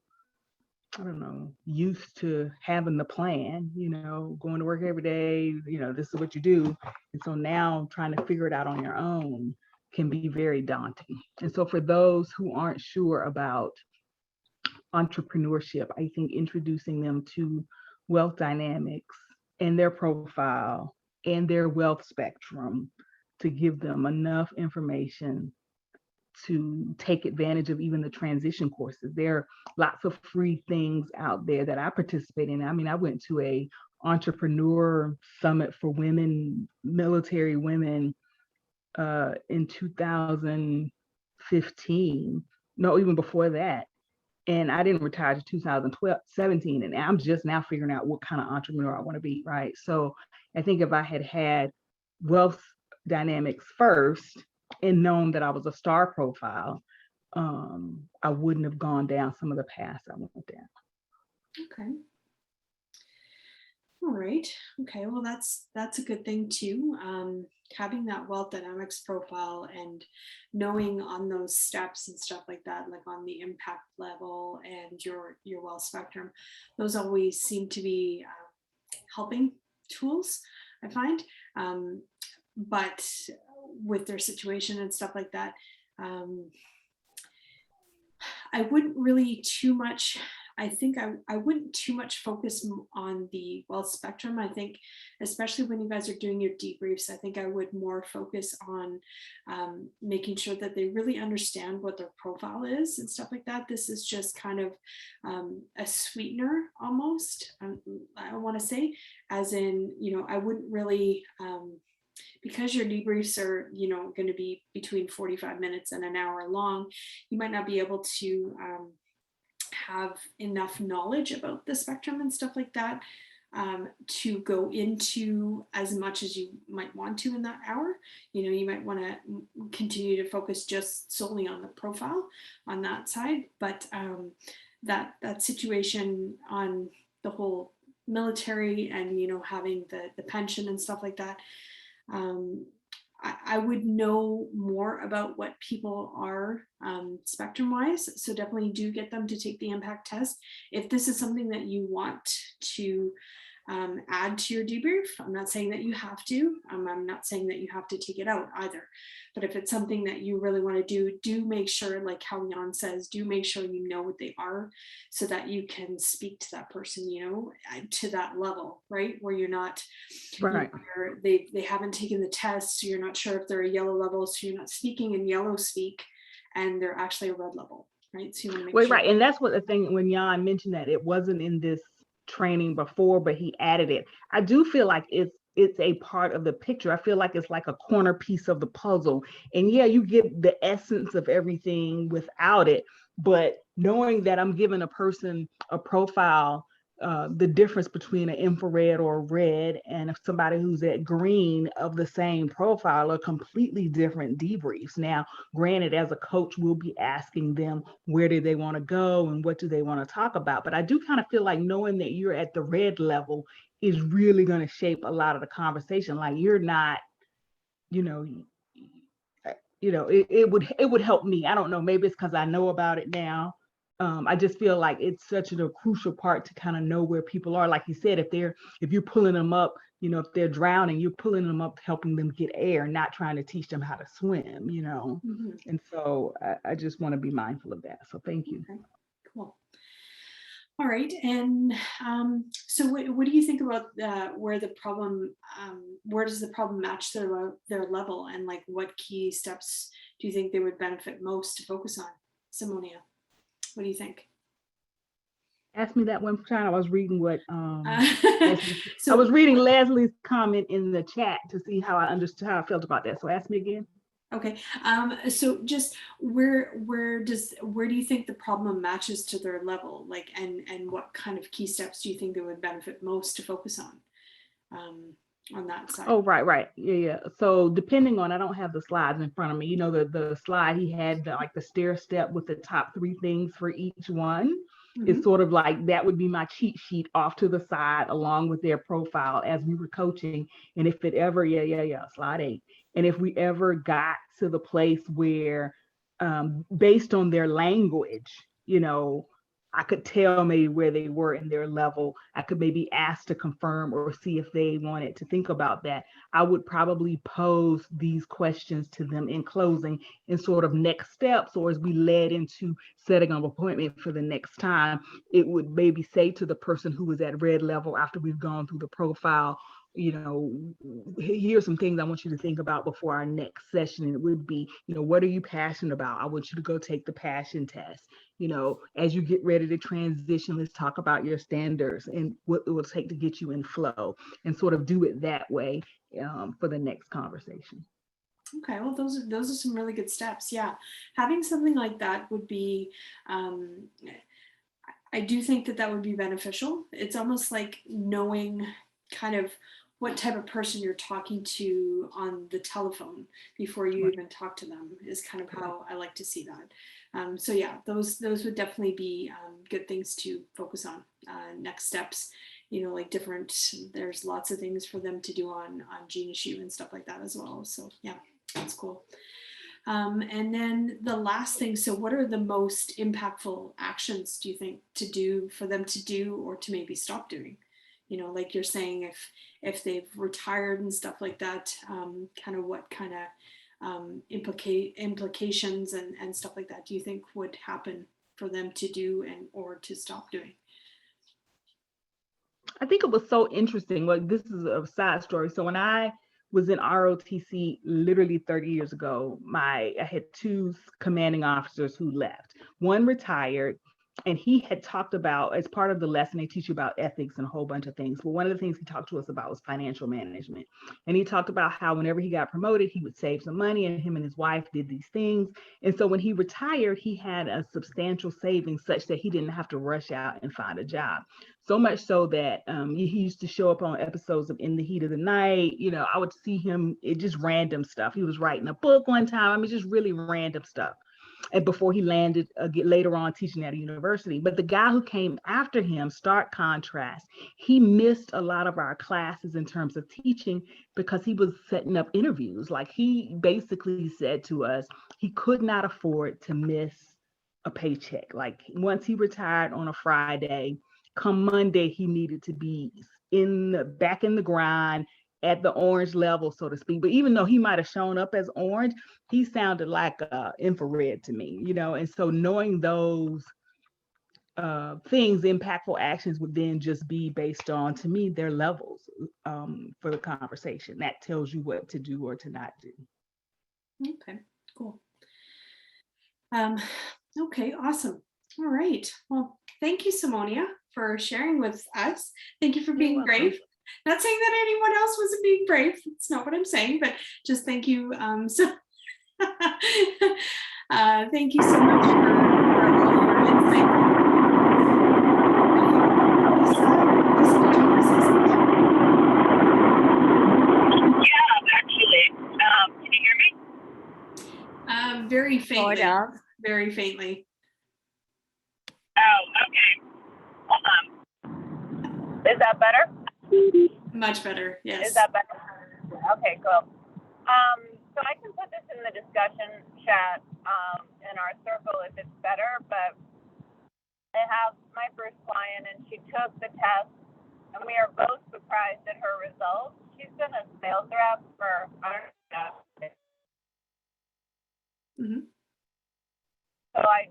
I don't know, used to having the plan, you know, going to work every day, you know, this is what you do. And so now trying to figure it out on your own can be very daunting. And so for those who aren't sure about entrepreneurship, I think introducing them to wealth dynamics and their profile and their wealth spectrum to give them enough information to take advantage of even the transition courses. There are lots of free things out there that I participate in. I mean, I went to a entrepreneur summit for women, military women, in 2015. No, even before that. And I didn't retire to 2017. And I'm just now figuring out what kind of entrepreneur I want to be, right? So I think if I had had wealth dynamics first and known that I was a star profile, I wouldn't have gone down some of the paths I went down. Okay. All right. Okay. Well, that's a good thing too. Having that wealth dynamics profile and knowing on those steps and stuff like that, like on the impact level and your wealth spectrum, those always seem to be helping tools, I find. But with their situation and stuff like that, I wouldn't really too much. I think I wouldn't too much focus on the wealth spectrum. I think, especially when you guys are doing your debriefs, I think I would more focus on making sure that they really understand what their profile is and stuff like that. This is just kind of a sweetener almost, I want to say, as in, you know, I wouldn't really, because your debriefs are, you know, going to be between 45 minutes and an hour long, you might not be able to have enough knowledge about the spectrum and stuff like that to go into as much as you might want to in that hour. You know, you might want to continue to focus just solely on the profile on that side, but that situation on the whole military and, you know, having the pension and stuff like that, I would know more about what people are spectrum wise. So definitely do get them to take the impact test. If this is something that you want to add to your debrief, I'm not saying that you have to. I'm not saying that you have to take it out either. But if it's something that you really want to do make sure, like how Jan says, do make sure you know what they are so that you can speak to that person, you know, to that level, right? Where you're not, right. They haven't taken the test, so you're not sure if they're a yellow level, so you're not speaking in yellow speak, and they're actually a red level, right? So you want to make sure. Right. And that's what the thing, when Jan mentioned that it wasn't in this training before, but he added it. I do feel like it's a part of the picture. I feel like it's like a corner piece of the puzzle. And yeah, you get the essence of everything without it, but knowing that I'm giving a person a profile, the difference between an infrared or a red and somebody who's at green of the same profile are completely different debriefs. Now, granted, as a coach, we'll be asking them where do they want to go and what do they want to talk about. But I do kind of feel like knowing that you're at the red level is really going to shape a lot of the conversation. Like, you're not, you know, it would help me. I don't know, maybe it's because I know about it now. I just feel like it's such a crucial part to kind of know where people are. Like you said, if you're pulling them up, you know, if they're drowning, you're pulling them up, helping them get air, not trying to teach them how to swim, you know. Mm-hmm. And so I just want to be mindful of that. So thank you. Okay, cool. All right, and so what do you think about where does the problem match their level, and like what key steps do you think they would benefit most to focus on? Simonia, what do you think? Ask me that one time. I was reading what I was reading Leslie's comment in the chat to see how I understood, how I felt about that. So ask me again. Okay. So just where do you think the problem matches to their level? Like, and what kind of key steps do you think they would benefit most to focus on that side? Oh, right. Yeah. So depending on, I don't have the slides in front of me. You know, the slide he had, like the stair step with the top 3 things for each one. It's sort of like that would be my cheat sheet off to the side along with their profile as we were coaching. And if it ever, slide 8. And if we ever got to the place where, based on their language, you know, I could tell maybe where they were in their level. I could maybe ask to confirm or see if they wanted to think about that. I would probably pose these questions to them in closing in sort of next steps, or as we led into setting an appointment for the next time, it would maybe say to the person who was at red level after we've gone through the profile, you know, here's some things I want you to think about before our next session. And it would be, you know, what are you passionate about? I want you to go take the passion test. You know, as you get ready to transition, let's talk about your standards and what it will take to get you in flow, and sort of do it that way for the next conversation. Okay, well, those are some really good steps. Yeah, having something like that would be. I do think that would be beneficial. It's almost like knowing kind of what type of person you're talking to on the telephone before you even talk to them is kind of how I like to see that. So yeah, those would definitely be good things to focus on. Next steps, you know, like there's lots of things for them to do on gene issue and stuff like that as well. So yeah, that's cool. And then the last thing, so what are the most impactful actions do you think for them to do or to maybe stop doing? You know, like you're saying, if they've retired and stuff like that, kind of what kind of implications and stuff like that do you think would happen for them to do or to stop doing? I think it was so interesting. Like, this is a side story. So when I was in ROTC literally 30 years ago, I had 2 commanding officers who left. One retired, and he had talked about, as part of the lesson, they teach you about ethics and a whole bunch of things. But one of the things he talked to us about was financial management. And he talked about how whenever he got promoted, he would save some money, and him and his wife did these things. And so when he retired, he had a substantial savings such that he didn't have to rush out and find a job. So much so that he used to show up on episodes of In the Heat of the Night. You know, I would see him, it just random stuff. He was writing a book one time. I mean, just really random stuff. And before he landed later on teaching at a university. But the guy who came after him, stark contrast, he missed a lot of our classes in terms of teaching because he was setting up interviews. Like, he basically said to us, he could not afford to miss a paycheck. Like, once he retired on a Friday, come Monday, he needed to be back in the grind at the orange level, so to speak. But even though he might have shown up as orange, he sounded like infrared to me, you know. And so knowing those things, impactful actions would then just be based on, to me, their levels for the conversation. That tells you what to do or to not do. Okay, cool. Okay, awesome. All right. Well, thank you, Simonia, for sharing with us. Thank you for being brave. Not saying that anyone else wasn't being brave. That's not what I'm saying, but just thank you. Thank you so much for all your insight. Yeah, actually. Can you hear me? Very faintly. Very faintly. Oh, okay. Hold on. Is that better? Much better. Yes. Is that better? Okay, cool. So I can put this in the discussion chat in our circle if it's better, but I have my first client and she took the test and we are both surprised at her results. She's been a sales rep for, I don't know. Mm-hmm. So I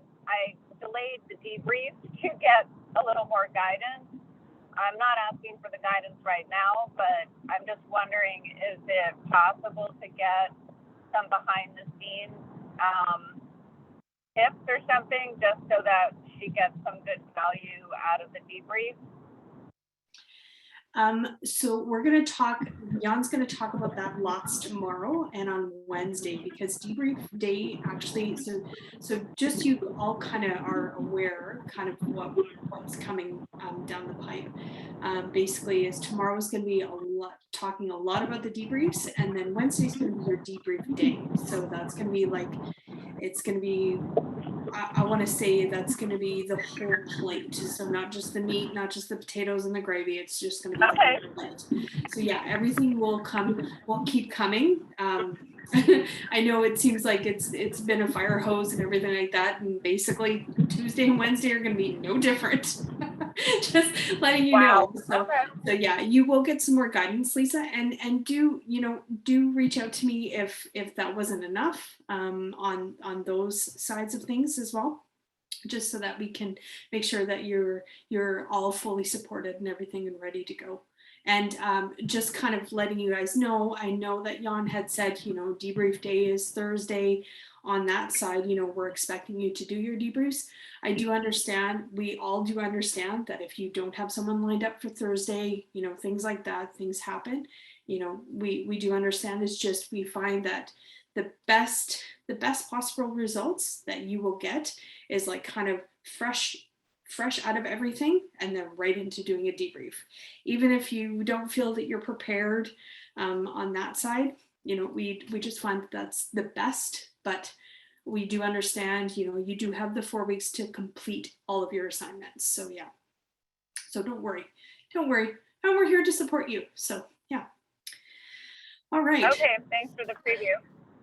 delayed the debrief to get a little more guidance. I'm not asking for the guidance right now, but I'm just wondering, is it possible to get some behind the scenes tips or something just so that she gets some good value out of the debrief? So we're going to talk, Jan's going to talk about that lots tomorrow and on Wednesday, because debrief day actually, so just so you all kind of are aware kind of what's coming down the pipe. Basically is tomorrow is going to be talking a lot about the debriefs, and then Wednesday's going to be your debrief day. So that's going to be like, it's going to be, I want to say that's going to be the whole plate. So not just the meat, not just the potatoes and the gravy. It's just going to be the whole plate. So yeah, everything will keep coming. I know it seems like it's been a fire hose and everything like that. And basically Tuesday and Wednesday are going to be no different. Just letting you know. So yeah, you will get some more guidance, Lisa, and do reach out to me if that wasn't enough on those sides of things as well, just so that we can make sure that you're all fully supported and everything and ready to go. And just kind of letting you guys know, I know that Jan had said, debrief day is Thursday. On that side, we're expecting you to do your debriefs. I do understand, we all do understand that if you don't have someone lined up for Thursday, things like that, things happen. We do understand. It's just, we find that the best possible results that you will get is like kind of fresh out of everything, and then right into doing a debrief. Even if you don't feel that you're prepared on that side, we just find that's the best. But we do understand, you do have the 4 weeks to complete all of your assignments. So yeah, so don't worry, and we're here to support you. So yeah. All right. Okay, thanks for the preview.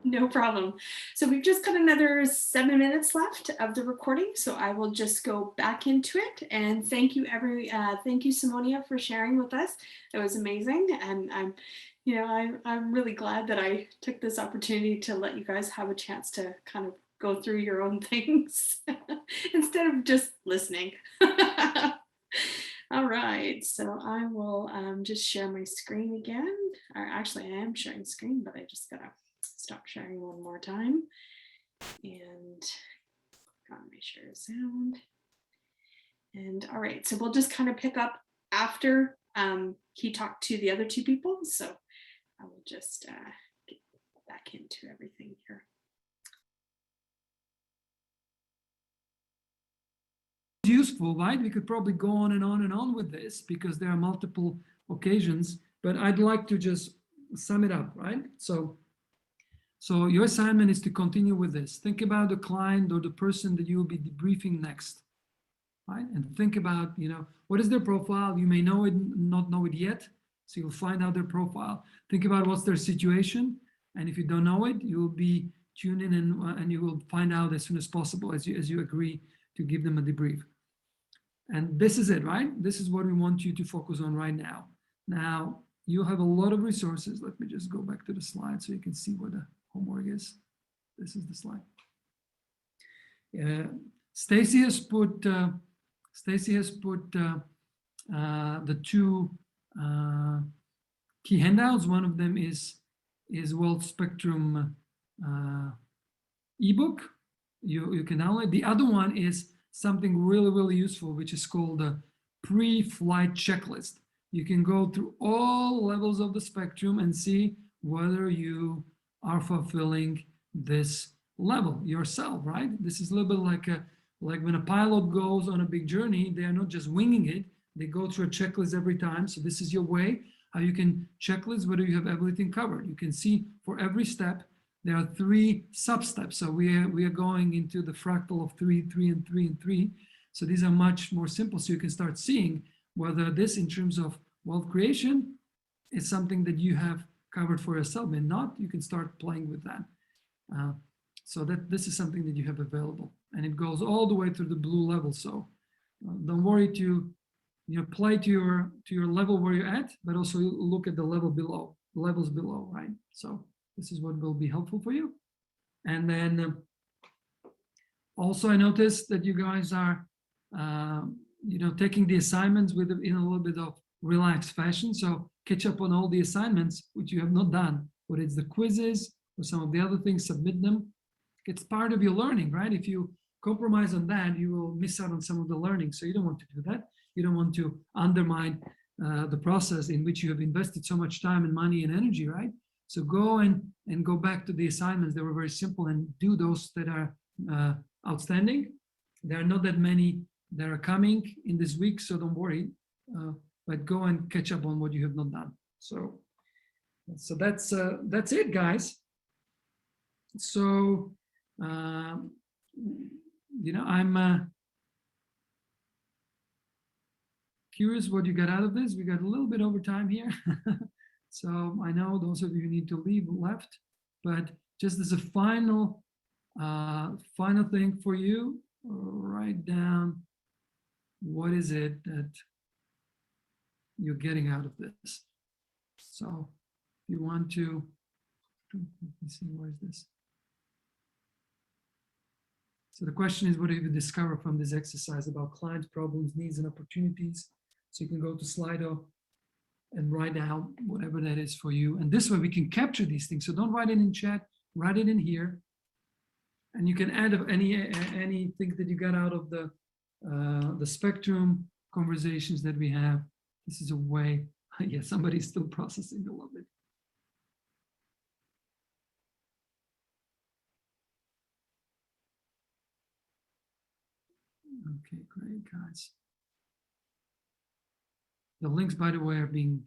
No problem. So we've just got another 7 minutes left of the recording, so I will just go back into it. And thank you, thank you, Simonia, for sharing with us. It was amazing, and I'm really glad that I took this opportunity to let you guys have a chance to kind of go through your own things instead of just listening. All right, so I will just share my screen again. Or actually, I am sharing screen, but I just gotta stop sharing one more time. And gotta make sure it's sound. And all right, so we'll just kind of pick up after he talked to the other two people. So I will just get back into everything here. Useful, right? We could probably go on and on and on with this because there are multiple occasions, but I'd like to just sum it up, right? So your assignment is to continue with this. Think about the client or the person that you will be debriefing next, right? And think about, what is their profile? You may know it, not know it yet, so you'll find out their profile. Think about what's their situation, and if you don't know it, you will be tuned in and you will find out as soon as possible as you agree to give them a debrief. And this is it, right? This is what we want you to focus on right now. Now, you have a lot of resources. Let me just go back to the slide so you can see what the homework is. This is the slide. Stacy has put the two key handouts. One of them is World Spectrum ebook. You can download. The other one is something really, really useful, which is called a pre-flight checklist. You can go through all levels of the spectrum and see whether you are fulfilling this level yourself, right? This is a little bit like when a pilot goes on a big journey, they are not just winging it, they go through a checklist every time. So this is your way how you can checklist whether you have everything covered. You can see for every step, there are 3 sub-steps. So we are going into the fractal of 3, 3, and 3, and 3. So these are much more simple. So you can start seeing whether this, in terms of wealth creation, is something that you have covered for yourself, and not, you can start playing with that. So that this is something that you have available, and it goes all the way through the blue level. So don't worry to play to your level where you're at, but also look at the levels below, right? So this is what will be helpful for you. And then also I noticed that you guys are taking the assignments in a little bit of relaxed fashion. So catch up on all the assignments which you have not done, whether it's the quizzes or some of the other things, submit them. It's part of your learning, right? If you compromise on that, you will miss out on some of the learning. So you don't want to do that. You don't want to undermine the process in which you have invested so much time and money and energy, right? So go and go back to the assignments that were very simple and do those that are outstanding. There are not that many that are coming in this week, so don't worry. But go and catch up on what you have not done. So that's it, guys. So you know, I'm curious what you got out of this. We got a little bit over time here. So I know those of you who need to leave left, but just as a final thing for you, write down what is it that you're getting out of this. So if you want to, let me see, where is this? So the question is, what have you discovered from this exercise about clients, problems, needs, and opportunities? So you can go to Slido and write out whatever that is for you. And this way we can capture these things. So don't write it in chat, write it in here. And you can add anything that you got out of the spectrum conversations that we have. This is a way, yeah, somebody's still processing, I love it. Okay, great, guys. The links, by the way, are being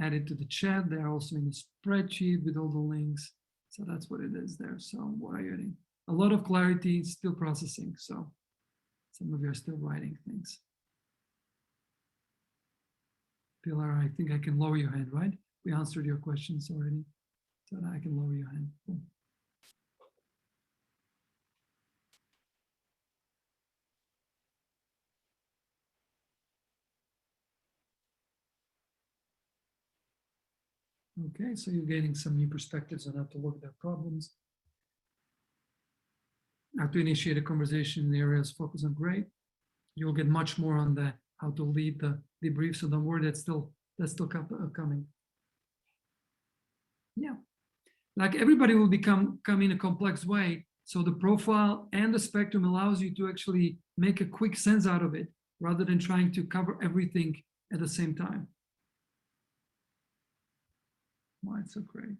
added to the chat. They're also in the spreadsheet with all the links. So that's what it is there. So what are you getting? A lot of clarity, still processing. So some of you are still writing things. Pilar, I think I can lower your hand, right? We answered your questions already. So I can lower your hand. Cool. Okay, so you're getting some new perspectives on how to look at their problems, how to initiate a conversation in the areas focus on. Great. You'll get much more on the how to lead the debrief. So don't worry, that's still coming. Yeah, like everybody will come in a complex way. So the profile and the spectrum allows you to actually make a quick sense out of it rather than trying to cover everything at the same time. Why it's so great.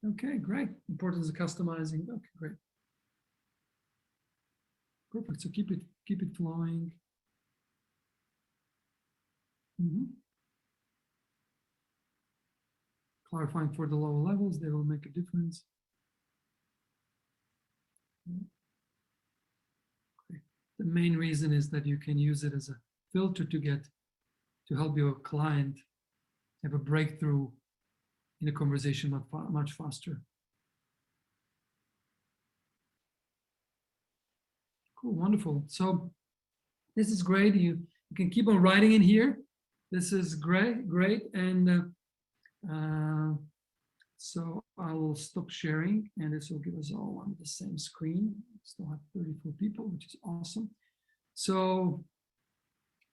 Okay, great. Importance of customizing. Okay, great. Perfect. So keep it flowing. Clarifying for the lower levels, they will make a difference. Okay. The main reason is that you can use it as a filter to help your client have a breakthrough in a conversation much faster. Cool, wonderful. So this is great. You can keep on writing in here. This is great. And so I will stop sharing, and this will give us all on the same screen. Still have 34 people, which is awesome. So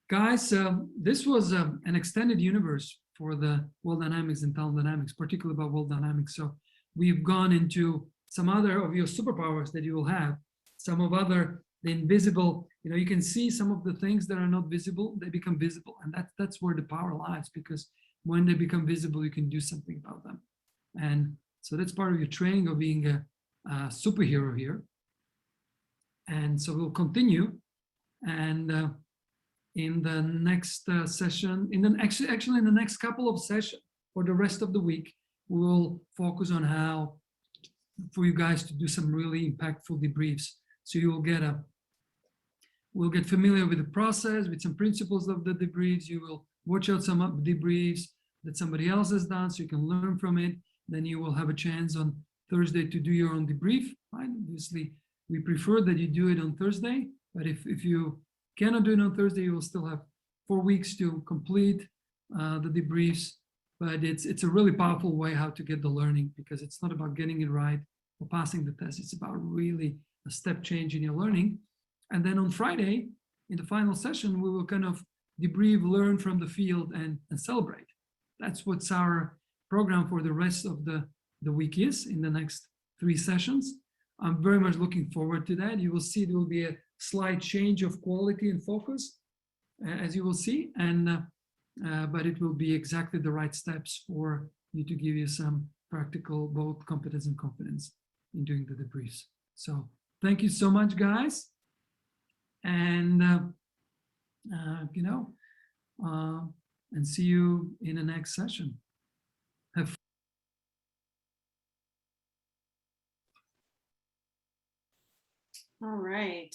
guys, this was an extended universe for the world dynamics and talent dynamics, particularly about world dynamics. So we've gone into some other of your superpowers that you will have, some of other, the invisible, you can see some of the things that are not visible, they become visible. And that's where the power lies, because when they become visible, you can do something about them. And so that's part of your training of being a superhero here. And so we'll continue. And in the next session, actually in the next couple of sessions for the rest of the week, we will focus on how for you guys to do some really impactful debriefs. So you will we'll get familiar with the process, with some principles of the debriefs. You will watch out some debriefs that somebody else has done, so you can learn from it. Then you will have a chance on Thursday to do your own debrief, right? Obviously, we prefer that you do it on Thursday, but if you cannot do it on Thursday, you will still have 4 weeks to complete the debriefs. But it's a really powerful way how to get the learning, because it's not about getting it right or passing the test. It's about really a step change in your learning. And then on Friday, in the final session, we will kind of debrief, learn from the field, and celebrate. That's what's our program for the rest of the week is in the next 3 sessions. I'm very much looking forward to that. You will see there will be a slight change of quality and focus, as you will see, and but it will be exactly the right steps for you to give you some practical both competence and confidence in doing the debriefs. So thank you so much, guys, and and see you in the next session. Have fun. All right.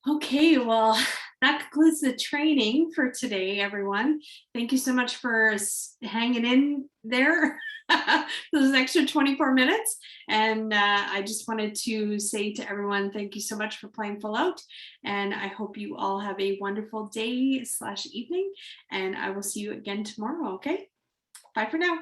Okay, well, that concludes the training for today, everyone. Thank you so much for hanging in there those extra 24 minutes. And I just wanted to say to everyone, thank you so much for playing full out. And I hope you all have a wonderful day / evening. And I will see you again tomorrow, okay? Bye for now.